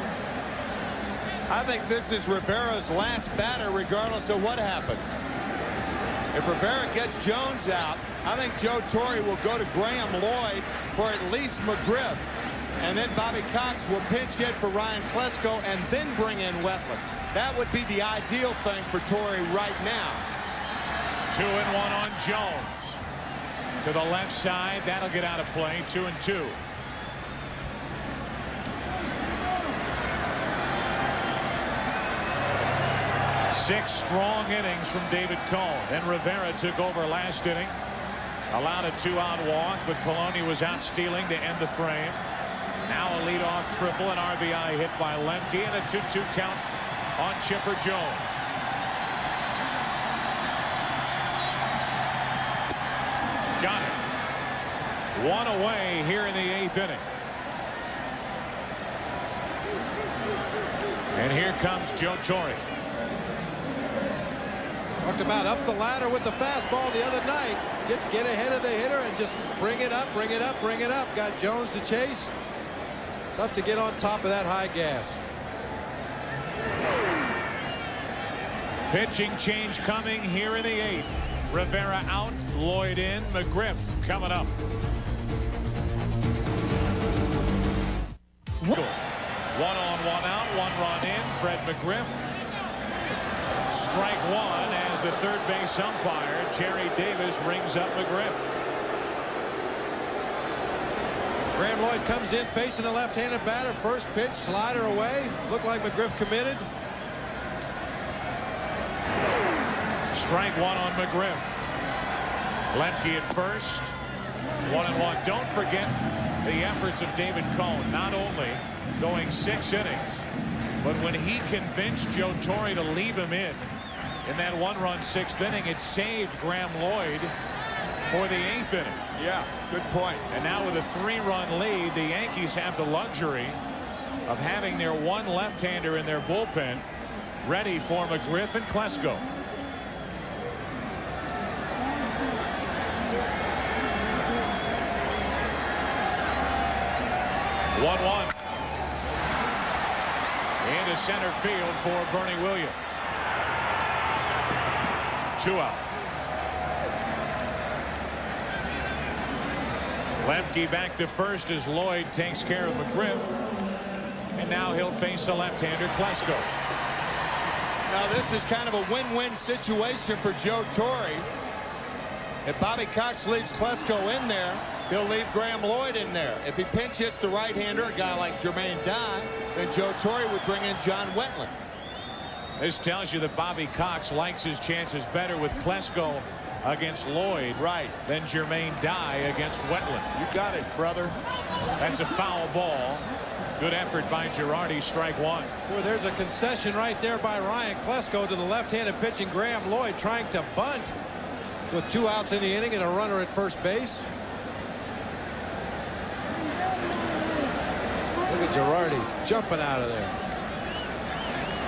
I think this is Rivera's last batter, regardless of what happens. If Rivera gets Jones out, I think Joe Torre will go to Graham Lloyd for at least McGriff. And then Bobby Cox will pinch hit for Ryan Klesko and then bring in Wetland. That would be the ideal thing for Torre right now. 2-1 on Jones. To the left side, that'll get out of play. 2-2. Six strong innings from David Cone. Then Rivera took over last inning. Allowed a 2-out walk, but Poloni was out stealing to end the frame. Now a leadoff triple, an RBI hit by Lemke, and a 2-2 count on Chipper Jones. Got it. One away here in the 8th inning. And here comes Joe Torre. Talked about up the ladder with the fastball the other night. Get ahead of the hitter and just bring it up, bring it up, bring it up. Got Jones to chase. Tough to get on top of that high gas. Pitching change coming here in the 8th. Rivera out, Lloyd in, McGriff coming up. One on, one out, one run in. Fred McGriff. Strike one as the third base umpire, Jerry Davis, rings up McGriff. Graham Lloyd comes in facing a left-handed batter. First pitch, slider away. Looked like McGriff committed. Strike one on McGriff. Lemke at first. 1-1. Don't forget the efforts of David Cone, not only going 6 innings, but when he convinced Joe Torre to leave him in that 1-run 6th inning, it saved Graham Lloyd for the 8th inning. Yeah, good point. And now with a 3-run lead, the Yankees have the luxury of having their one left-hander in their bullpen ready for McGriff and Klesko. One into center field for Bernie Williams. 2 out. Lemke back to first as Lloyd takes care of McGriff. And now he'll face the left-hander Klesko. Now this is kind of a win-win situation for Joe Torre. If Bobby Cox leaves Klesko in there, he'll leave Graham Lloyd in there. If he pinch hits the right-hander, a guy like Jermaine Dye, then Joe Torre would bring in John Wetland. This tells you that Bobby Cox likes his chances better with Klesko against Lloyd than Jermaine Dye against Wetland. You got it, brother. That's a foul ball. Good effort by Girardi. Strike one. Boy, there's a concession right there by Ryan Klesko to the left-handed pitching Graham Lloyd, trying to bunt with 2 outs in the inning and a runner at first base. Look at Girardi jumping out of there.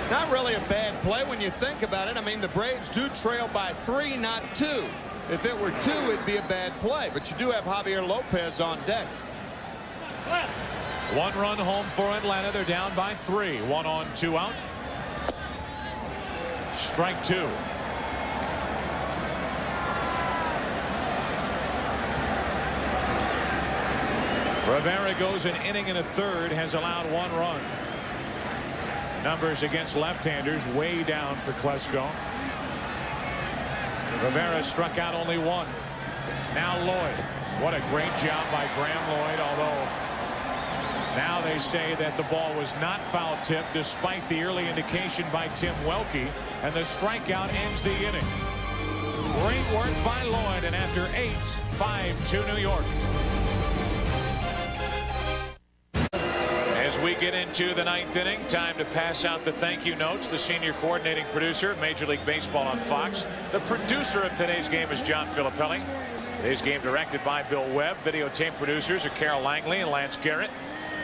Not really a bad play when you think about it. I mean, the Braves do trail by 3, not 2. If it were 2, it'd be a bad play. But you do have Javier Lopez on deck. 1 run home for Atlanta. They're down by 3. 1 on, 2 out. Strike 2. Rivera goes an inning and a third, has allowed 1 run. Numbers against left-handers way down for Klesko. Rivera struck out only 1. Now Lloyd. What a great job by Graham Lloyd, although now they say that the ball was not foul tipped despite the early indication by Tim Welke, and the strikeout ends the inning. Great work by Lloyd, and after 8, 5-2 New York. As we get into the 9th inning, time to pass out the thank you notes. The senior coordinating producer of Major League Baseball on Fox. The producer of today's game is John Filippelli. Today's game directed by Bill Webb. Videotape producers are Carol Langley and Lance Garrett.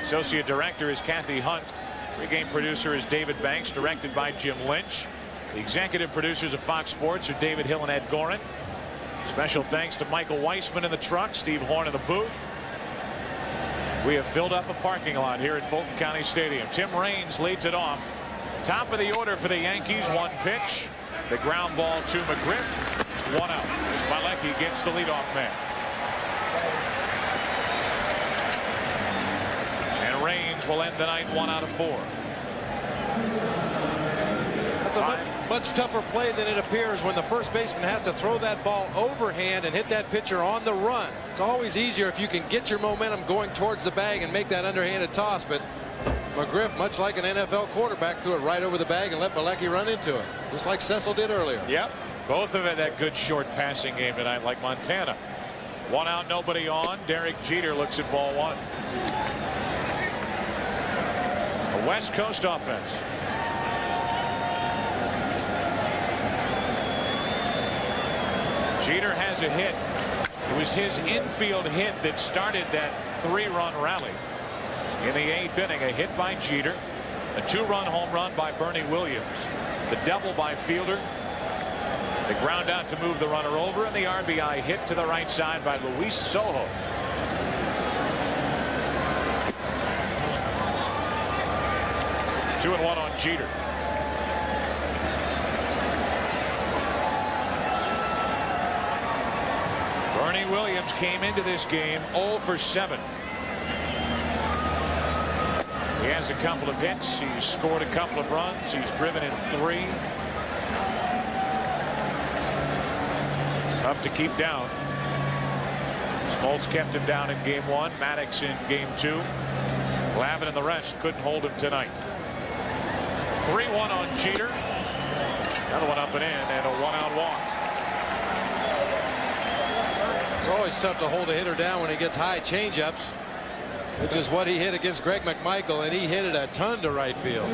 Associate director is Kathy Hunt. Pregame producer is David Banks, directed by Jim Lynch. The executive producers of Fox Sports are David Hill and Ed Gorin. Special thanks to Michael Weissman in the truck, Steve Horn in the booth. We have filled up a parking lot here at Fulton County Stadium. Tim Raines leads it off. Top of the order for the Yankees. 1 pitch. The ground ball to McGriff. 1 out. As Malecki gets the leadoff man. And Raines will end the night 1 out of 4. That's a much tougher play than it appears when the first baseman has to throw that ball overhand and hit that pitcher on the run. It's always easier if you can get your momentum going towards the bag and make that underhanded toss. But McGriff, much like an NFL quarterback, threw it right over the bag and let Malecki run into it, just like Cecil did earlier. Yep. Both of it that good short passing game tonight, like Montana. 1 out, nobody on. Derek Jeter looks at ball 1. A West Coast offense. Jeter has a hit. It was his infield hit that started that 3-run rally. In the 8th inning, a hit by Jeter, a 2-run home run by Bernie Williams, the double by Fielder, the ground out to move the runner over, and the RBI hit to the right side by Luis Sojo. Two and one on Jeter. Bernie Williams came into this game 0 for 7. He has a couple of hits. He's scored a couple of runs. He's driven in 3. Tough to keep down. Smoltz kept him down in game 1. Maddox in game 2. Glavine and the rest couldn't hold him tonight. 3-1 on Jeter. Another one up and in, and a 1-out walk. It's always tough to hold a hitter down when he gets high changeups, which is what he hit against Greg McMichael, and he hit it a ton to right field.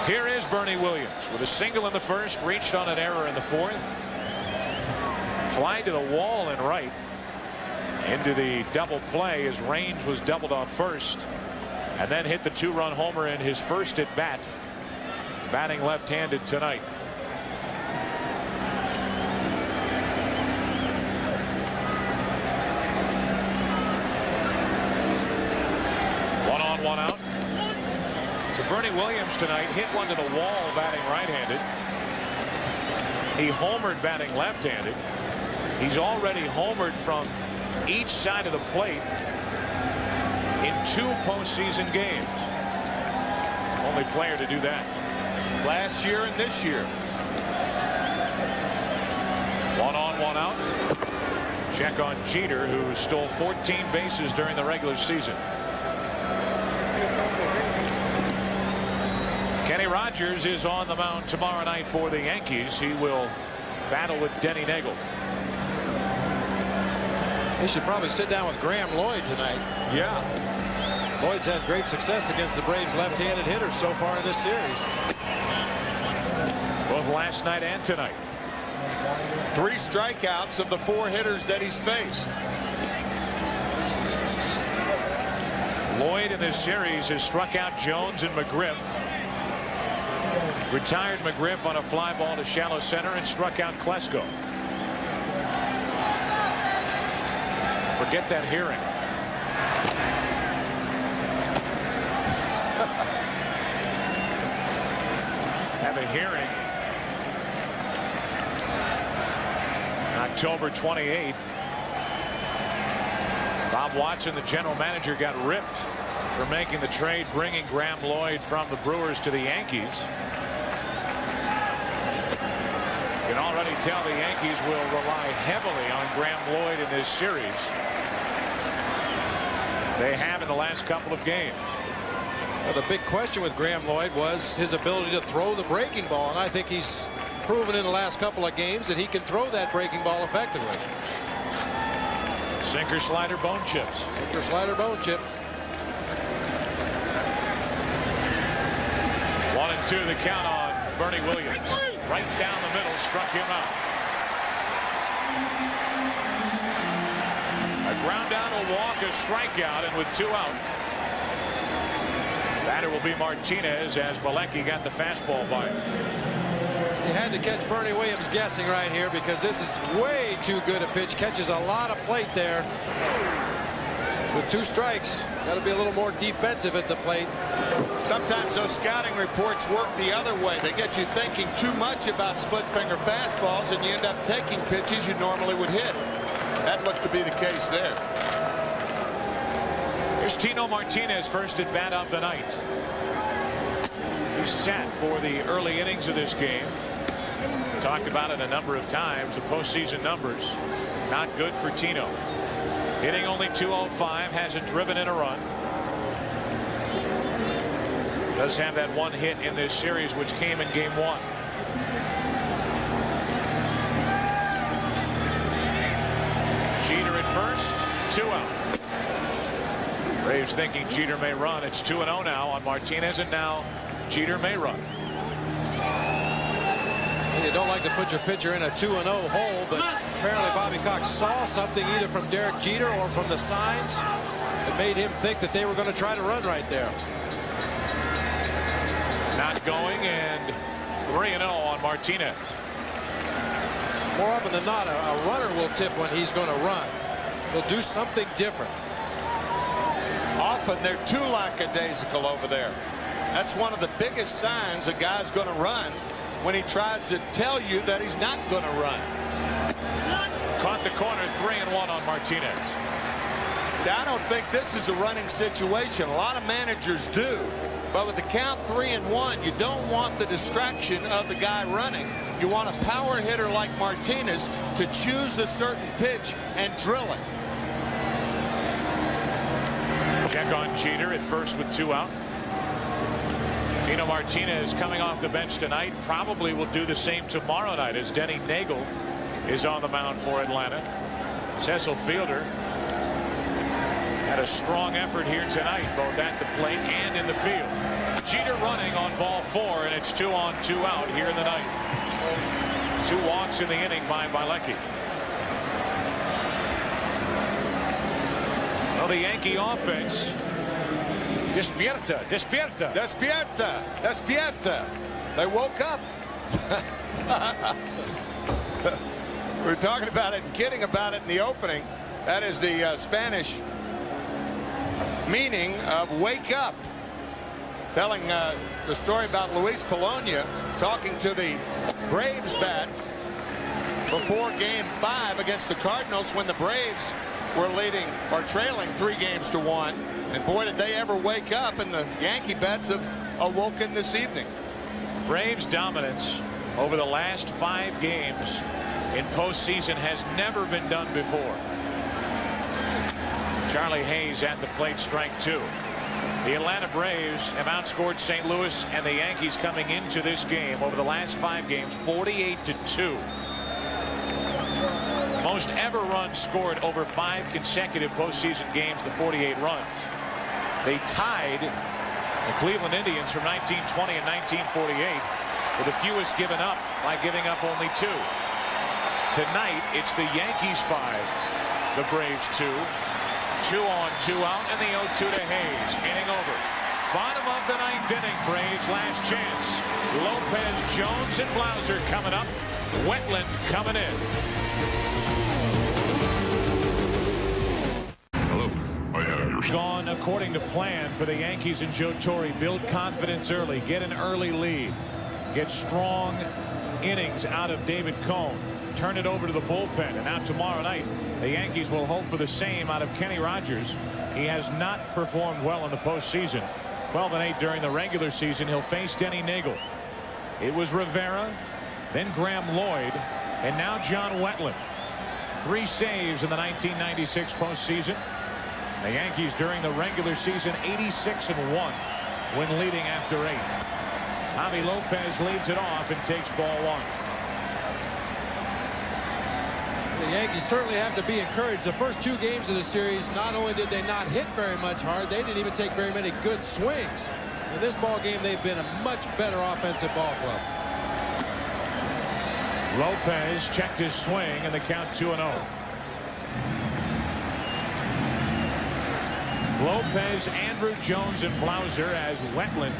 Here is Bernie Williams with a single in the first, reached on an error in the 4th. Fly to the wall and right into the double play. His range was doubled off first, and then hit the 2-run homer in his first at bat, batting left-handed tonight. One on, one out. So Bernie Williams tonight hit one to the wall batting right-handed. He homered batting left-handed. He's already homered from each side of the plate in 2 postseason games. Only player to do that. Last year and this year. 1 on, 1 out. Check on Jeter, who stole 14 bases during the regular season. Kenny Rogers is on the mound tomorrow night for the Yankees. He will battle with Denny Neagle. He should probably sit down with Graham Lloyd tonight. Yeah. Lloyd's had great success against the Braves left-handed hitters so far in this series. Both last night and tonight. 3 strikeouts of the 4 hitters that he's faced. Lloyd in this series has struck out Jones and McGriff. Retired McGriff on a fly ball to shallow center and struck out Klesko. Forget that hearing. Have a hearing October 28th. Bob Watson, the general manager, got ripped for making the trade, bringing Graham Lloyd from the Brewers to the Yankees. You can already tell the Yankees will rely heavily on Graham Lloyd in this series. They have in the last couple of games. Well, the big question with Graham Lloyd was his ability to throw the breaking ball, and I think he's proven in the last couple of games that he can throw that breaking ball effectively. Sinker, slider, bone chips. Sinker, slider, bone chip. 1-2 the count on Bernie Williams. Right down the middle, struck him out. A ground out, a walk, a strikeout, and with 2 out. Batter will be Martinez as Malecki got the fastball by him. You had to catch Bernie Williams guessing right here because this is way too good a pitch. Catches a lot of plate there. With 2 strikes, got to be a little more defensive at the plate. Sometimes those scouting reports work the other way. They get you thinking too much about split finger fastballs, and you end up taking pitches you normally would hit. That looked to be the case there. Here's Tino Martinez, first at bat of the night. He sat for the early innings of this game. Talked about it a number of times. The postseason numbers not good for Tino. Hitting only .205, hasn't driven in a run. Does have that 1 hit in this series, which came in game 1. Jeter at first, 2 out. Braves thinking Jeter may run. It's 2-0 now on Martinez, and now Jeter may run. You You don't like to put your pitcher in a 2-0 hole, but apparently Bobby Cox saw something either from Derek Jeter or from the signs that made him think that they were going to try to run right there. Not going, and 3-0 on Martinez. More often than not, a runner will tip when he's going to run. He'll do something different. Often they're too lackadaisical over there. That's one of the biggest signs a guy's going to run, when he tries to tell you that he's not going to run. Caught the corner, 3-1 on Martinez. Now, I don't think this is a running situation. A lot of managers do. But with the count 3-1, you don't want the distraction of the guy running. You want a power hitter like Martinez to choose a certain pitch and drill it. Check on Jeter at first with 2 out. Dino Martinez coming off the bench tonight, probably will do the same tomorrow night as Denny Nagel is on the mound for Atlanta. Cecil Fielder had a strong effort here tonight, both at the plate and in the field. Jeter running on ball 4, and it's 2 on 2 out here in the ninth. 2 walks in the inning by Bilecki. Well, the Yankee offense. Despierta, despierta. Despierta, despierta. They woke up. We were talking about it and kidding about it in the opening. That is the Spanish meaning of wake up. Telling the story about Luis Polonia talking to the Braves bats before Game 5 against the Cardinals, when the Braves were leading or trailing 3-1. And boy, did they ever wake up, and the Yankee bats have awoken this evening. Braves dominance over the last 5 games in postseason has never been done before. Charlie Hayes at the plate, strike 2. The Atlanta Braves have outscored St. Louis and the Yankees coming into this game over the last 5 games 48-2. Most ever runs scored over 5 consecutive postseason games, the 48 runs. They tied the Cleveland Indians from 1920 and 1948 with the fewest given up by giving up only 2. Tonight it's the Yankees 5, the Braves 2. 2 on 2 out, and the 0-2 to Hayes. Inning over. Bottom of the 9th inning. Braves last chance. Lopez, Jones, and Blauser coming up. Wetland coming in. Hello. I have your... Gone according to plan for the Yankees and Joe Torre. Build confidence early. Get an early lead. Get strong innings out of David Cone. Turn it over to the bullpen. And now tomorrow night, the Yankees will hope for the same out of Kenny Rogers. He has not performed well in the postseason. 12-8 during the regular season. He'll face Denny Nagel. It was Rivera, then Graham Lloyd, and now John Wetland. 3 saves in the 1996 postseason. The Yankees during the regular season 86-1 when leading after 8. Javi Lopez leads it off and takes ball 1. The Yankees certainly have to be encouraged. The first 2 games of the series, not only did they not hit very much hard, they didn't even take very many good swings. In this ball game, they've been a much better offensive ball club. Lopez checked his swing, and the count 2-0. Lopez, Andrew Jones, and Blauser as Wetland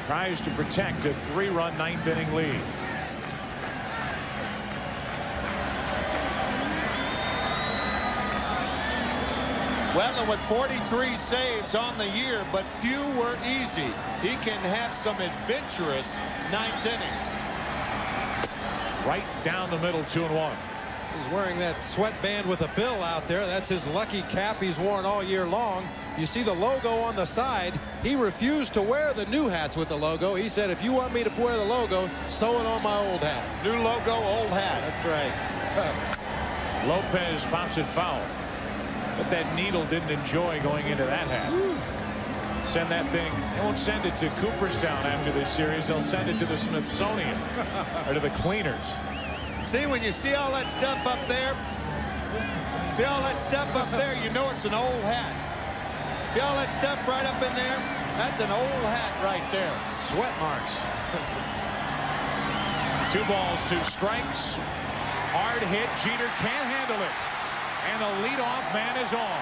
tries to protect a 3-run 9th inning lead. Wetland with 43 saves on the year, but few were easy. He can have some adventurous 9th innings. Right down the middle, 2-1. He's wearing that sweatband with a bill out there. That's his lucky cap he's worn all year long. You see the logo on the side. He refused to wear the new hats with the logo. He said, if you want me to wear the logo, sew it on my old hat. New logo, old hat. That's right. Lopez pops it foul. But that needle didn't enjoy going into that hat. Woo. Send that thing. They won't send it to Cooperstown after this series. They'll send it to the Smithsonian or to the cleaners. See, when you see all that stuff up there, you know it's an old hat. See all that stuff right up in there? That's an old hat right there. Sweat marks. 2 balls, 2 strikes. Hard hit. Jeter can't handle it. And the leadoff man is on.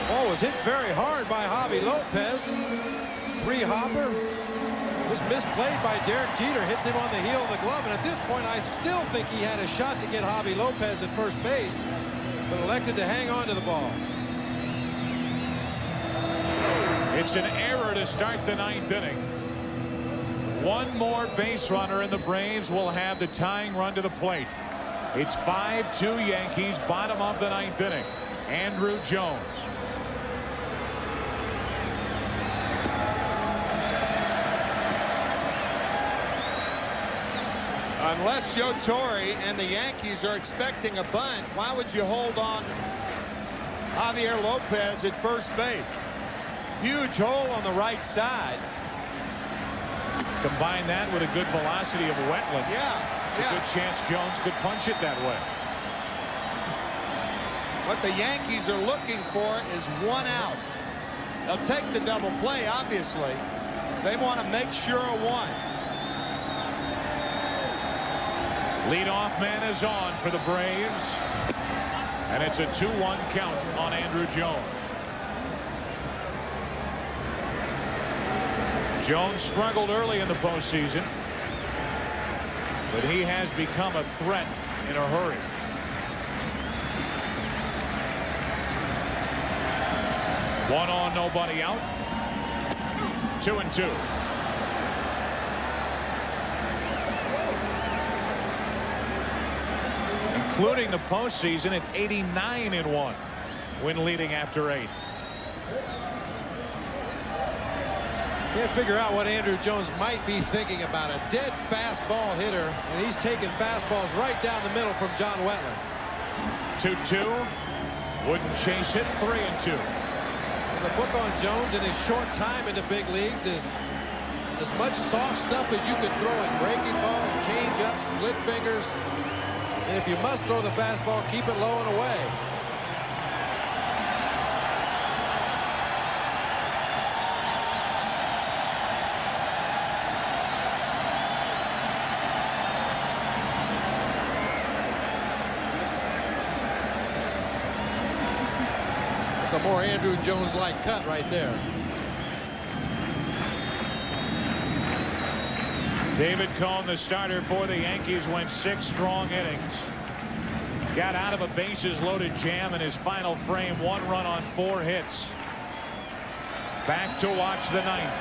Ball was hit very hard by Javi Lopez. 3-hopper. This misplayed by Derek Jeter hits him on the heel of the glove, and at this point I still think he had a shot to get Javi Lopez at first base, but elected to hang on to the ball. It's an error to start the 9th inning. One more base runner and the Braves will have the tying run to the plate. It's 5-2 Yankees, bottom of the 9th inning. Andrew Jones. Unless Joe Torre and the Yankees are expecting a bunt, why would you hold on Javier Lopez at first base? Huge hole on the right side. Combine that with a good velocity of Wetland. A good chance Jones could punch it that way. What the Yankees are looking for is 1 out. They'll take the double play, obviously. They want to make sure of 1. Leadoff man is on for the Braves. And it's a 2-1 count on Andrew Jones. Jones struggled early in the postseason, but he has become a threat in a hurry. One on, nobody out. 2-2. Including the postseason, it's 89-1 when leading after 8. Can't figure out what Andrew Jones might be thinking about. A dead fastball hitter, and he's taking fastballs right down the middle from John Wetland. 2-2. Wouldn't chase it. 3-2. The book on Jones in his short time in the big leagues is as much soft stuff as you could throw at breaking balls, change-ups, split fingers. And if you must throw the fastball, keep it low and away. It's a more Andrew Jones-like cut right there. David Cone, the starter for the Yankees, went 6 strong innings. Got out of a bases-loaded jam in his final frame. 1 run on 4 hits. Back to watch the 9th.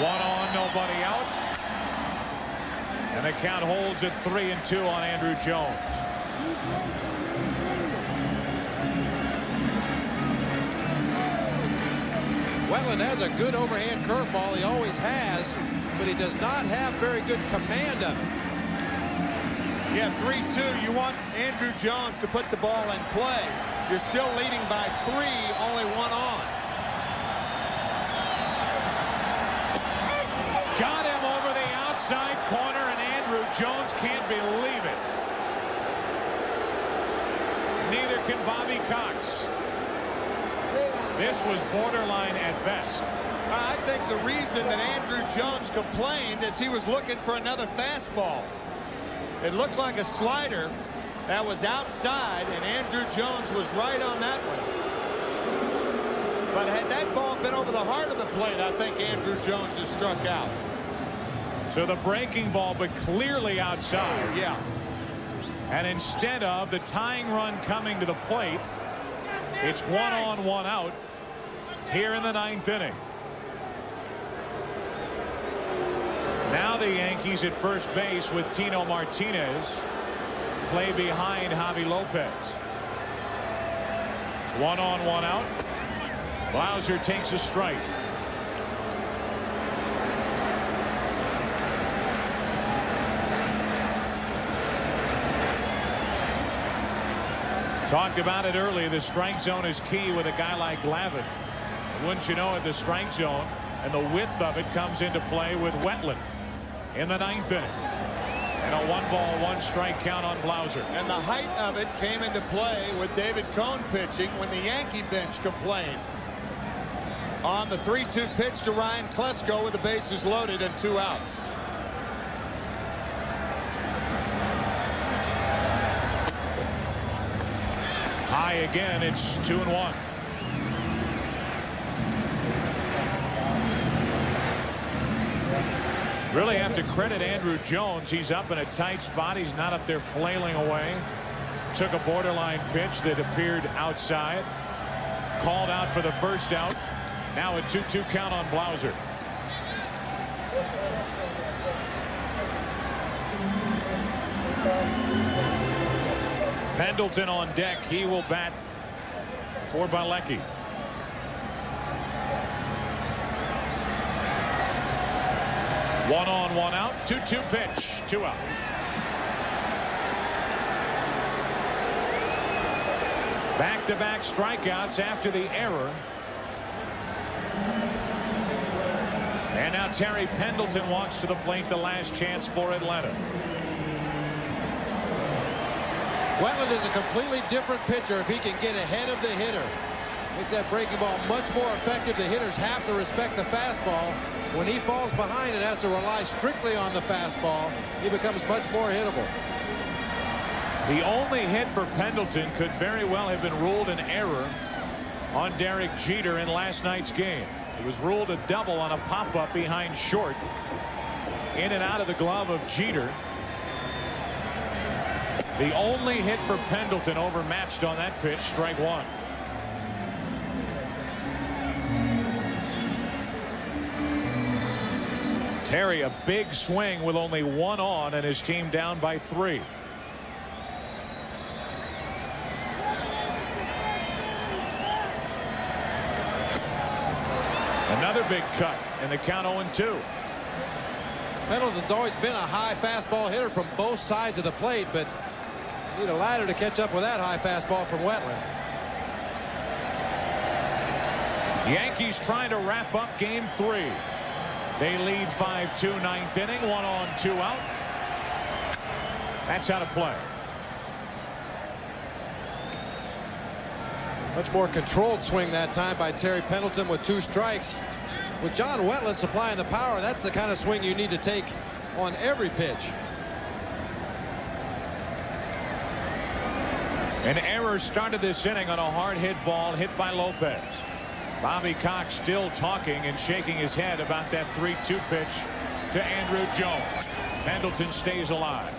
1 on, nobody out. And the count holds at 3-2 on Andrew Jones. Wetland has a good overhand curveball. He always has, but he does not have very good command of it. Yeah, 3-2. You want Andrew Jones to put the ball in play. You're still leading by 3, only 1 on. Got him over the outside corner, and Andrew Jones can't believe it. Neither can Bobby Cox. This was borderline at best. I think the reason that Andrew Jones complained is he was looking for another fastball. It looked like a slider that was outside, and Andrew Jones was right on that one. But had that ball been over the heart of the plate, I think Andrew Jones has struck out. So the breaking ball, but clearly outside. Yeah. And instead of the tying run coming to the plate, it's 1 on, 1 out here in the 9th inning. Now the Yankees at first base with Tino Martinez. Play behind Javi Lopez. 1 on, 1 out. Blauser takes a strike. Talked about it earlier. The strike zone is key with a guy like Glavine. Wouldn't you know it, the strike zone and the width of it comes into play with Wetland in the 9th inning. And a 1-ball, 1-strike count on Blauser. And the height of it came into play with David Cone pitching when the Yankee bench complained. On the 3-2 pitch to Ryan Klesko with the bases loaded and 2 outs. High again. It's 2-1. Really have to credit Andrew Jones. He's up in a tight spot. He's not up there flailing away. Took a borderline pitch that appeared outside. Called out for the first out. Now a 2-2 count on Blauser. Pendleton on deck. He will bat for Balecki. One on, one out. 2-2 pitch. 2 out. Back-to-back strikeouts after the error. And now Terry Pendleton walks to the plate. The last chance for Atlanta. Wetland is a completely different pitcher if he can get ahead of the hitter. Makes that breaking ball much more effective. The hitters have to respect the fastball. When he falls behind and has to rely strictly on the fastball, he becomes much more hittable. The only hit for Pendleton could very well have been ruled an error on Derek Jeter in last night's game. It was ruled a double on a pop-up behind short. In and out of the glove of Jeter. The only hit for Pendleton overmatched on that pitch. Strike 1. Terry, a big swing with only 1 on and his team down by 3. Another big cut and the count 0-2. Pendleton's always been a high fastball hitter from both sides of the plate, but need a ladder to catch up with that high fastball from Wetland. Yankees trying to wrap up game 3. They lead 5-2, 9th inning. 1 on, 2 out. That's out of play. Much more controlled swing that time by Terry Pendleton with 2 strikes. With John Wetland supplying the power, that's the kind of swing you need to take on every pitch. An error started this inning on a hard hit ball hit by Lopez. Bobby Cox still talking and shaking his head about that 3-2 pitch to Andrew Jones. Pendleton stays alive.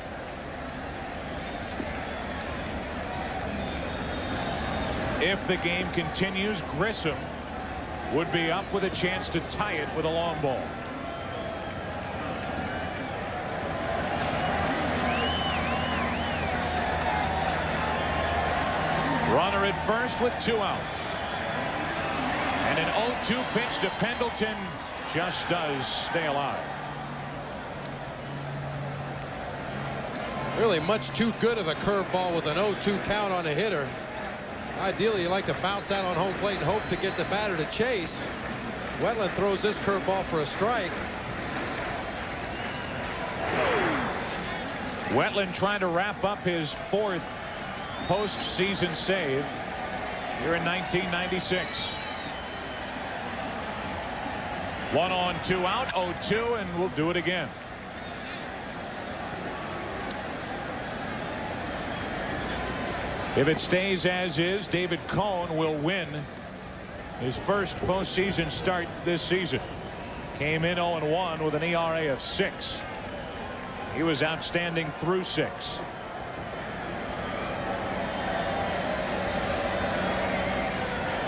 If the game continues, Grissom would be up with a chance to tie it with a long ball. Runner at first with 2 out. And an 0-2 pitch to Pendleton just does stay alive. Really much too good of a curveball with an 0-2 count on a hitter. Ideally, you like to bounce out on home plate and hope to get the batter to chase. Wetland throws this curveball for a strike. Wetland trying to wrap up his 4th postseason save here in 1996. 1 on, 2 out, 0-2, and we'll do it again. If it stays as is, David Cone will win his first postseason start this season. Came in 0-1 with an ERA of 6. He was outstanding through 6.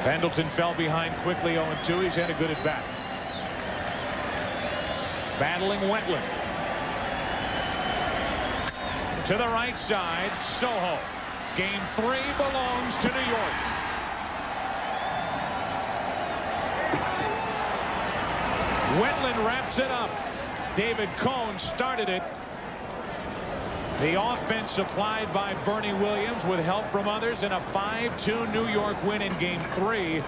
Pendleton fell behind quickly 0-2. He's had a good at bat. Battling Wetland. To the right side, Soho. Game 3 belongs to New York. Wetland wraps it up. David Cone started it. The offense supplied by Bernie Williams with help from others, and a 5-2 New York win in game 3.